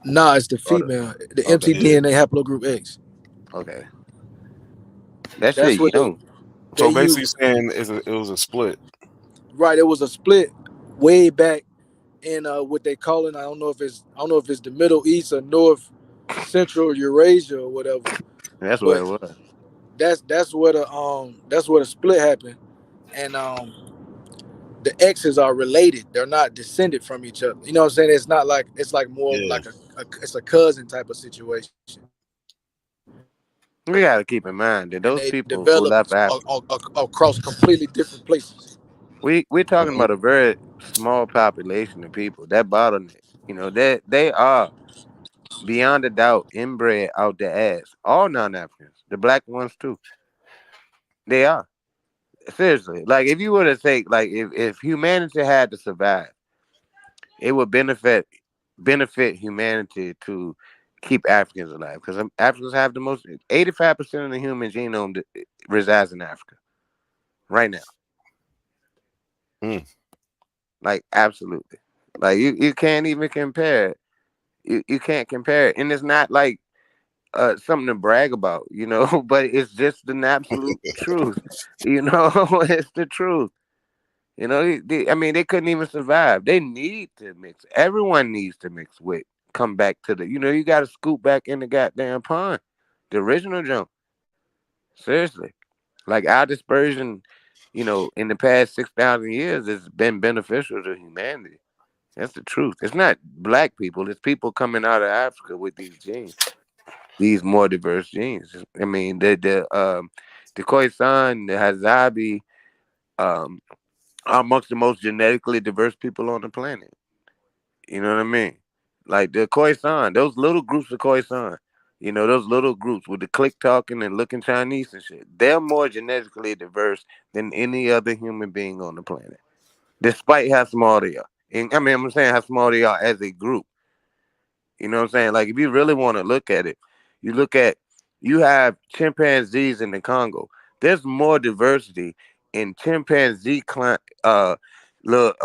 it's the female. The Okay. mtDNA haplogroup X. Okay. That That's shit what young. they So basically use. saying it was a split. Right, it was a split way back in what they call it. I don't know if it's the Middle East or North Central Eurasia or whatever. That's what But it was. that's where the split happened, and the X's are related. They're not descended from each other. You know what I'm saying? It's not like it's like more like it's a cousin type of situation. We gotta keep in mind that And those they people who left developed Africa, across completely different places. we're talking about a very small population of people. That bottleneck, they are beyond a doubt inbred out the ass. All non-Africans, the black ones too. They are. Seriously. Like if you were to take, like if humanity had to survive, it would benefit humanity to keep Africans alive, because Africans have the most 85% of the human genome resides in Africa right now. Like absolutely. Like you can't even compare it. You can't compare it. And it's not like something to brag about, but it's just the absolute truth. It's the truth. They couldn't even survive. They need to mix. Everyone needs to mix with. Come back to you got to scoop back in the goddamn pond. The original jump. Seriously. Like our dispersion, in the past 6,000 years has been beneficial to humanity. That's the truth. It's not black people. It's people coming out of Africa with these genes, these more diverse genes. I mean, the Khoisan, the Hazabi, are amongst the most genetically diverse people on the planet. You know what I mean? Like the Khoisan, those little groups of Khoisan, those little groups with the click talking and looking Chinese and shit, they're more genetically diverse than any other human being on the planet, despite how small they are. And I'm saying how small they are as a group. You know what I'm saying? Like if you really want to look at it, you have chimpanzees in the Congo. There's more diversity in chimpanzee look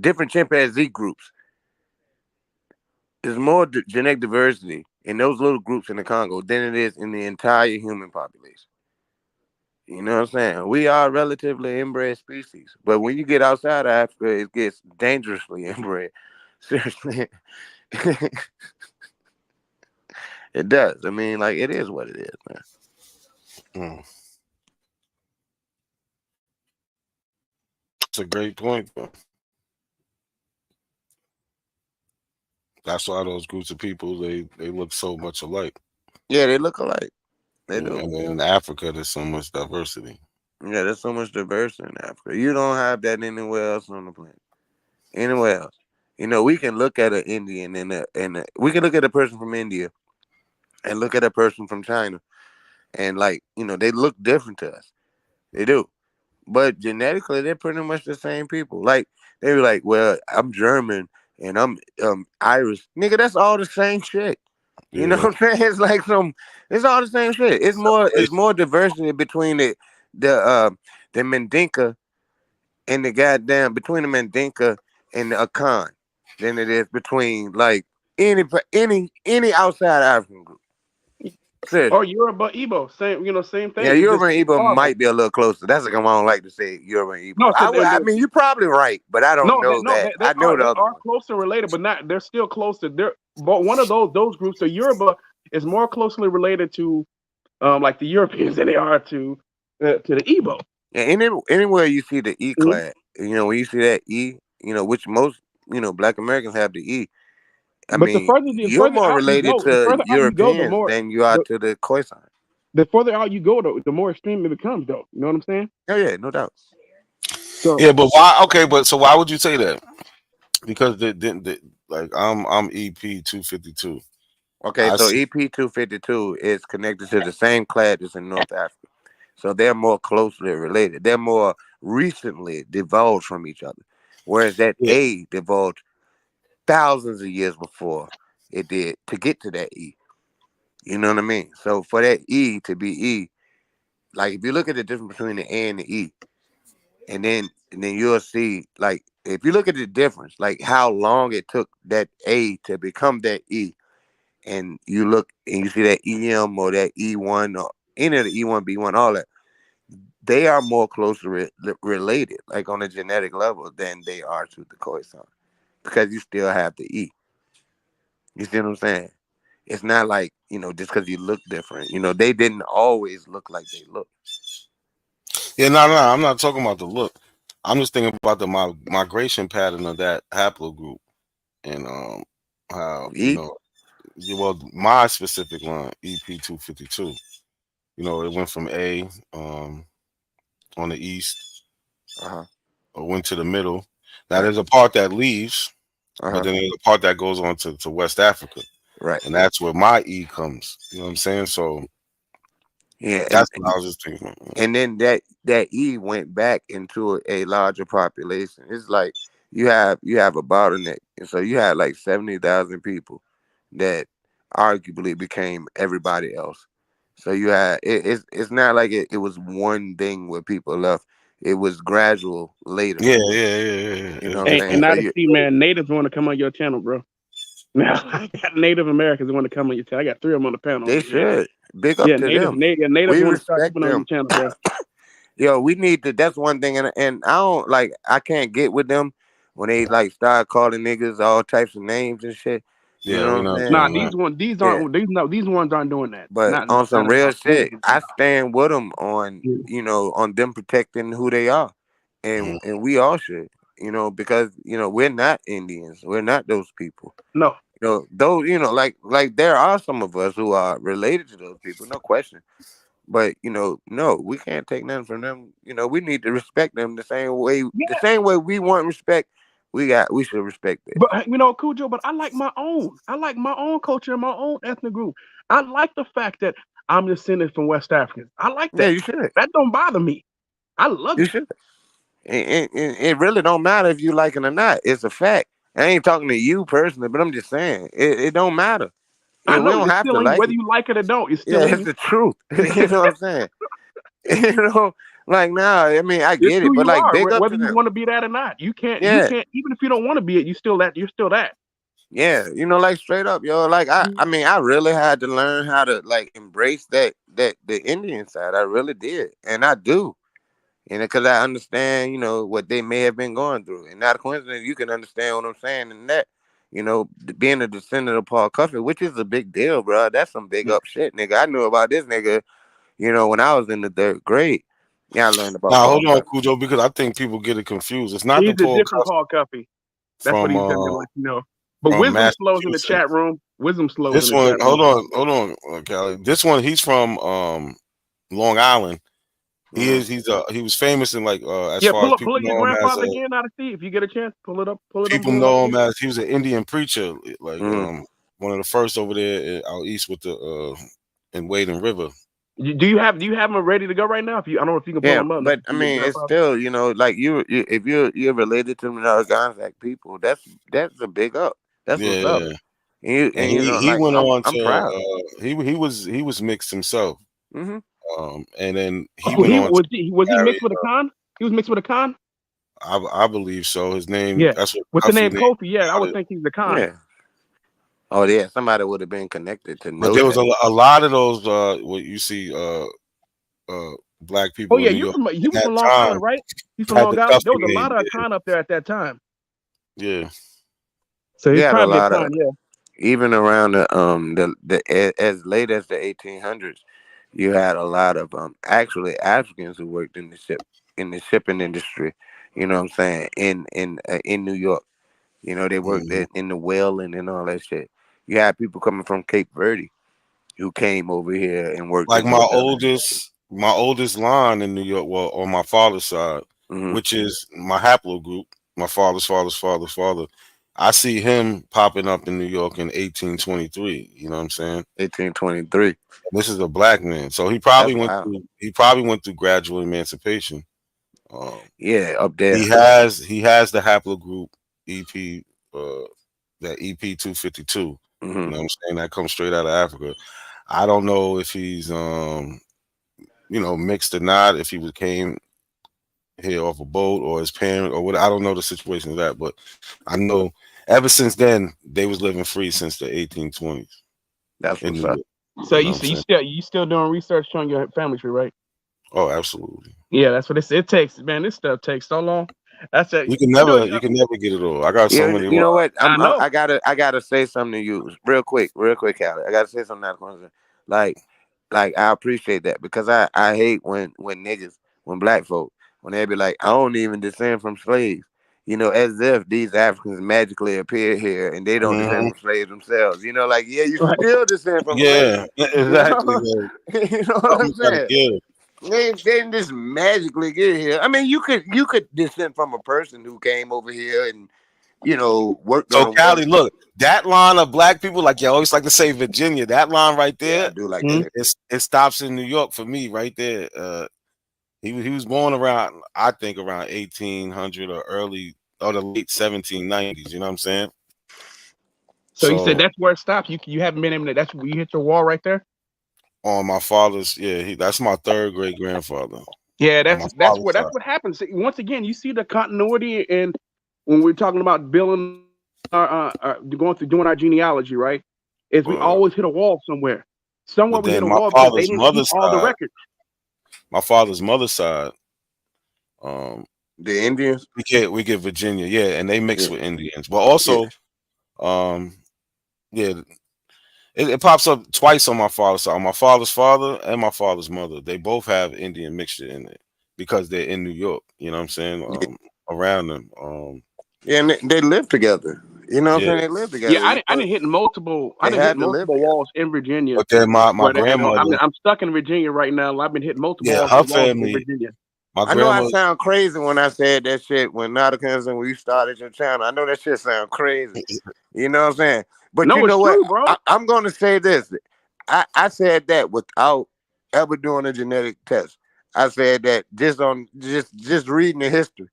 different chimpanzee groups. There's more genetic diversity in those little groups in the Congo than it is in the entire human population. You know what I'm saying? We are a relatively inbred species, but when you get outside of Africa, it gets dangerously inbred. Seriously. It does. I mean, like, it is what it is, man. That's a great point, though. That's why those groups of people they look so much alike. Yeah, they look alike. They do. And in Africa, there's so much diversity. Yeah, there's so much diversity in Africa. You don't have that anywhere else on the planet. Anywhere else. We can look at an Indian and we can look at a person from India and look at a person from China, and like they look different to us. They do, but genetically they're pretty much the same people. Like they were like, well, I'm German and I'm Irish, nigga. That's all the same shit. You know what I'm saying? It's like it's all the same shit. It's more diversity between the Mandinka and the goddamn between the Mandinka and the Akan than it is between like any outside African group. Seriously. Or Yoruba, Igbo, same thing. Yeah, It's just Yoruba and Igbo horrible. might be a little closer. That's like I don't like to say Yoruba and Igbo. No, I mean, you're probably right, but I don't know that. They I know the other are one. closer related, but not. They're still closer. But one of those groups, the Yoruba, is more closely related to like the Europeans than they are to the Igbo. Yeah, anywhere you see the E clad, when you see that E, which most Black Americans have the E. I But mean, you're more related to Europeans than you are to the Khoisan. The further out you go, the more extreme it becomes, though. You know what I'm saying? Oh yeah, no doubt. So, yeah, but why? Okay, but so why would you say that? Because like I'm EP 252. Okay, so EP 252 is connected to the same clade as in North Africa, so they're more closely related. They're more recently divulged from each other, whereas that A divulged thousands of years before it did to get to that E. You know what I mean? So for that E to be E, like if you look at the difference between the A and the E, and then you'll see, like if you look at the difference, like how long it took that A to become that E, and you look and you see that EM or that E1 or any of the E1, B1, all that, they are more closely related, like on a genetic level, than they are to the Khoisan, because you still have the E. You see what I'm saying? It's not like, just because you look different. They didn't always look like they look. Yeah, no, I'm not talking about the look. I'm just thinking about the migration pattern of that haplogroup and how well, my specific line EP 252. It went from A on the east, went to the middle. Now there's a part that leaves, but then there's a part that goes on to West Africa, right? And that's where my E comes. You know what I'm saying? So yeah, that's what I was just thinking. And then that E went back into a larger population. It's like you have a bottleneck, and so you had like 70,000 people that arguably became everybody else. So you had it's not like it was one thing where people left. It was gradual later. Yeah. You know what I'm saying? And now to see, man, natives want to come on your channel, bro. Now I got Native Americans want to come on your channel. I got 3 of them on the panel. They should. Big up to them. Natives We want to start respect coming on your them. channel, bro. Yo, we need to. That's one thing, and I don't like. I can't get with them when they like start calling niggas all types of names and shit. You know what I'm saying? Nah, these ones aren't doing that. But on some real shit, I stand with them on on them protecting who they are, and we all should, because we're not Indians, we're not those people. No, those like there are some of us who are related to those people, no question. But no, we can't take nothing from them. We need to respect them the same way. The same way we want respect, we should respect it. But Cujo, but I like my own. I like my own culture and my own ethnic group. I like the fact that I'm descended from West Africans. I like that. Yeah, you should. That don't bother me. I love you it. Should. It really don't matter if you like it or not. It's a fact. I ain't talking to you personally, but I'm just saying it don't matter. I know, we don't have to like whether it. you like it or don't. It's still it's the truth. You know what I'm saying? Like now, I mean, I get it, but like big up whether to you them. want to be that or not. You can't. You can't. Even if you don't want to be it, you're still that. Yeah, like straight up, yo. Like I mean, I really had to learn how to like embrace the Indian side. I really did, and I do. Because I understand, what they may have been going through, and not a coincidence. You can understand what I'm saying, and that, being a descendant of Paul Cuffey, which is a big deal, bro. That's some big up shit, nigga. I knew about this nigga, when I was in the 3rd grade. Yeah, I learned about. Now Paul hold on, Cuffey. Cujo, because I think people get it confused. It's not He's the a Paul different Cuffey Paul Cuffey. That's what he's doing. But from Wisdom slows in the Massachusetts. chat room. Wisdom slows This in the one, chat room. hold on, Callie. This one, he's from Long Island. He was famous in like as far as people pull up your know him as grandfather again out of see if you get a chance. Pull it up. people know him as he was an Indian preacher. Like one of the first over there out east with the in Wading River. Do you have them ready to go right now? If you, I don't know if you can pull Yeah, them up. but I mean, it's still, you know, like if you're related to the Narragansett people, that's a big up. That's what's up. Yeah. And And you know, he like went on I'm proud. to he was mixed himself. Mm-hmm. And then he Oh, went on was to he marry, mixed with a Khan? He was mixed with a Khan. I believe so. His name, Yeah, that's what with the Kofi name named Kofi. Yeah, I would it. think he's the Khan. Yeah. Oh yeah, somebody would have been connected to But know there was that. a lot of those what you see black Oh people yeah, in New York he in was that from Long time Island, right? He's from had Long the Island. There Kofi was a lot name. of Khan up there at that time. Yeah. So You he's had a probably a lot of, Khan. Yeah. even around as late as the 1800s, you had a lot of actually Africans who worked in the shipping industry. You know what I'm saying? In New York, you know, they worked in the whaling and all that shit. You had people coming from Cape Verde who came over here and worked Like in my hotels. oldest line in New York, well, on my father's side, which is my haplogroup, my father's father's father. I see him popping up in New York in 1823. You know what I'm saying? 1823. This is a black man, so he That's probably wild. went through gradual emancipation. Yeah, up there. He has the haplogroup EP, that EP 252. You know what I'm saying? That comes straight out of Africa. I don't know if he's mixed or not, if he came here off a boat or his parent or what. I don't know the situation of that, but I know ever since then they was living free since the 1820s. That's in what's New up. York. So You know you what I'm saying? you still doing research on your family tree, right? Oh, absolutely. Yeah, that's what it takes, man. This stuff takes so long. That's it. You can never get it all. I got so many. You know what? I know. I gotta say something to you real quick, Callie. I gotta say something like I appreciate that, because I hate when niggas, when black folk, when they be like, I don't even descend from slaves. You know, as if these Africans magically appear here and they don't descend from slaves themselves. You know, like, yeah, you still descend from slaves. Yeah, exactly. You know what I'm saying? They didn't just magically get here. I mean, you could descend from a person who came over here and, you know, worked So on Cali, whatever. look, that line of black people, like you always like to say Virginia, that line right there, I do like that. it stops in New York for me right there. He was born around, I think, around 1800 or the late 1790s. You know what I'm saying? So you said that's where it stops. You haven't been able to. That's where you hit your wall right there. On my father's, that's my third great grandfather. Yeah, that's what happens. Once again, you see the continuity, and when we're talking about building going through doing our genealogy, right? Is we always hit a wall somewhere. Somewhere But we hit then a my wall because they father's didn't keep mother's all the side, records. my father's mother's side, the Indians, we get Virginia, and they mix with Indians, but also, it pops up twice on my father's side. On my father's father and my father's mother, they both have Indian mixture in it because they're in New York. You know what I'm saying? Around them. Yeah, and they live together. You know what I'm saying? They live together. Yeah, I didn't hit multiple. I didn't hit multiple walls in Virginia. But then my grandmother. I'm stuck in Virginia right now. I've been hitting multiple Yeah, walls her in family. Virginia. I know I sound crazy when I said that shit when when you started your channel. I know that shit sound crazy. You know what I'm saying? But no, you know it's what? true, bro. I'm going to say this. I said that without ever doing a genetic test. I said that just reading the history.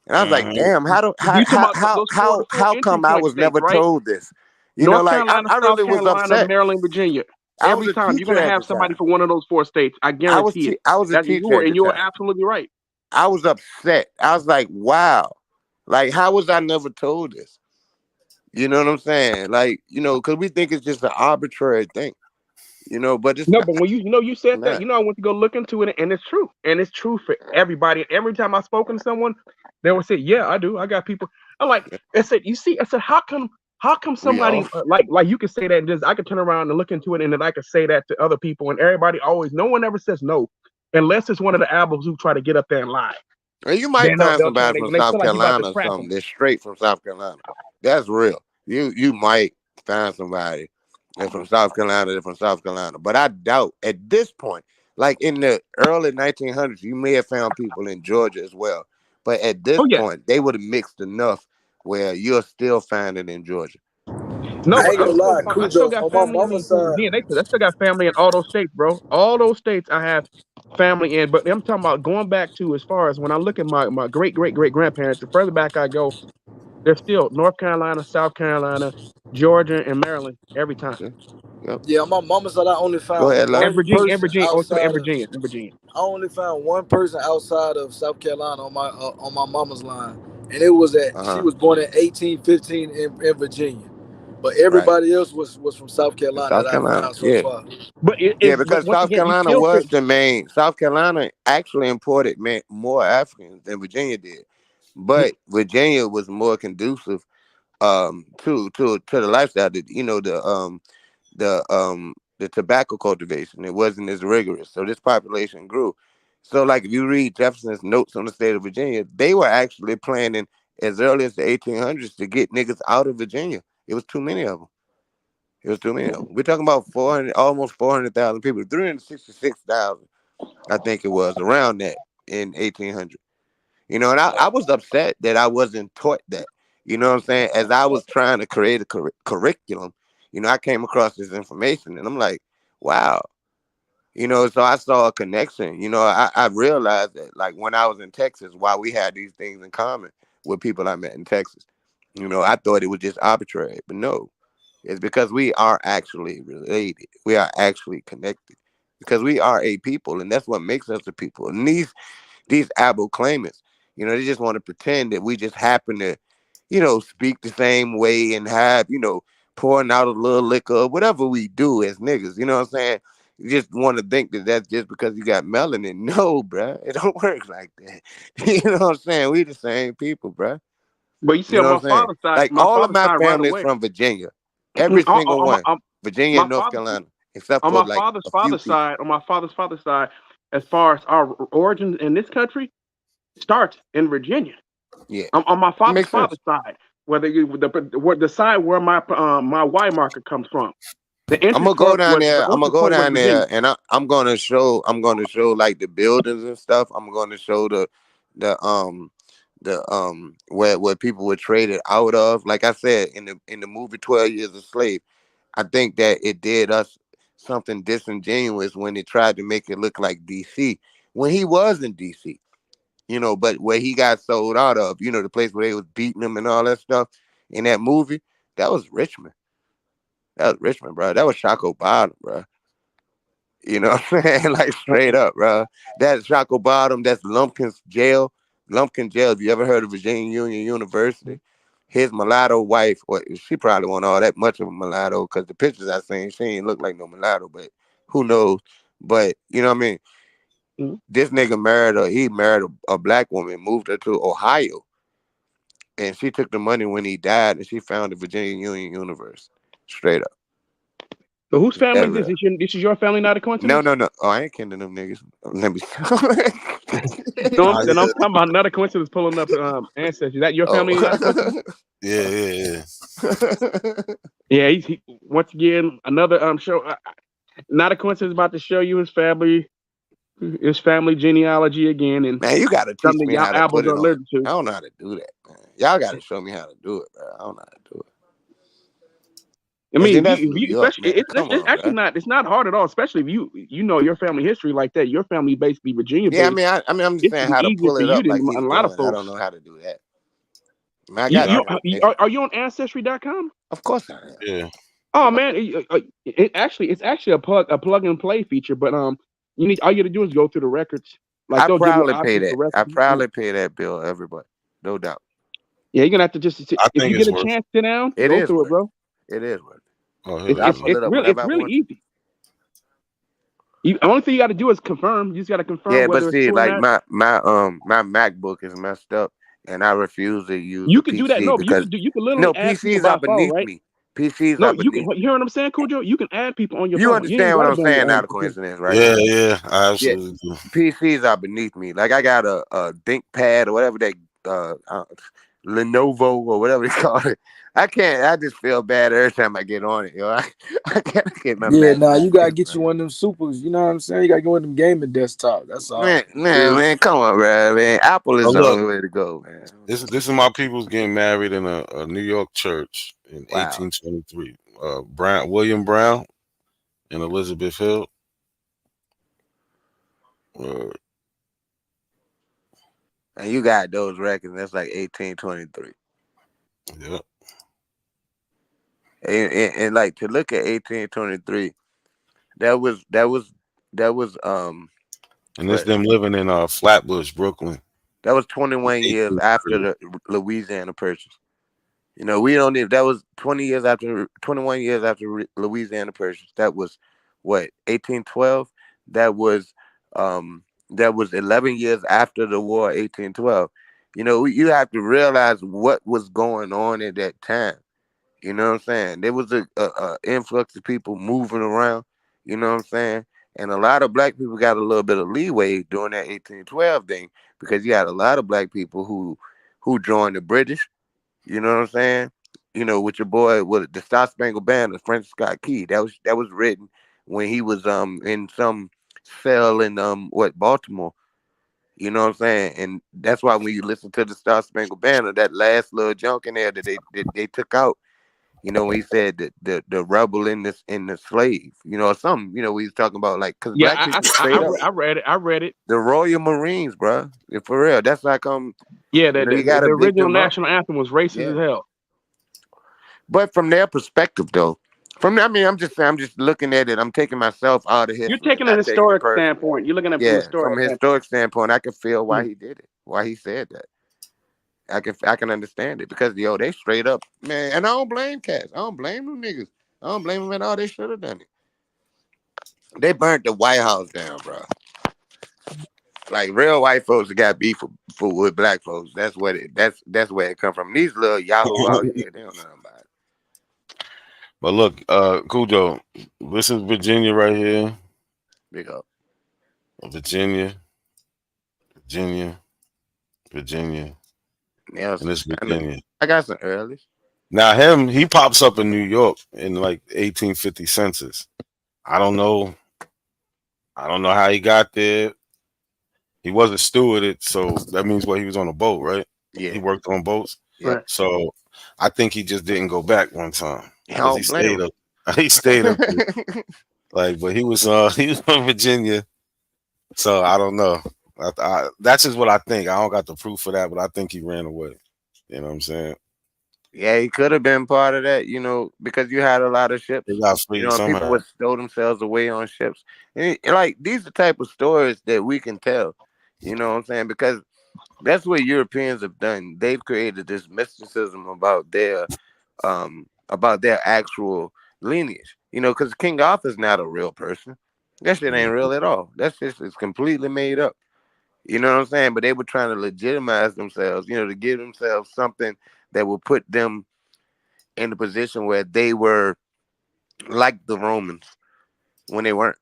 And I was like, damn, how come I was never told this? You know, North like Carolina, I South really was Carolina, upset. Maryland, Virginia. I was Every a time you're teacher gonna at have the somebody time. from one of those 4 states. I guarantee it. I was a teacher at the you're time. absolutely right. I was upset. I was like, wow. Like, how was I never told this? You know what I'm saying? Like, you know, because we think it's just an arbitrary thing. You know, but it's but when you said not. that, I went to go look into it, and it's true. And it's true for everybody. Every time I've spoken to someone, they would say, yeah, I do. I got people. I'm like, I said, how come somebody like you can say that, and just I could turn around and look into it, and then I could say that to other people, and everybody no one ever says no, unless it's one of the albums who try to get up there and lie. Well, you might find somebody from South like Carolina or something that's straight from South Carolina. That's real. You might find somebody that's from South Carolina, but I doubt at this point, like in the early 1900s, you may have found people in Georgia as well. But at this point, they would have mixed enough where you'll still find it in Georgia. No, I but ain't gonna lie, I still Cujo, got on my family. I mama's mean, side. again, I still got family in all those states, bro. All those states I have family in. But I'm talking about going back to as far as when I look at my great grandparents. The further back I go, they're still North Carolina, South Carolina, Georgia, and Maryland every time. Yep. Yeah, on my mama's side, I only Go found ahead, Love. And one Virginia, person outside of. and Virginia. I only found one person outside of South Carolina on my mama's line, and it was she was born in 1815 in Virginia, but Right. everybody else was from South In Carolina South that I Carolina. found so Yeah. far. But Yeah, but because once South again, you Carolina still was could. the main. South Carolina actually imported more Africans than Virginia did, but Virginia was more conducive to the lifestyle. The tobacco cultivation. It wasn't as rigorous, so this population grew. So, like, if you read Jefferson's notes on the state of Virginia, they were actually planning as early as the 1800s to get niggas out of Virginia. It was too many of them. It was too many of them. We're talking about almost 400,000 people, 366,000, I think it was, around that in 1800. You know, and I was upset that I wasn't taught that. You know what I'm saying? As I was trying to create a curriculum, I came across this information, and I'm like, wow. So I saw a connection. I realized that, like, when I was in Texas, why we had these things in common with people I met in Texas. I thought it was just arbitrary, but no. It's because we are actually related. We are actually connected because we are a people, and that's what makes us a people. And these able claimants, they just want to pretend that we just happen to, speak the same way and have, pouring out a little liquor, whatever we do as niggas. You know what I'm saying? You just want to think that that's just because you got melanin. No, bruh. It don't work like that. You know what I'm saying? We the same people, bruh. But you see, You on know what I'm saying? Like, my all of father's my side, right family is away. from Virginia. Every single one. Virginia My and North father, Carolina. Except on for my like father's a few people. side, as far as our origins in this country, starts in Virginia. Yeah. On my father's Makes sense. side, whether the side where my Y marker comes from, the I'm entry gonna go down there. I'm gonna go point was down Virginia. there, and I'm gonna show like the buildings and stuff. I'm gonna show the where people were traded out of. Like I said in the movie 12 Years a Slave, I think that it did us something disingenuous when it tried to make it look like DC when he was in DC. But where he got sold out of, the place where they was beating him and all that stuff in that movie, that was Richmond. That was Richmond, bro. That was Chaco Bottom, bro. You know what I'm saying? Like, straight up, bro. That's Chaco Bottom. That's Lumpkin's jail. Lumpkin jail. Have you ever heard of Virginia Union University? His mulatto wife, or she probably wasn't all that much of a mulatto because the pictures I seen, she ain't look like no mulatto, but who knows? But you know what I mean? Mm-hmm. This nigga married a black woman, moved her to Ohio, and she took the money when he died, and she founded Virginia Union University. Straight up. So whose family is That's this? real. This is your family, not a coincidence? No. Oh, I ain't kin to them niggas. Let me. Then I'm talking about not a coincidence pulling up ancestry. That your family, not a coincidence? Yeah. Yeah, he once again another show. Not a coincidence about to show you his family genealogy again, and Man, you gotta teach something me y'all how to apples put it are on. allergic to. I don't know how to do that, man. Y'all gotta show me how to do it, bro. I don't know how to do it. I mean, that's if New you York, especially, man. it's Come on, actually bro. not. It's not hard at all. Especially if you know your family history like that. Your family basically Virginia Yeah, based. I'm just It's saying how to easier pull for it you up than like a he's lot of doing. I folks. don't know how to do that. I mean, I got the information. Are you on ancestry.com? Of course I am. Yeah. Oh man, it's actually a plug and play feature. But all you gotta do is go through the records. Like I they'll give you proudly pay options that. for I records. proudly pay that bill, everybody. No doubt. Yeah, you're gonna have to just I if think you get it's a worth chance, sit down, It go is through it, worth bro. it. It is worth it. Oh, here I it pull is. it up whenever It's I really want to. easy. Only thing you got to do is confirm. You just got to confirm Yeah, but whether it's see, true or like not. my MacBook is messed up, and I refuse to use You a could do that. PC No, but you because could literally no add people PCs are by phone, beneath right? me. PCs No, are you can. beneath me. You hear what I'm saying, Cujo? You can add people on your You phone. You ain't understand what got to I'm be on saying? your Not a computer. coincidence, right? Yeah, I Yeah, absolutely do. PCs are beneath me. Like, I got a ThinkPad or whatever that Lenovo or whatever they call it. I can't. I just feel bad every time I get on it, yo. I can't get my Yeah, Mac. nah, you gotta get you one of them supers. You know what I'm saying? You gotta get one of them gaming desktop. That's all. Man, come on, bro. Man, Apple Oh, is the look, only way to go, man. this is my people's getting married in a New York church in Wow. 1823. William Brown and Elizabeth Hill. And you got those records. That's like 1823. Yeah. And like to look at 1823, that was And it's them living in Flatbush, Brooklyn. that was 21 years after the Louisiana Purchase. You know, we don't need that was 21 years after Louisiana Purchase. That was what 1812. That was 11 years after the war, 1812. You know, you have to realize what was going on at that time. You know what I'm saying? There was a influx of people moving around. You know what I'm saying? And a lot of black people got a little bit of leeway during that 1812 thing because you had a lot of black people who joined the British. You know what I'm saying? You know, with your boy with the Star Spangled Banner, Francis Scott Key. That was written when he was in some cell in Baltimore. You know what I'm saying? And that's why when you listen to the Star Spangled Banner, that last little junk in there that they took out. You know, when he said that the rebel in the slave, you know, or something, you know, we was talking about like because Yeah, black people straight up I read it. I read it. the Royal Marines, bro. For real. That's like Yeah, you know, you the gotta big original them up. national anthem was racist Yeah. as hell. But from their perspective though, I'm just saying, I'm just looking at it. I'm taking myself out of You're history, taking an not taking it historic personal. standpoint. You're looking at it from a Yeah, historic from a standpoint. historic standpoint, I can feel why Mm. he did it, why he said that. I can understand it because yo, they straight up, man, and I don't blame cats. I don't blame them niggas. I don't blame them at all. They should have done it. They burnt the White House down, bro. Like real white folks that got beef with black folks. That's what that's where it come from. These little Yahoo out here, they don't know about it. But look, Cujo, this is Virginia right here. Big up. Virginia. Yeah, and it's Virginia. I got some earlies. Now he pops up in New York in like 1850 census. I don't know how he got there. He wasn't stewarded, so that means he was on a boat, right? Yeah. He worked on boats. Yeah. So I think he just didn't go back one time. I don't blame him. He stayed up there. Like, but he was from Virginia. So I don't know. That's just what I think. I don't got the proof for that, but I think he ran away. You know what I'm saying? Yeah, he could have been part of that, you know, because you had a lot of ships. They got free You know, somehow. people would stow themselves away on ships. And like these are the type of stories that we can tell. You know what I'm saying? Because that's what Europeans have done. They've created this mysticism about their actual lineage. You know, because King Arthur's not a real person. That shit ain't real at all. That shit is completely made up. You know what I'm saying? But they were trying to legitimize themselves, you know, to give themselves something that would put them in a position where they were like the Romans when they weren't.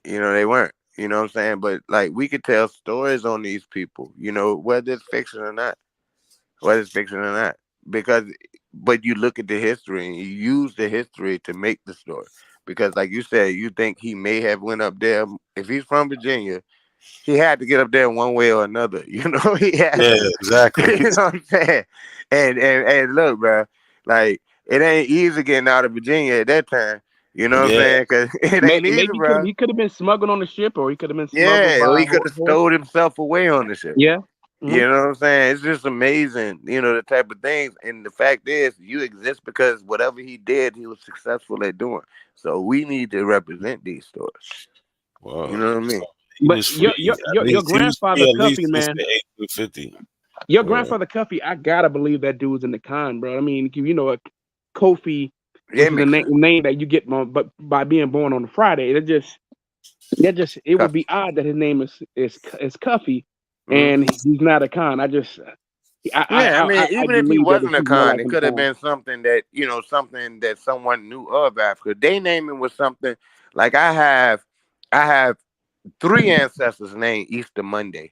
You know, they weren't. You know what I'm saying? But like we could tell stories on these people, you know, whether it's fiction or not. Because but you look at the history and you use the history to make the story. Because like you said, you think he may have went up there. If he's from Virginia, he had to get up there one way or another. You know, he had to. Exactly. You know what I'm saying? And look, bro, like it ain't easy getting out of Virginia at that time. You know what I'm saying? Because it ain't easy, Maybe bro. he could have been smuggled on the ship, or he could have been smuggled Yeah, by or he a could have horse. stowed himself away on the ship. Yeah. You know what I'm saying? It's just amazing, you know, the type of things. And the fact is, you exist because whatever he did, he was successful at doing. So we need to represent these stories. Wow. You know what I mean? But your grandfather Cuffy, man. 1850. Your grandfather Cuffy, I gotta believe that dude was in the con, bro. I mean, you know, Kofi, which is the name that you get, but by being born on a Friday, it would be odd that his name is Cuffy, and he's not a con. I mean, even if he believe that wasn't a he's more con, like it a could have con. been something that, you know, something that someone knew of Africa. They naming was something like I have 3 ancestors named Easter Monday.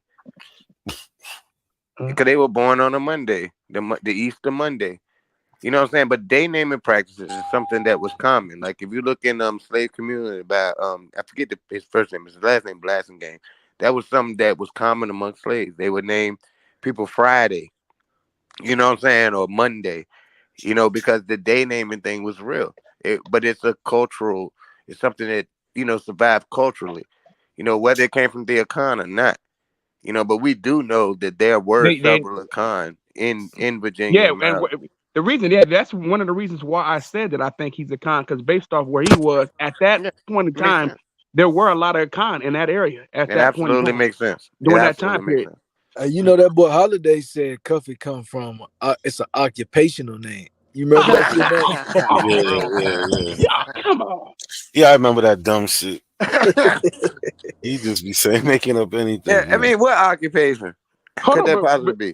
because they were born on a Monday, the Easter Monday. You know what I'm saying? But day naming practices is something that was common. Like if you look in slave community by I forget his first name, his last name Blasingame. That was something that was common among slaves. They would name people Friday, you know what I'm saying, or Monday, you know, because the day naming thing was real. But it's a cultural, it's something that, you know, survived culturally, you know, whether it came from the Akan or not, you know, but we do know that there were They several Akan in Virginia yeah, and and Maryland. the reason, yeah, that's one of the reasons why I said that I think he's a con, because based off where he was at that point in Makes time, sense. there were a lot of con in that area at It that point in absolutely time makes sense. It during that time absolutely makes period. sense. You know that boy Holiday said Cuffy come from it's an occupational name. You remember that shit, man? Yeah, come on. Yeah, I remember that dumb shit. He just be saying, making up anything. Yeah, I mean, what occupation Hold could on, that possibly be?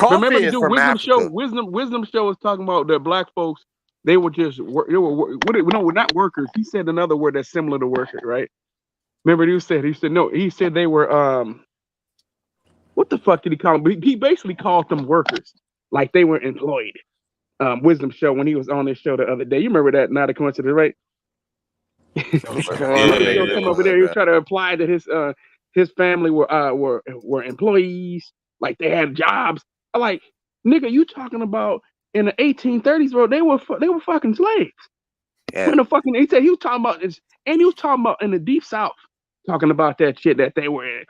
remember Coffee the is dude from Wisdom Show? Africa. Wisdom Show was talking about that black folks. They were just they were no, we're not workers. He said another word that's similar to workers, right? Remember he said no. He said they were what the fuck did he call them? He basically called them workers, like they were employed. Wisdom Show when he was on this show the other day. You remember that? Not a coincidence, right? Wisdom Show come over there. He was trying to imply that his family were employees, like they had jobs. I'm like, nigga, you talking about in the 1830s, bro? They were fucking slaves. Yeah. When the fucking he said he was talking about this, and he was talking about in the deep south, talking about that shit that they were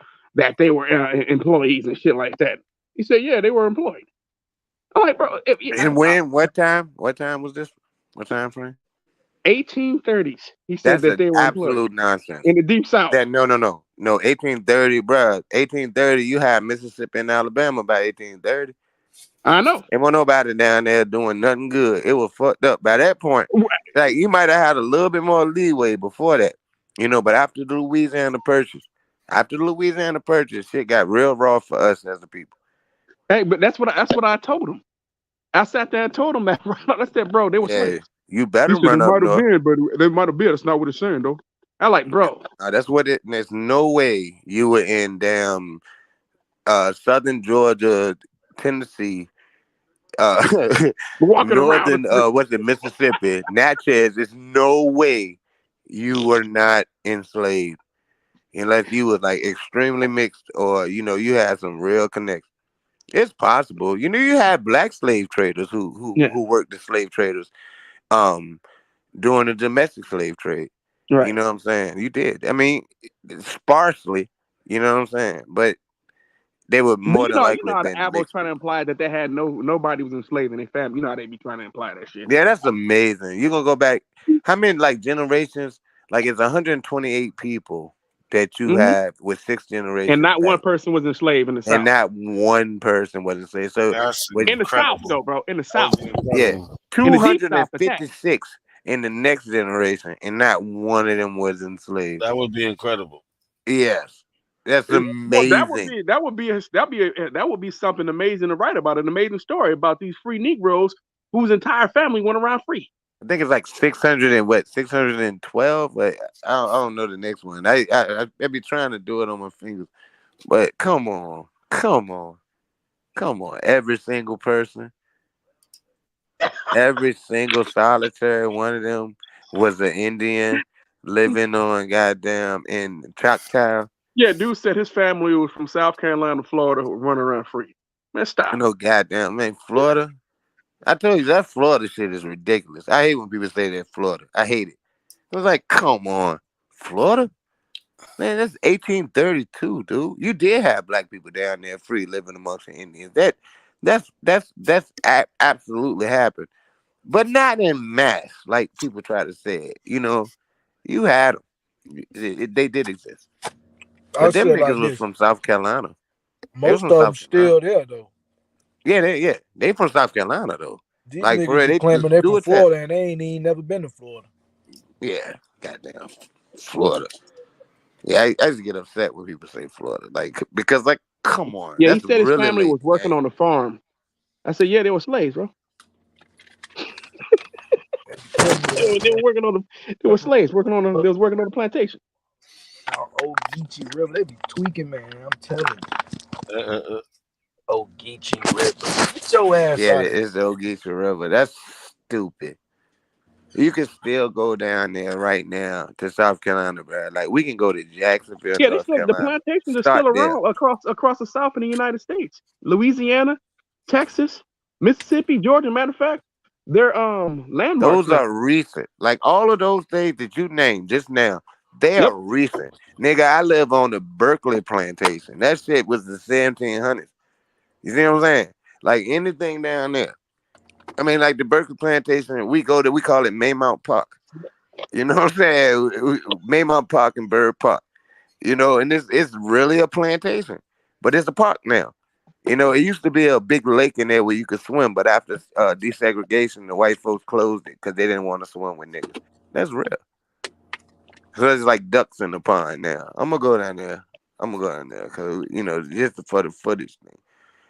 employees and shit like that. He said, yeah, they were employed. I'm like, bro. And when? What time? What time was this? What time frame? 1830s. He said That's that an they were employed absolute nonsense. in the deep south. That no. 1830, bruh. 1830. You had Mississippi and Alabama by 1830. I know. Ain't want nobody down there doing nothing good. It was fucked up by that point. Like you might have had a little bit more leeway before that, you know. But after the Louisiana Purchase, shit got real raw for us as a people. Hey, but that's what I told him. I sat there and told him that. I said, bro, they were slaves. You better He said run they up might have north. been, but they might have been. That's not what it's saying, though. I like, bro. That's what it. There's no way you were in damn southern Georgia, Tennessee, walking northern around. what's it, Mississippi, Natchez. There's no way you were not enslaved unless you was like extremely mixed or you know you had some real connection. It's possible. You know, you had black slave traders who worked the slave traders during the domestic slave trade. Right. You know what I'm saying? You did. I mean, sparsely, you know what I'm saying? But they were more than likely how the been Abbo's mixed. trying to imply that they had nobody was enslaved in their family. You know how they be trying to imply that shit. Yeah, that's amazing. You're gonna go back how many like generations? Like it's 128 people that you have with 6 generations. And not one person was enslaved in the South. And not one person was enslaved. So in the South, though, bro. In the South. Yeah. In the deep South at that. 256 in the next generation, and not one of them was enslaved. That would be incredible. Yes. That's amazing. Well, that would be something amazing to write about, an amazing story about these free Negroes whose entire family went around free. I think it's like 612, but I don't know the next one. I be trying to do it on my fingers, but come on, every single person, every single solitary one of them was an Indian living on goddamn in Choctaw. Yeah, dude said his family was from South Carolina to Florida running around free. Man, stop. No goddamn man, Florida. I told you that Florida shit is ridiculous. I hate when people say that Florida. I hate it. I was like, come on, Florida? Man, that's 1832, dude. You did have black people down there free living amongst the Indians. That's absolutely happened. But not in mass, like people try to say it. You know, you had them. They did exist. But them niggas was from South Carolina. Most of them still there, though. Yeah, they from South Carolina, though. These like, niggas for real, be claiming they from Florida and they ain't even never been to Florida. Yeah, goddamn Florida. Yeah, I used to get upset when people say Florida, like because, like, come on. Yeah, that's he said his really family was working on the farm. I said, yeah, they were slaves, bro. They were working on they were slaves they was working on the plantation. Old Geechee River, they be tweaking, man. I'm telling you. Old Geechee River. Get your ass Yeah, out of here. it's the Ogeechee River. That's stupid. You can still go down there right now to South Carolina, bro. Like we can go to Jacksonville, Yeah, they North still the Carolina. plantations are Start still there. around across the South in the United States, Louisiana, Texas, Mississippi, Georgia. Matter of fact, they're landmarks Those now. are recent. Like all of those things that you named just now, they Yep. are recent. Nigga, I live on the Berkeley plantation. That shit was the 1700s. You see what I'm saying? Like anything down there. I mean, like the Berkeley plantation, we call it Maymount Park. You know what I'm saying? Maymount Park and Bird Park. You know, and it's really a plantation, but it's a park now. You know, it used to be a big lake in there where you could swim, but after desegregation, the white folks closed it because they didn't want to swim with niggas. That's real. So there's like ducks in the pond now. I'm gonna go down there. Because just for the footage thing.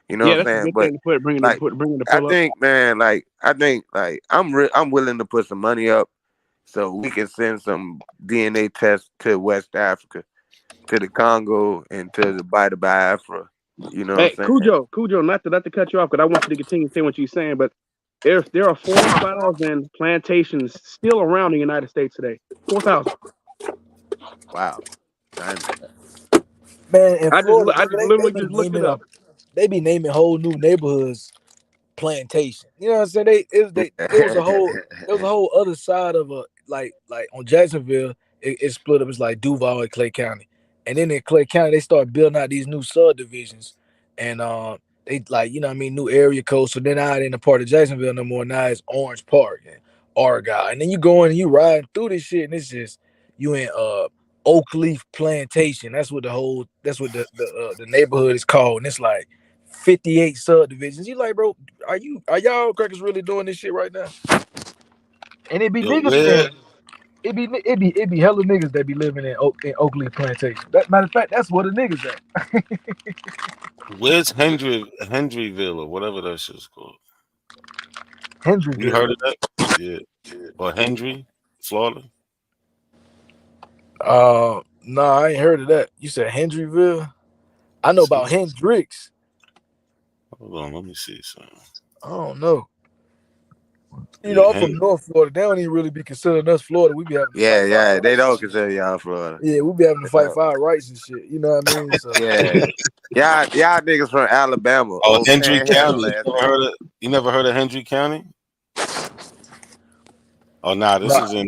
You know Yeah, what I'm that's a saying? good But thing to put bringing like, the I pull up. think, man, I'm willing to put some money up so we can send some DNA tests to West Africa, to the Congo, and to the Biafra. You know Hey, what I'm saying? Cujo, not to cut you off, because I want you to continue saying what you're saying, but there are 4,000 plantations still around the United States today. 4,000. Wow. I know that. Man, in Florida, I bro, just they literally be just looked it naming up. whole new neighborhoods plantation. You know what I'm saying? There was a whole other side of like on Jacksonville, it split up. It's like Duval and Clay County, and then in Clay County they started building out these new subdivisions, and they like new area codes. So then I ain't in a part of Jacksonville no more. Now it's Orange Park and Argyle, and then you go in and you riding through this shit, and it's just you in Oak Leaf Plantation. That's what the neighborhood is called, and it's like 58 subdivisions. You like, bro, are y'all crackers really doing this shit right now? And it be Yo, niggas where in it be hella niggas that be living in Oakley Plantation. That matter of fact, that's where the niggas at. where's Hendryville or whatever that shit's called? You Hendryville. heard of that? Yeah. Or Hendry, Florida? No, I ain't heard of that. You said Hendryville? I know about Hendrix. Hold on, let me see something. I don't know. Yeah, I'm from North Florida. They don't even really be considering us Florida. We be having to fight for our Yeah, they rights and don't shit. consider y'all Florida. Yeah, we be having to fight for our rights and shit. You know what I mean? So Yeah. Y'all niggas from Alabama, Oh, old Hendry panhandle County. ass niggas. You never heard of Hendry County? Oh, nah, this nah. is in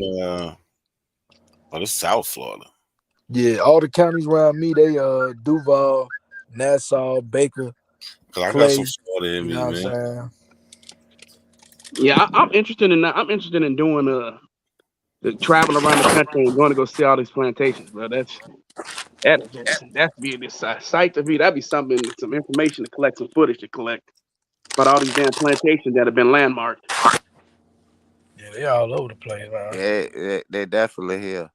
this is South Florida. Yeah, all the counties around me, they Duval, Nassau, Baker, Cause I got some Clay. Florida in You me, know what I'm man. saying? Yeah, I'm interested in that. I'm interested in doing the travel around the country and going to go see all these plantations, bro. That'd be this sight to be. That'd be something, some information to collect, some footage to collect about all these damn plantations that have been landmarked. Yeah, they all over the place, man. Yeah, they definitely here.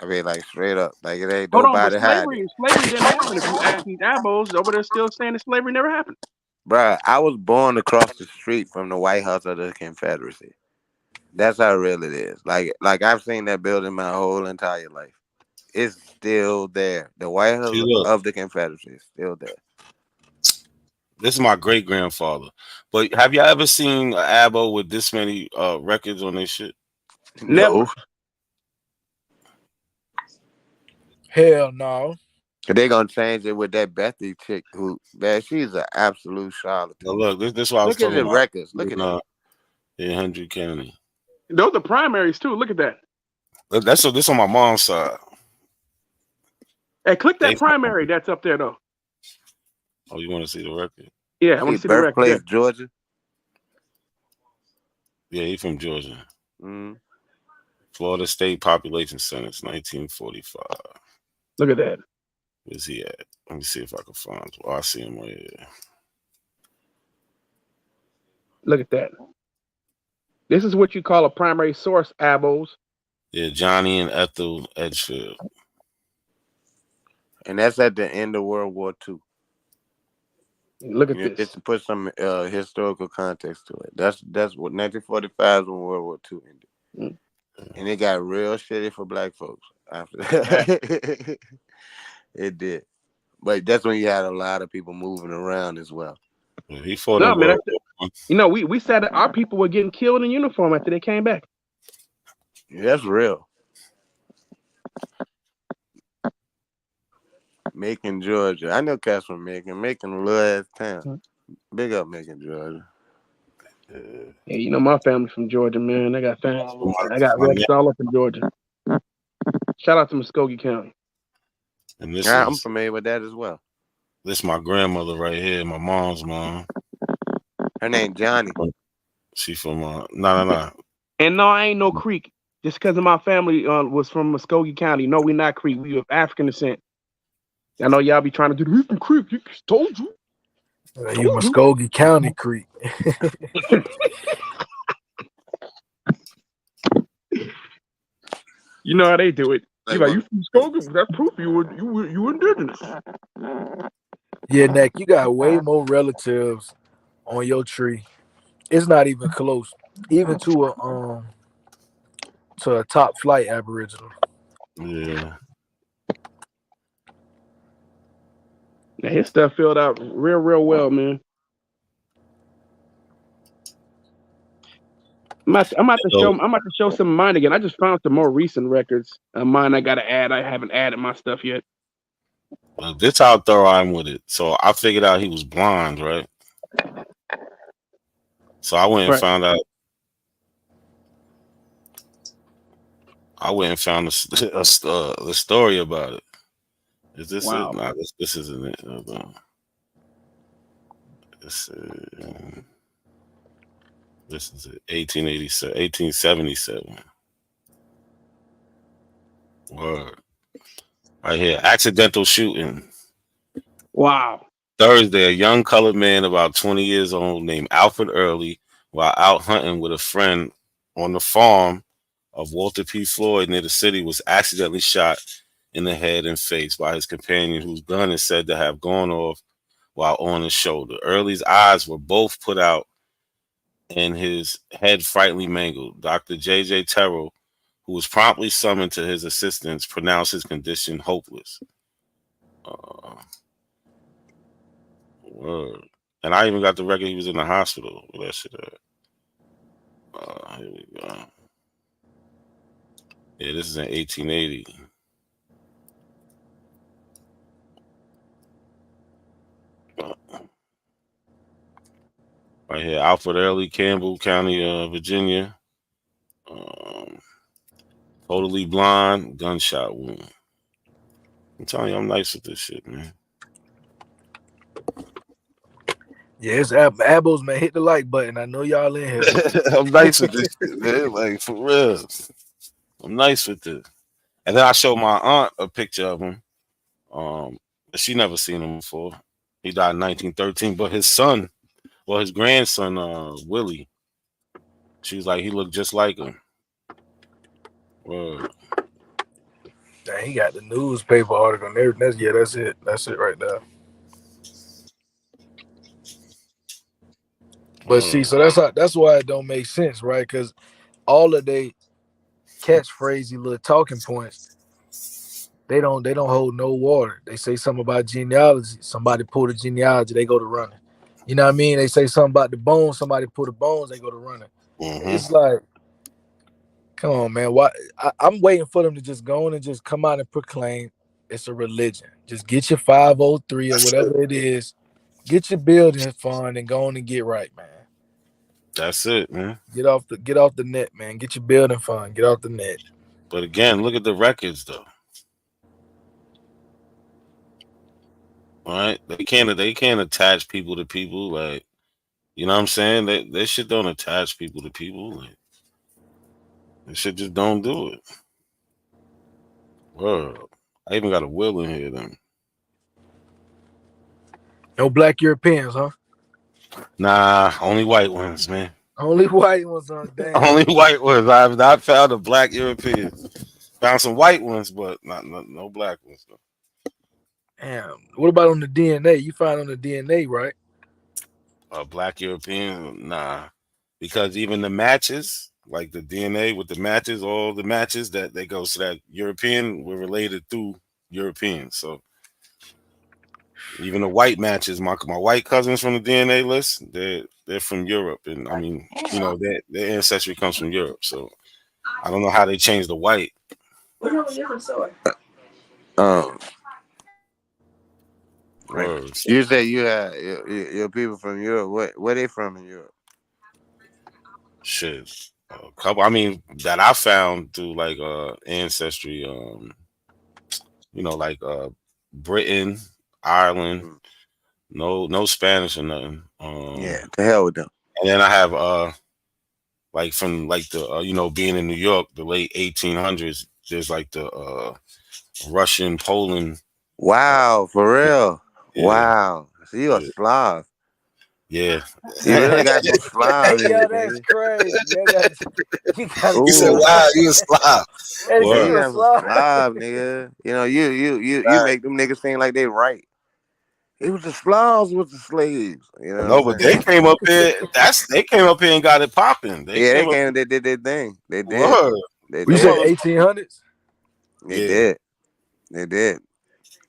I mean, like straight up, like it ain't Hold on, but nobody hiding. slavery didn't happen. If you ask these abos over there, still saying that slavery never happened. Bruh, I was born across the street from the White House of the Confederacy. That's how real it is. Like I've seen that building my whole entire life. It's still there. The White House See, look, of the Confederacy is still there. this is my great grandfather. But have y'all ever seen an abo with this many records on this shit? Never. No. Hell no. They gonna change it with that Bethy chick who, man, she's an absolute charlatan. Now look, this is what I was Look at talking the about. records. Look at that. In Hendry County. Those are primaries too. Look at that. This on my mom's side. Hey, click that primary that's up there though. Oh, you want to see the record? Yeah, I want to see the record. Birthplace, Georgia. Yeah, he from Georgia. Mm. Florida State Population Census, 1945. Look at that. Where's he at? Let me see if I can find him. Oh, I see him right here. Look at that. This is what you call a primary source, abos. Yeah, Johnny and Ethel Edgefield. And that's at the end of World War II. Look at this. Just to put some historical context to it. That's what 1945 is when World War II ended. And it got real shitty for black folks after that. It did. But that's when you had a lot of people moving around as well. Yeah, he fought No, in man. World War I. You know, we said that our people were getting killed in uniform after they came back. Yeah, that's real. Macon, Georgia. I know cats from Macon. Macon, a little ass town. Big up Macon, Georgia. Yeah, you know my family's from Georgia, man. I got family. I got My relatives all up in Georgia. Shout out to Muskogee County. And this Yeah, I'm is familiar with that as well. this my grandmother right here, my mom's mom. Her name Johnny. She from no. And no, I ain't no Creek. Just because of my family was from Muskogee County. No, we not Creek. We of African descent. I know y'all be trying to do we from Creek. You told you. You Muskogee County Creek. You know how they do it. Like, You from Muskogee? That's proof you were indigenous. Yeah, Nick, you got way more relatives on your tree. It's not even close, even to a top flight Aboriginal. Yeah. Yeah, his stuff filled out real well, man. I'm about to show some of mine again. I just found some more recent records of mine. I gotta add. I haven't added my stuff yet. Well, this how thorough I'm with it. So I figured out he was blind, right? So I went and found out. I went and found the story about it. Is this Wow. it? Nah, this isn't it. This is it. 1877. Word. Right here. Accidental shooting. Wow. Thursday, a young colored man about 20 years old named Alfred Early, while out hunting with a friend on the farm of Walter P. Floyd near the city, was accidentally shot in the head and face by his companion, whose gun is said to have gone off while on his shoulder. Early's eyes were both put out and his head frightfully mangled. Dr. J.J. Terrell, who was promptly summoned to his assistance, pronounced his condition hopeless. Word. And I even got the record he was in the hospital with that shit at. Here we go. Yeah, this is in 1880. Right here, Alfred Early, Campbell County, Virginia. Totally blind, gunshot wound. I'm telling you, I'm nice with this shit, man. Yeah, it's Abos, man. Hit the like button. I know y'all in here. I'm nice with this shit, man. Like, for real. I'm nice with this. And then I showed my aunt a picture of him. She never seen him before. He died in 1913, but his son, well, his grandson, Willie, she was like, he looked just like him. Word. Dang, he got the newspaper article and everything. That's it. That's it right there. But see, so that's why it don't make sense, right? Because all of they catchphrasey little talking points, they don't hold no water. They say something about genealogy. Somebody pull the genealogy, they go to running. You know what I mean? They say something about the bones. Somebody pull the bones, they go to running. It's like, come on, man. Why? I'm waiting for them to just go on and just come out and proclaim it's a religion. Just get your 503 or whatever it is. Get your building fund and go on and get right, man. That's it, man. Get off the net, man. Get your building fund. Get off the net. But again, look at the records, though. All right, they can't attach people to people, like, you know what I'm saying? They shit don't attach people to people. Like, they shit just don't do it. Word. I even got a will in here then. No black Europeans, huh? Nah, only white ones, man. Only white ones, huh? Damn. Only white ones. I have not found a black European. Found some white ones, but no black ones. Though. Damn. What about on the DNA? You find on the DNA, right? A black European, nah. Because even the matches, like the DNA with the matches, all the matches that goes to that European, were related through Europeans. So Even the white matches, my white cousins from the DNA list, they're from Europe, and I mean, you know, their ancestry comes from Europe. So I don't know how they changed the white. Um, right. Words. You say you had your people from Europe. Where they from in Europe? Shit, a couple. I mean, that I found through like ancestry. You know, like Britain, Ireland. Mm. No Spanish or nothing. Yeah, to hell with them. And then I have like from like the you know, being in New York, the late 1800s. There's like the Russian, Poland. Wow, for real. Yeah, Wow. So you a yeah, Slav. yeah. You really got some Slav in Yo, you, that's nigga. crazy. You got You said, Ooh. "Wow, you a Slav." They Yeah, say you Word. you a got some slob. Slav, nigga. You know, you Right. make them niggas seem like they right. It was the Slavs with the slaves. You know No, what but I'm saying? they came up here. They came up here and got it popping. They Yeah, they came up. came. They did their thing. They did. Word. They You Them said did. the mother. 1800s? They Yeah. did. They did.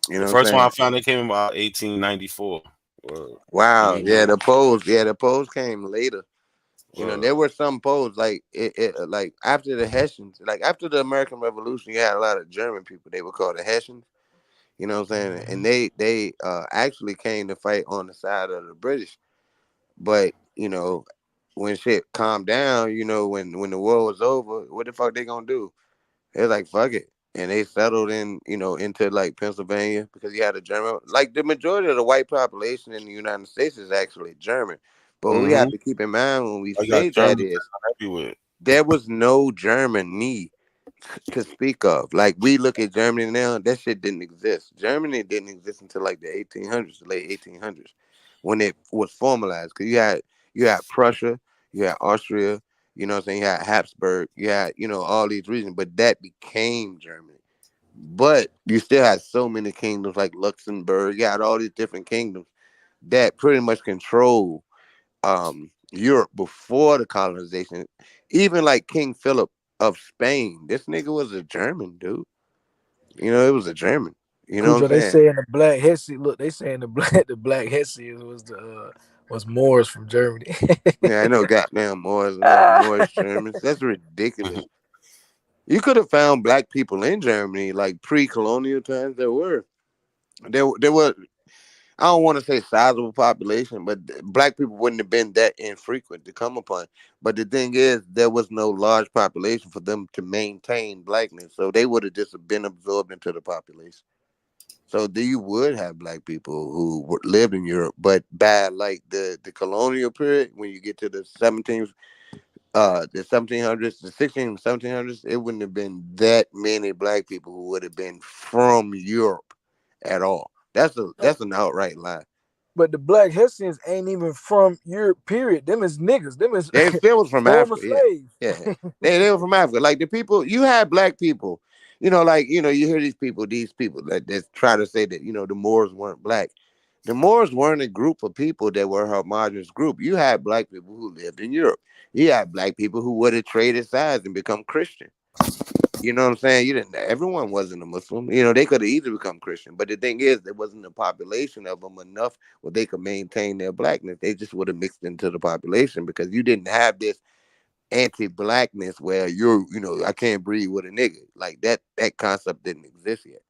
You The know what I'm first one I saying? found, they came in about 1894. Word. Wow. Mhm. Yeah, the Poles. Yeah, the Poles came later. You know, Word. there were some Poles like like after the Hessians, like after the American Revolution, you had a lot of German people. They were called the Hessians. You know what I'm saying? And they actually came to fight on the side of the British. But you know, when shit calmed down, you know, when the war was over, what the fuck they gonna do? They're like, fuck it. And they settled in, you know, into like Pennsylvania because you had a German, like the majority of the white population in the United States is actually German. But what we have Mm-hmm. to keep in mind when we I got say that Germans is everywhere. there was no Germany to speak of. Like we look at Germany now, that shit didn't exist. Germany didn't exist until like the 1800s, the late 1800s, when it was formalized. Because you had Prussia, you had Austria, you know what I'm saying? You had Habsburg, you had, you know, all these regions, but that became Germany. But you still had so many kingdoms like Luxembourg. You had all these different kingdoms that pretty much control Europe before the colonization. Even like King Philip of Spain, this nigga was a German dude. You know, it was a German. You know what I'm Cujo, they saying? saying the black Hesse. Look, they saying the black Hessians was Moors from Germany. Yeah, I know goddamn Moors, no Moorish Germans. That's ridiculous. You could have found black people in Germany like pre-colonial times. There were I don't want to say sizable population, but black people wouldn't have been that infrequent to come upon. But the thing is, there was no large population for them to maintain blackness, so they would have just been absorbed into the population. So you would have black people who lived in Europe, but by like the colonial period, when you get to the 1700s, the 16 1700s, it wouldn't have been that many black people who would have been from Europe at all. That's an outright lie. But the black Hessians ain't even from Europe. Period. Them is niggas. Them is They still was from former Africa, yeah, slaves. yeah. They were from Africa. Like the people, you had black people. You know, like you hear these people that try to say that the Moors weren't black. The Moors weren't a group of people that were a homogenous group. You had black people who lived in Europe. You had black people who would have traded sides and become Christian. You know what I'm saying? You didn't. Everyone wasn't a Muslim. You know, they could have easily become Christian. But the thing is, there wasn't a population of them enough where they could maintain their blackness. They just would have mixed into the population because you didn't have this anti-blackness where I can't breathe with a nigga. Like that concept didn't exist yet.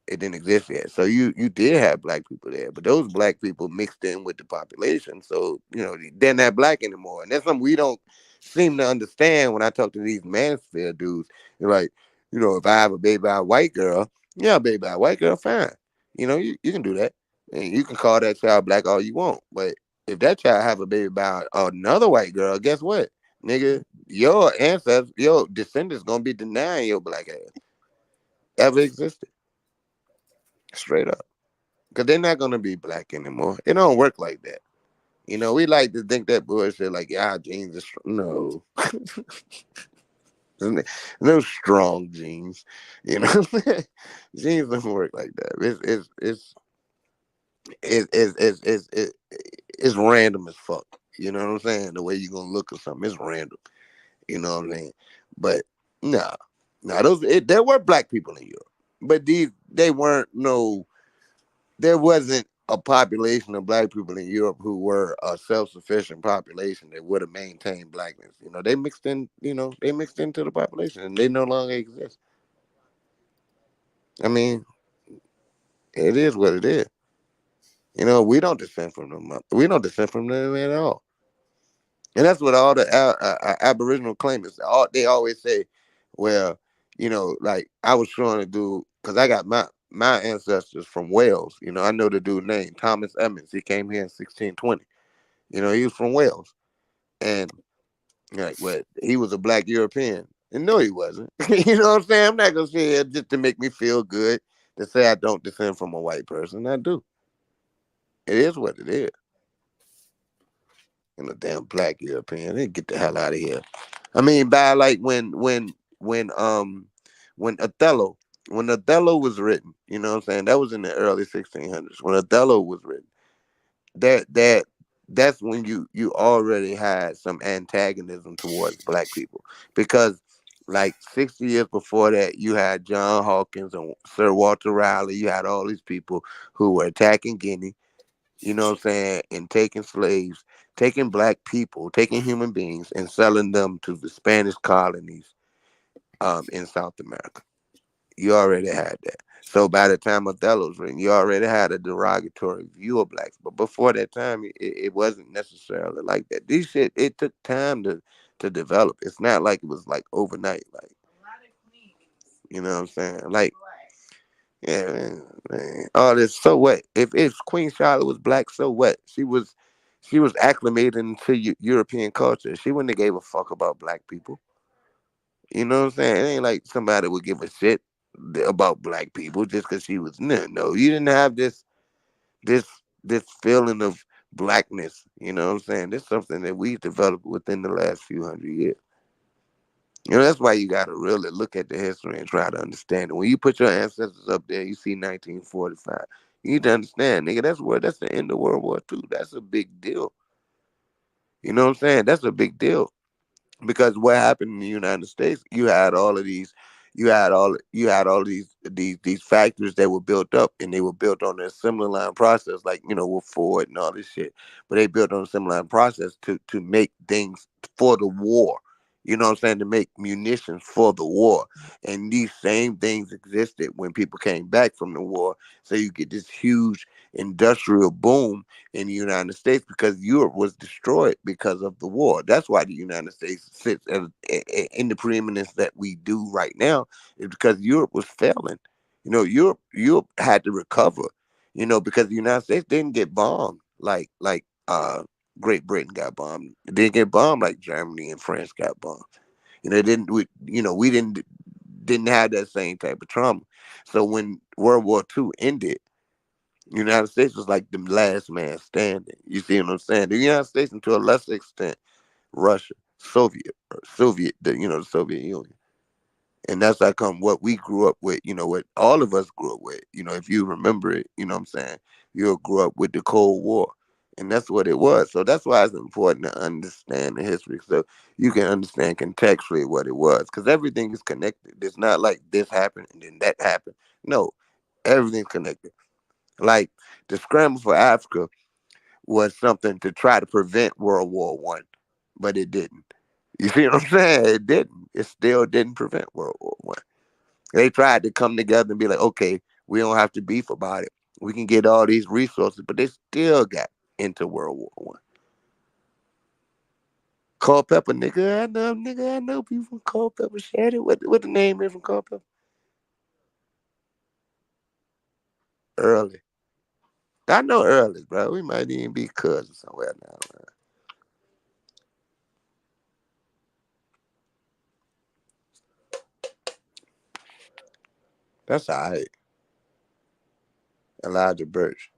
It didn't exist yet. So you did have black people there, but those black people mixed in with the population. So they're not black anymore, and that's something we don't seem to understand when I talk to these manosphere dudes. They're like, if I have a baby by a white girl, yeah, baby by a white girl, fine. You can do that, and you can call that child black all you want. But if that child have a baby by another white girl, guess what, nigga, your ancestors, your descendants gonna be denying your black ass ever existed, straight up. Because they're not gonna be black anymore. It don't work like that. We like to think that bullshit like, yeah, genes are no. No strong genes. Genes don't work like that. It's random as fuck. You know what I'm saying? The way you're gonna look at something is random. You know what I'm saying? But nah, there were black people in Europe, but they weren't no there wasn't a population of black people in Europe who were a self-sufficient population that would have maintained blackness. You know, they mixed in. You know, they mixed into the population, and they no longer exist. I mean, it is what it is. You know, we don't descend from them. We don't descend from them at all. And that's what all the Aboriginal claimants, they always say, well, you know, like I was trying to do, because I got my ancestors from Wales. You know, I know the dude named Thomas Emmons. He came here in 1620. You know, he was from Wales. And like, what? He was a black European. And no, he wasn't. You know what I'm saying? I'm not going to say it just to make me feel good to say I don't descend from a white person. I do. It is what it is. You know, damn black European. They get the hell out of here. I mean, by like when Othello was written, you know what I'm saying? That was in the early 1600s. When Othello was written, that's when you already had some antagonism towards black people, because like 60 years before that, you had John Hawkins and Sir Walter Raleigh. You had all these people who were attacking Guinea, you know what I'm saying, and taking slaves, taking black people, taking human beings, and selling them to the Spanish colonies in South America. You already had that. So by the time Othello's written, you already had a derogatory view of blacks. But before that time, it wasn't necessarily like that. This shit, it took time to develop. It's not like it was like overnight. Like, you know what I'm saying? Like, yeah, man. All this. So what? If Queen Charlotte was black, so what? She was acclimated into European culture. She wouldn't have gave a fuck about black people. You know what I'm saying? It ain't like somebody would give a shit about black people just because she was no. You didn't have this this feeling of blackness. You know what I'm saying? This is something that we developed within the last few hundred years. You know, that's why you got to really look at the history and try to understand it. When you put your ancestors up there, you see 1945. You need to understand, nigga, that's the end of World War II. That's a big deal. You know what I'm saying? That's a big deal. Because what happened in the United States, you had all these factories that were built up, and they were built on a assembly line process, like, you know, with Ford and all this shit. But they built on a assembly line process to make things for the war. You know what I'm saying? To make munitions for the war. And these same things existed when people came back from the war. So you get this huge industrial boom in the United States because Europe was destroyed because of the war. That's why the United States sits in the preeminence that we do right now, is because Europe was failing. You know, Europe had to recover, you know, because the United States didn't get bombed like Great Britain got bombed. It didn't get bombed like Germany and France got bombed. You know, we didn't have that same type of trauma. So when World War II ended, United States was like the last man standing. You see what I'm saying? The United States, and to a lesser extent, Russia, the Soviet Union. And that's how come what we grew up with, you know, what all of us grew up with. You know, if you remember it, you know what I'm saying? You grew up with the Cold War. And that's what it was. So that's why it's important to understand the history, so you can understand contextually what it was. Because everything is connected. It's not like this happened and then that happened. No, everything's connected. Like the scramble for Africa was something to try to prevent World War One, but it didn't. You see what I'm saying? It didn't. It still didn't prevent World War One. They tried to come together and be like, okay, we don't have to beef about it. We can get all these resources, but they still got into World War One. Culpeper, nigga, I know people from Culpeper. Shared it. What the name is from Culpeper? Early. I know Early, bro. We might even be cousins somewhere now. Man. That's all right. Elijah Birch.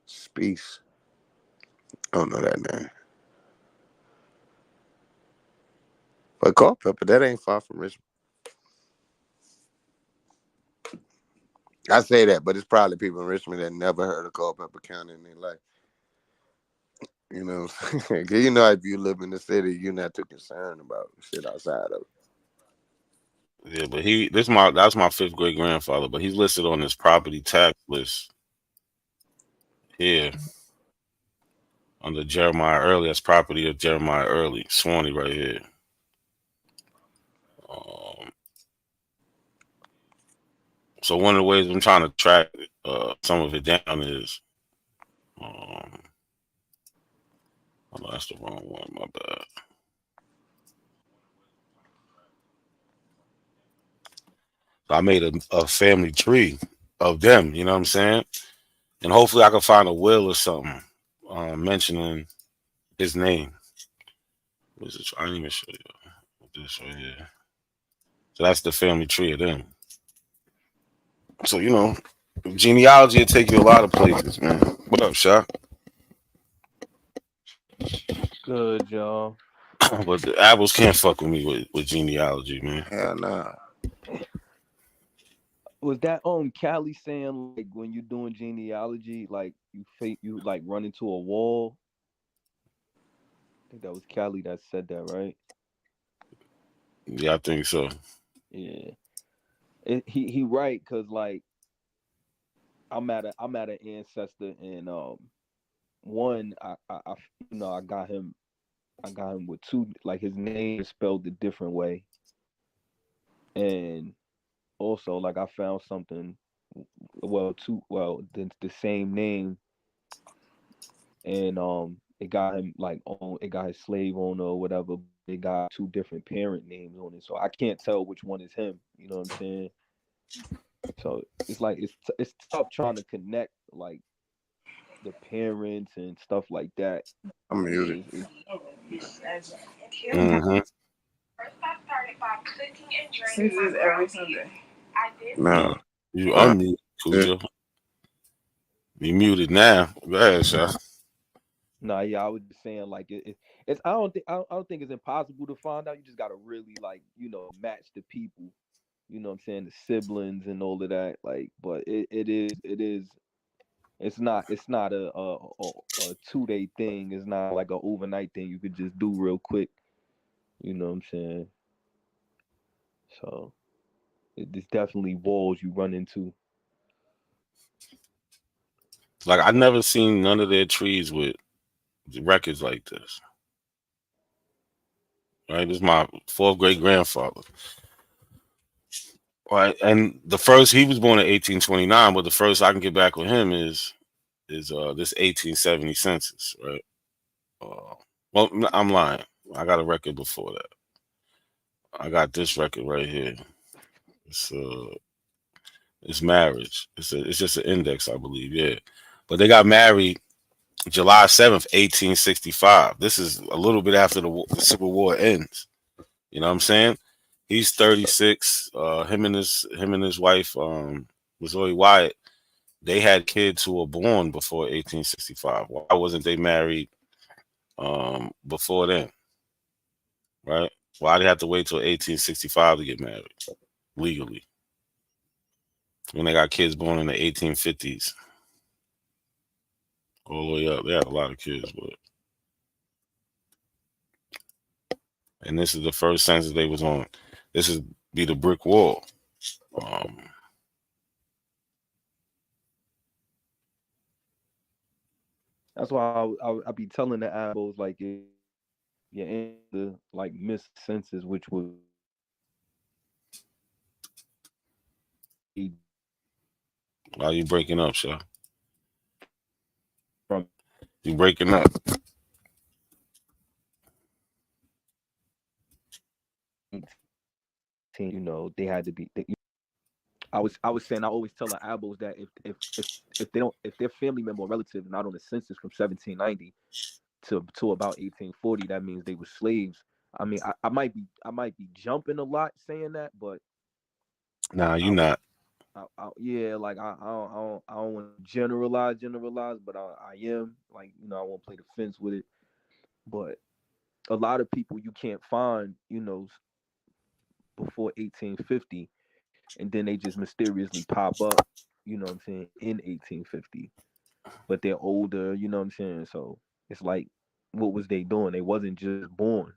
Speaks. I don't know that name. But Culpeper, that ain't far from Richmond. I say that, but it's probably people in Richmond that never heard of Culpeper County in their life. You know, because you know, if you live in the city, you're not too concerned about shit outside of it. Yeah, but that's my fifth great grandfather, but he's listed on this property tax list here under Jeremiah Early. That's property of Jeremiah Early, Swanee right here. So one of the ways I'm trying to track some of it down is, oh no, that's the wrong one. My bad. So I made a family tree of them. You know what I'm saying? And hopefully I can find a will or something mentioning his name. What's it? I didn't even show you this right here. So that's the family tree of them. So genealogy will take you a lot of places, man. What up, Shaq? Good, y'all. But the apples can't fuck with me with genealogy, man. Hell nah. Was that Callie saying like when you're doing genealogy, like you like run into a wall? I think that was Callie that said that, right? Yeah, I think so. Yeah. He right, cause like I'm at an ancestor, and one I got him with two, like his name is spelled a different way, and also like I found something, the same name, and it got him like it got his slave owner or whatever. They got two different parent names on it, so I can't tell which one is him. You know what I'm saying? So it's like it's tough trying to connect like the parents and stuff like that. I'm muted. Mm-hmm. This is every Sunday. No. You unmute, Cujo. You muted now. Go ahead, Shaq. Nah, yeah, I was just saying like it's I don't think it's impossible to find out. You just gotta really like match the people. You know what I'm saying? The siblings and all of that. Like, but it is. It's not a 2-day thing. It's not like an overnight thing you could just do real quick. You know what I'm saying? So it's definitely walls you run into. Like I never seen none of their trees with records like this. Right, this is my fourth great grandfather. Right, and the first he was born in 1829, but the first I can get back with him is this 1870 census, right? Well, I'm lying. I got a record before that. I got this record right here. It's marriage. It's just an index, I believe. Yeah, but they got married July 7th, 1865. This is a little bit after the Civil War ends. You know what I'm saying? He's 36. Him and his wife, Missouri Wyatt, they had kids who were born before 1865. Why wasn't they married before then? Right? Why they have to wait till 1865 to get married legally? When they got kids born in the 1850s. All the way up. They had a lot of kids, and this is the first census they was on. This is be the brick wall. That's why I be telling the abos like you're in the like missed census, which was Why you breaking up, Sha? from You breaking up. they had to be. I was saying I always tell the abos that if their family member or relative not on the census from 1790 to about 1840, that means they were slaves. I mean, I might be jumping a lot saying that, but Nah, you not. yeah, like I don't want to generalize, but I am like I won't play the fence with it. But a lot of people you can't find before 1850, and then they just mysteriously pop up. You know what I'm saying in 1850, but they're older. You know what I'm saying, so it's like, what was they doing? They wasn't just born.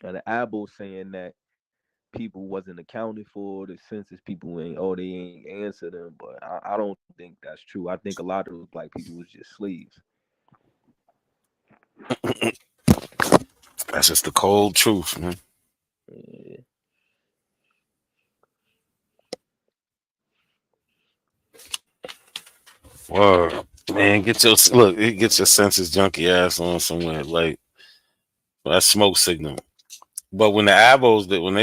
And the Abel saying that people wasn't accounted for. The census people ain't they ain't answer them. But I don't think that's true. I think a lot of those black people was just slaves. That's just the cold truth, man. Yeah. Word. Man, get your senses junky ass on somewhere. Like that's smoke signal. But when the abos that when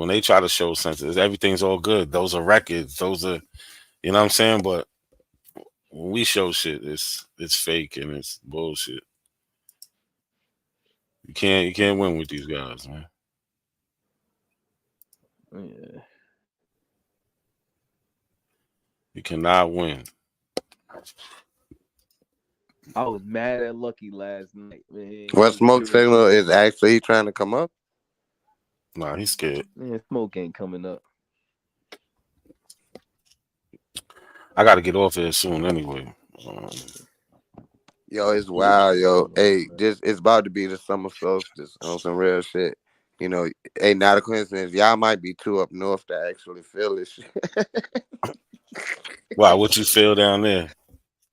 they try to show senses, everything's all good. Those are records. Those are you know what I'm saying? But when we show shit, it's fake and it's bullshit. You can't win with these guys, man. Yeah. You cannot win. I was mad at Lucky last night, man. What smoke signal is actually trying to come up? Nah, he's scared. Man, smoke ain't coming up. I got to get off here soon anyway. Yo, it's wild, yo. Hey, it's about to be the summer solstice on some real shit. You know, hey, not a coincidence. Y'all might be too up north to actually feel this shit. Wow, what you feel down there?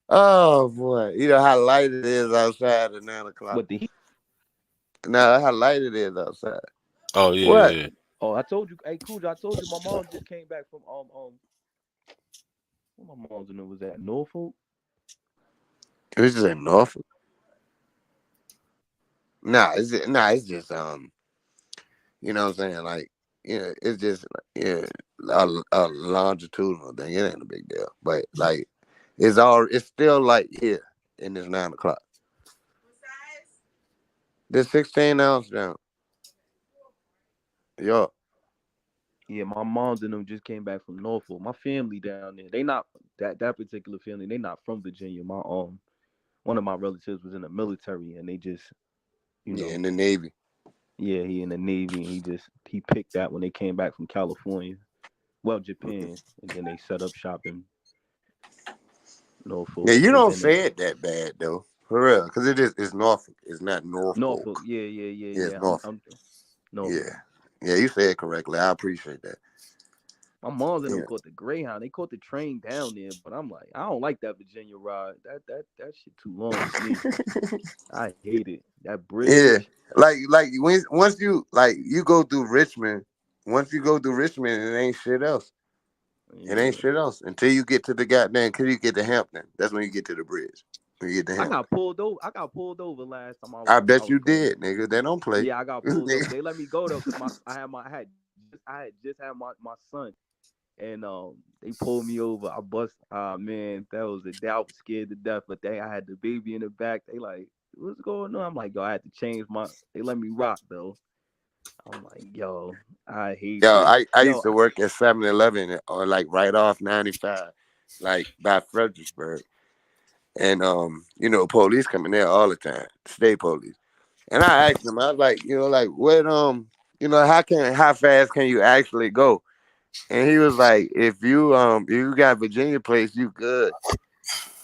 Oh boy, you know how light it is outside at 9 o'clock. What the heat? No, how light it is outside. Oh yeah, what? Yeah. Oh, I told you, hey, Cool, I told you my mom just came back from where my mom's in it was at Norfolk. It was just in Norfolk. Nah, it's just you know what I'm saying? Like, yeah, it's just a longitudinal thing. It ain't a big deal. But like it's still like here in this 9 o'clock. This 16 ounce down. Yo. Yeah, my mom's and them just came back from Norfolk. My family down there, they not that particular family. They not from Virginia. My one of my relatives was in the military, and they just in the Navy. Yeah, he in the Navy, and he picked that when they came back from California, well, Japan, and then they set up shop in Norfolk. Yeah, you don't say it that bad though, for real, because it's Norfolk. It's not Norfolk. Norfolk, yeah. It's Norfolk. Norfolk. Yeah, you say it correctly. I appreciate that. My mom's and them caught the Greyhound. They caught the train down there, but I'm like, I don't like that Virginia ride. That shit too long for me. I hate it. That bridge. Yeah, like once you go through Richmond, it ain't shit else. Yeah. It ain't shit else until you get to the until you get to Hampton. That's when you get to the bridge. When you get to Hampton. I got pulled over last time I bet you did, nigga. They don't play. Yeah, I got pulled over. They let me go though, because I had just had my son, and they pulled me over. I bust. Man, that was a day I was scared to death. But I had the baby in the back. They like, what's going on? I'm like, yo, I had to change they let me rock though. I'm like, yo, I hate it. I used to work at 7-Eleven or like right off 95, like by Fredericksburg. And police coming there all the time, state police. And I asked them, I was like, what how fast can you actually go? And he was like, if you got Virginia plates, you good.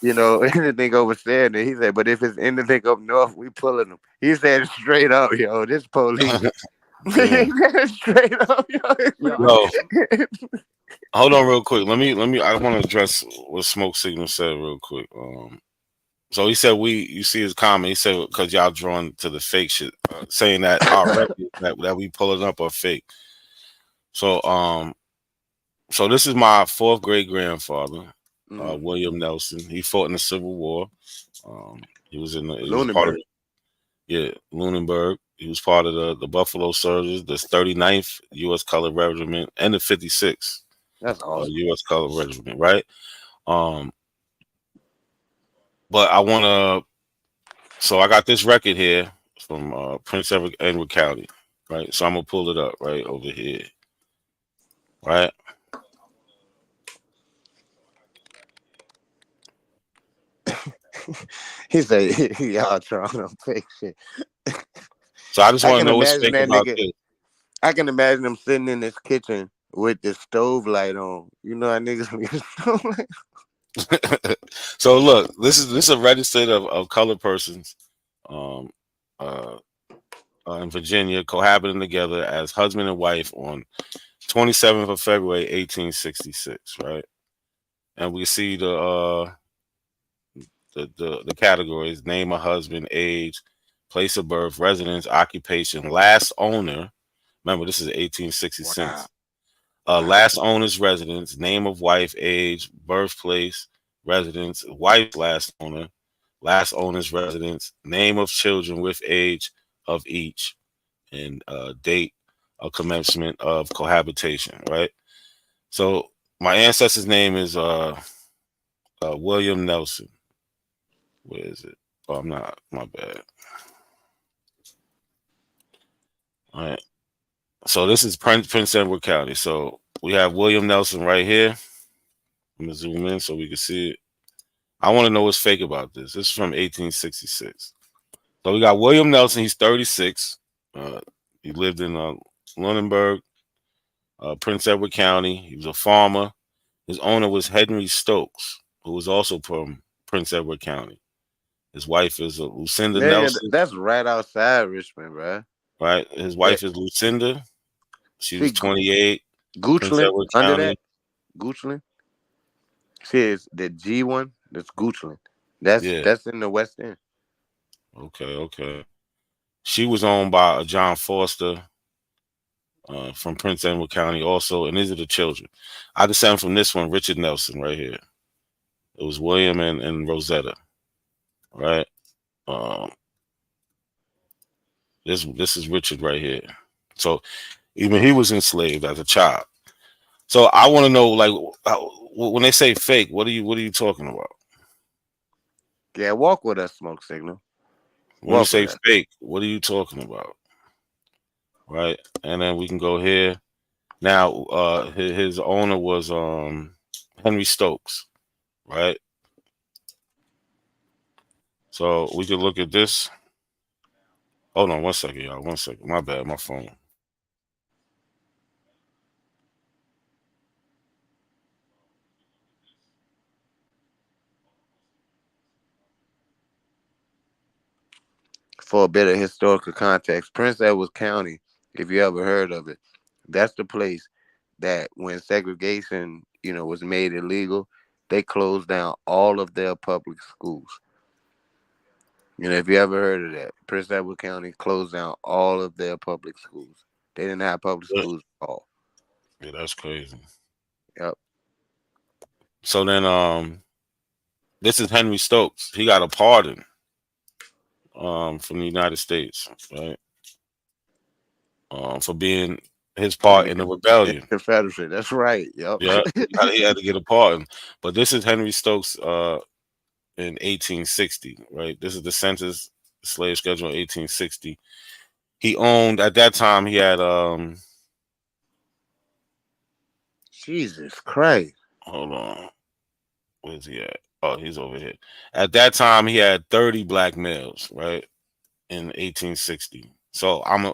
Anything over there. And he said, but if it's anything up north, we pulling them. He said straight up, yo, this police. Straight up, yo. Hold on real quick. Let me I want to address what Smoke Signal said real quick. So he said you see his comment. He said because y'all drawn to the fake shit, saying that our records that we pulling up are fake. So so this is my 4th great grandfather, William Nelson. He fought in the Civil War. He was in Lunenburg. Lunenburg. He was part of the Buffalo Soldiers, the 39th U.S. Colored Regiment, and the 56th. That's awesome. U.S. Colored Regiment, right? But I want to. So I got this record here from Prince Edward County, right? So I'm gonna pull it up right over here, right? He said, "Y'all trying to fake shit." So I just want to know what's fake about this. I can imagine him sitting in his kitchen with the stove light on. You know how niggas leave the stove light. So look, this is a register of colored persons, in Virginia, cohabiting together as husband and wife on 27th of February, 1866, right? And we see the categories: name of husband, age, place of birth, residence, occupation, last owner. Remember, this is 1866. Last owner's residence, name of wife, age, birthplace, residence, wife's last owner's residence, name of children with age of each, and date of commencement of cohabitation, right? So my ancestor's name is William Nelson. Where is it? Oh, I'm not. My bad. All right. So this is Prince Edward County. So we have William Nelson right here. I'm gonna zoom in so we can see it. I want to know what's fake about this. This is from 1866. So we got William Nelson. He's 36. He lived in Lunenburg, Prince Edward County. He was a farmer. His owner was Henry Stokes, who was also from Prince Edward County. His wife is Lucinda Yeah, Nelson. that's right outside Richmond, bro. Right. His wife is Lucinda. She was 28. Prince Goochland Edward under County. that. Goochland. See, it's the G one. That's Goochland. That's in the West End. Okay. She was owned by John Foster from Prince Edward County also. And these are the children. I descend from this one, Richard Nelson, right here. It was William and Rosetta. Right? This is Richard right here. So even he was enslaved as a child. So I want to know, like, when they say fake, what are you talking about? Yeah, walk with us, Smoke Signal. When you say fake, what are you talking about? Right, and then we can go here. Now, his owner was Henry Stokes, right? So we could look at this. Hold on 1 second, y'all. 1 second. My bad, my phone. For a bit of historical context, Prince Edward County, if you ever heard of it, that's the place that when segregation, was made illegal, they closed down all of their public schools. If you ever heard of that, Prince Edward County closed down all of their public schools. They didn't have public schools at all. Yeah, that's crazy. Yep. So then, this is Henry Stokes. He got a pardon from the United States, right? For being his part in the rebellion. Confederacy. That's right. Yep. Yeah, he had to get a pardon. But this is Henry Stokes in 1860, right? This is the census slave schedule in 1860. He owned, at that time, he had Jesus Christ. Hold on. Where's he at? Oh, he's over here. At that time, he had 30 black males, right? In 1860. So I'm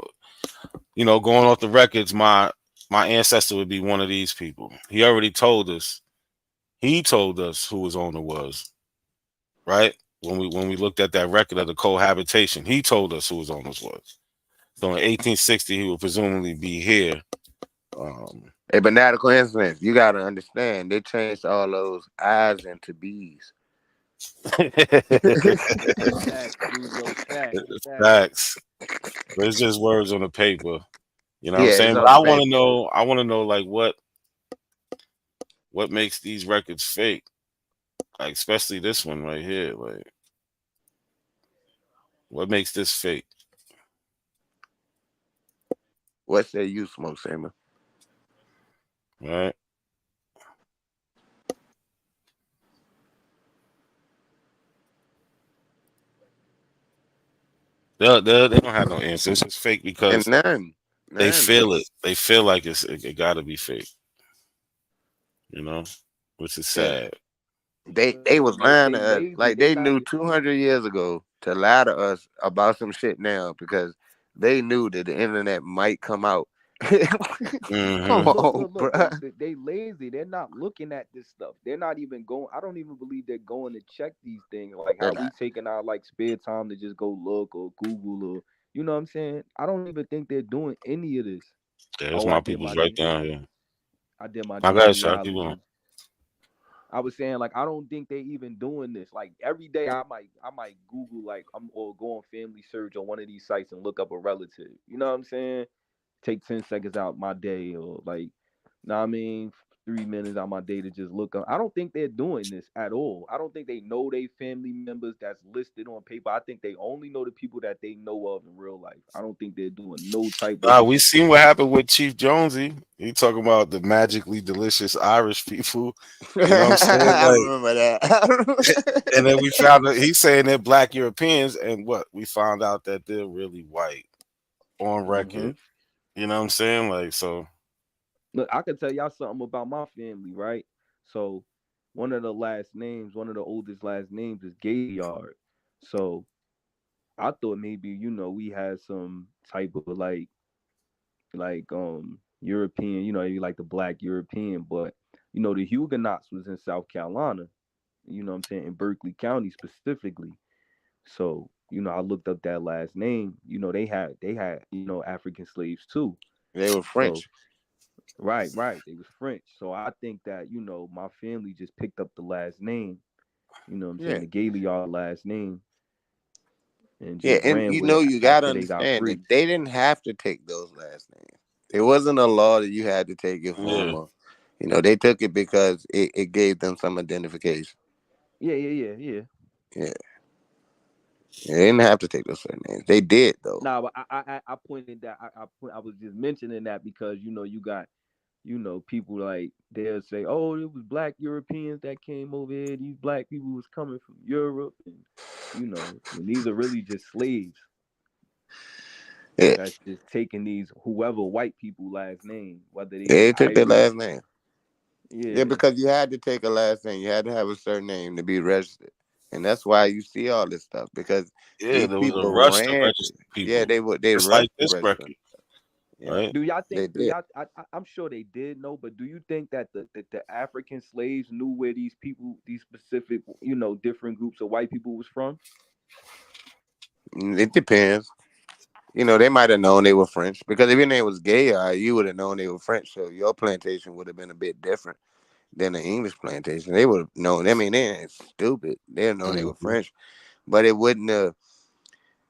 going off the records, my ancestor would be one of these people. He already told us. He told us who his owner was, right? When we looked at that record of the cohabitation, he told us who his owners was. So in 1860, he would presumably be here. Hey, but not a coincidence. You got to understand, they changed all those I's into B's. Facts. But it's just words on the paper. You know what I'm Yeah, saying? it's But on the I want to know like what makes these records fake? Like especially this one right here. Like what makes this fake? What say you, Smoke Samer? Right. They don't have no answer. It's just fake because none. They feel it. They feel like it got to be fake. Which is sad. They was lying to us. Like they knew 200 years ago to lie to us about some shit now because they knew that the internet might come out. Come on, look, they lazy. They're not looking at this stuff. They're not even going. I don't even believe they're going to check these things. Like how we taking our like spare time to just go look or Google or You know what I'm saying? I don't even think they're doing any of this. Yeah, it's Oh, I my did people's my right down here. I did my I got shot. Keep genealogy. going. I was saying like I don't think they even doing this. Like every day I might Google like I'm or go on Family Search on one of these sites and look up a relative. You know what I'm saying? Take 10 seconds out my day or like, know what I mean, 3 minutes out my day to just look up. I don't think they're doing this at all. I don't think they know they family members that's listed on paper. I think they only know the people that they know of in real life. I don't think they're doing no type of We seen what happened with Chief Jonesy. He talking about the magically delicious Irish people. You know what I'm saying? I Like, remember that. and then we found out he's saying they're black Europeans, and what we found out that they're really white on record. You know what I'm saying? Like, so Look, I can tell y'all something about my family, right? So one of the last names, one of the oldest last names is Gaillard. So I thought maybe, we had some type of like European, maybe like the black European, but the Huguenots was in South Carolina, you know what I'm saying, in Berkeley County specifically. So, I looked up that last name, they had, African slaves too. They were So French. right, they was French. So I think that, my family just picked up the last name, you know what I'm saying, Yeah. the Gaillard last name and Yeah, just and ran you with know it you gotta after they got understand free. that they didn't have to take those last names. It wasn't a law that you had to take it for yeah. them. They took it because it gave them some identification. Yeah. Yeah. Yeah, they didn't have to take those certain names. They did though. Nah, but I pointed that I was just mentioning that because you got people like they'll say, oh, it was black Europeans that came over here. These black people was coming from Europe, and when these are really just slaves Yeah. that's just taking these whoever white people last name, whether they be They took their Irish. last name. Yeah, Yeah, because you had to take a last name. You had to have a certain name to be registered. And that's why you see all this stuff because Yeah, these there was a people rush to ran. register Yeah, people. they It's like rushed to this register. record, Yeah, right? do y'all they think? Do did. y'all? I'm sure they did know, but do you think that the African slaves knew where these people, these specific, different groups of white people was from? It depends. They might have known they were French because if your name was Gay, you would have known they were French. So your plantation would have been a bit different than the English plantation. They would have known. I mean, they ain't stupid. They would know they were Mhm. French, but it wouldn't have.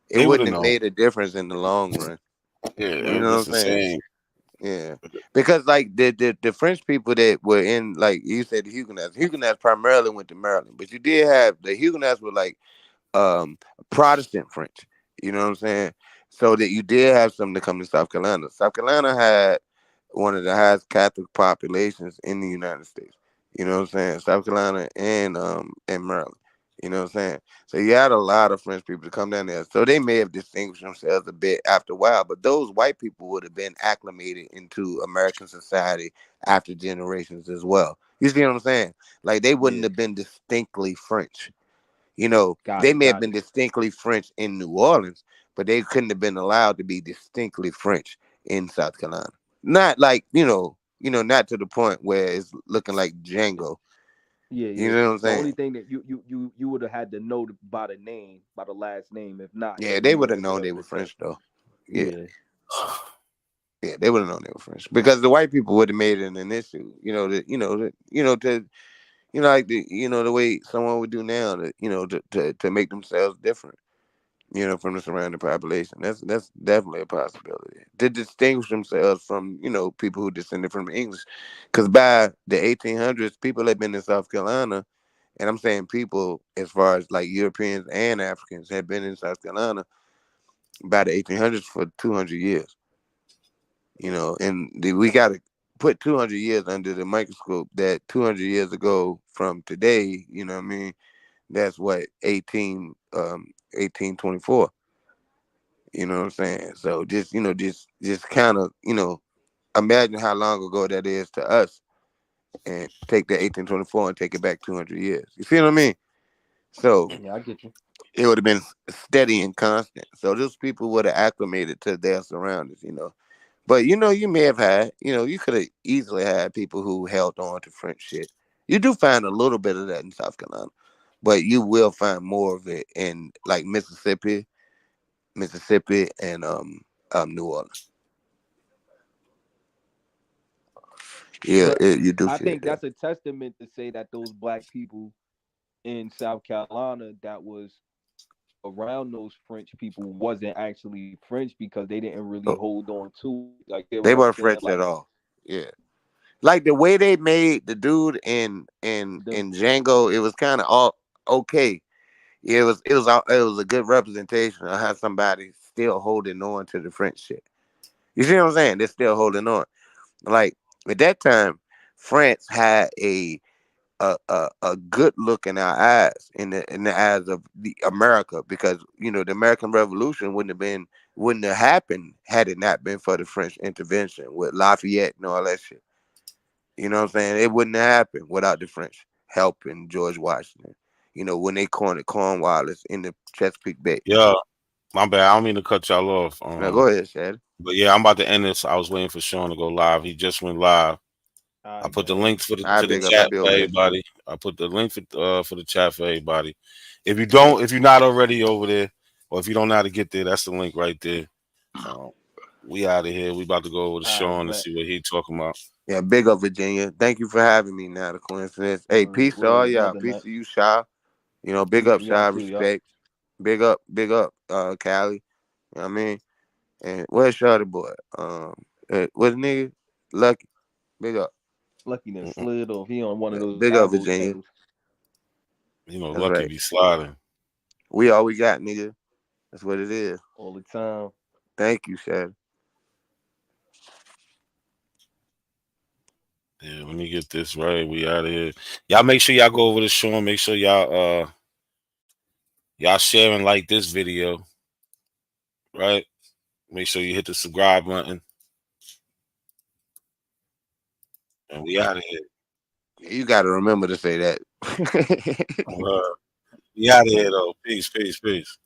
It They would wouldn't have have known. made a difference in the long run. Yeah, You it know was what the I'm saying? same. Yeah, because like the French people that were in, like you said, the Huguenots. Huguenots primarily went to Maryland, but you did have the Huguenots were like um Protestant French. You know what I'm saying? So that you did have some to come to South Carolina. South Carolina had one of the highest Catholic populations in the United States. You know what I'm saying? South Carolina and Maryland. You know what I'm saying? So you had a lot of French people to come down there. So they may have distinguished themselves a bit after a while, but those white people would have been acclimated into American society after generations as well. You see what I'm saying? Like they wouldn't Yeah, have been distinctly French. got They it, may have got been it. distinctly French in New Orleans, but they couldn't have been allowed to be distinctly French in South Carolina. Not like, not to the point where it's looking like Django. Yeah, You yeah. know what I'm The saying? only thing that you would have had to know by the name, by the last name. If not, Yeah, then they you would have wouldn't be known they able were to tell. French though. Yeah. Yeah, Yeah, they would have known they were French. Because the white people would have made it an issue. Like the way someone would do now to make themselves different. From the surrounding population. That's definitely a possibility. To distinguish themselves from, people who descended from English. Because by the 1800s, people had been in South Carolina, and I'm saying people as far as like Europeans and Africans had been in South Carolina by the 1800s for 200 years. We got to put 200 years under the microscope. That 200 years ago from today, you know what I mean? That's what 1824. You know what I'm saying? So just kind of, imagine how long ago that is to us and take that 1824 and take it back 200 years. You feel what I mean? So yeah, I get you. it would have been steady and constant. So those people would have acclimated to their surroundings. But, you may have had, you could have easily had people who held on to French shit. You do find a little bit of that in South Carolina, but you will find more of it in like Mississippi Mississippi, and New Orleans. Yeah, But you do I see it. think that's a testament to say that those black people in South Carolina that was around those French people wasn't actually French because they didn't really hold on to it. Like, They what I'm weren't saying? French at Like, all. Yeah. Like the way they made the dude in Django, it was kind of all okay. It was a good representation of how somebody still holding on to the French shit. You see what I'm saying? They're still holding on. Like at that time, France had a good look in our eyes, in the eyes of the America, because the American Revolution wouldn't have happened had it not been for the French intervention with Lafayette and all that shit. You know what I'm saying? It wouldn't have happened without the French helping George Washington. When they cornered Cornwallis in the Chesapeake Bay. Yeah, my bad. I don't mean to cut y'all off. Now go ahead, Shad. But yeah, I'm about to end this. I was waiting for Sean to go live. He just went live. I put the links to the chat for everybody. I put the link for the chat for everybody. If you're not already over there, or if you don't know how to get there, that's the link right there. We out of here. We about to go over to Sean and see what he talking about. Yeah, big up Virginia. Thank you for having me. Now the coincidence. Hey, peace to all y'all. Peace to you, Sha. Big up, Sha. Respect. Big up, Cali. You know what I mean? And where's Shawty boy? What's the nigga? Lucky. Big up. Lucky done slid off. He on one of those big up Arrow Virginia. channels. Lucky be sliding. We all we got, nigga. That's what it is. All the time. Thank you, Shad. Yeah, let me get this right. We out of here. Y'all make sure y'all go over to Sean. Make sure y'all share and like this video. Right? Make sure you hit the subscribe button. And we out of here. You got to remember to say that. We out of here, though. Peace, peace, peace.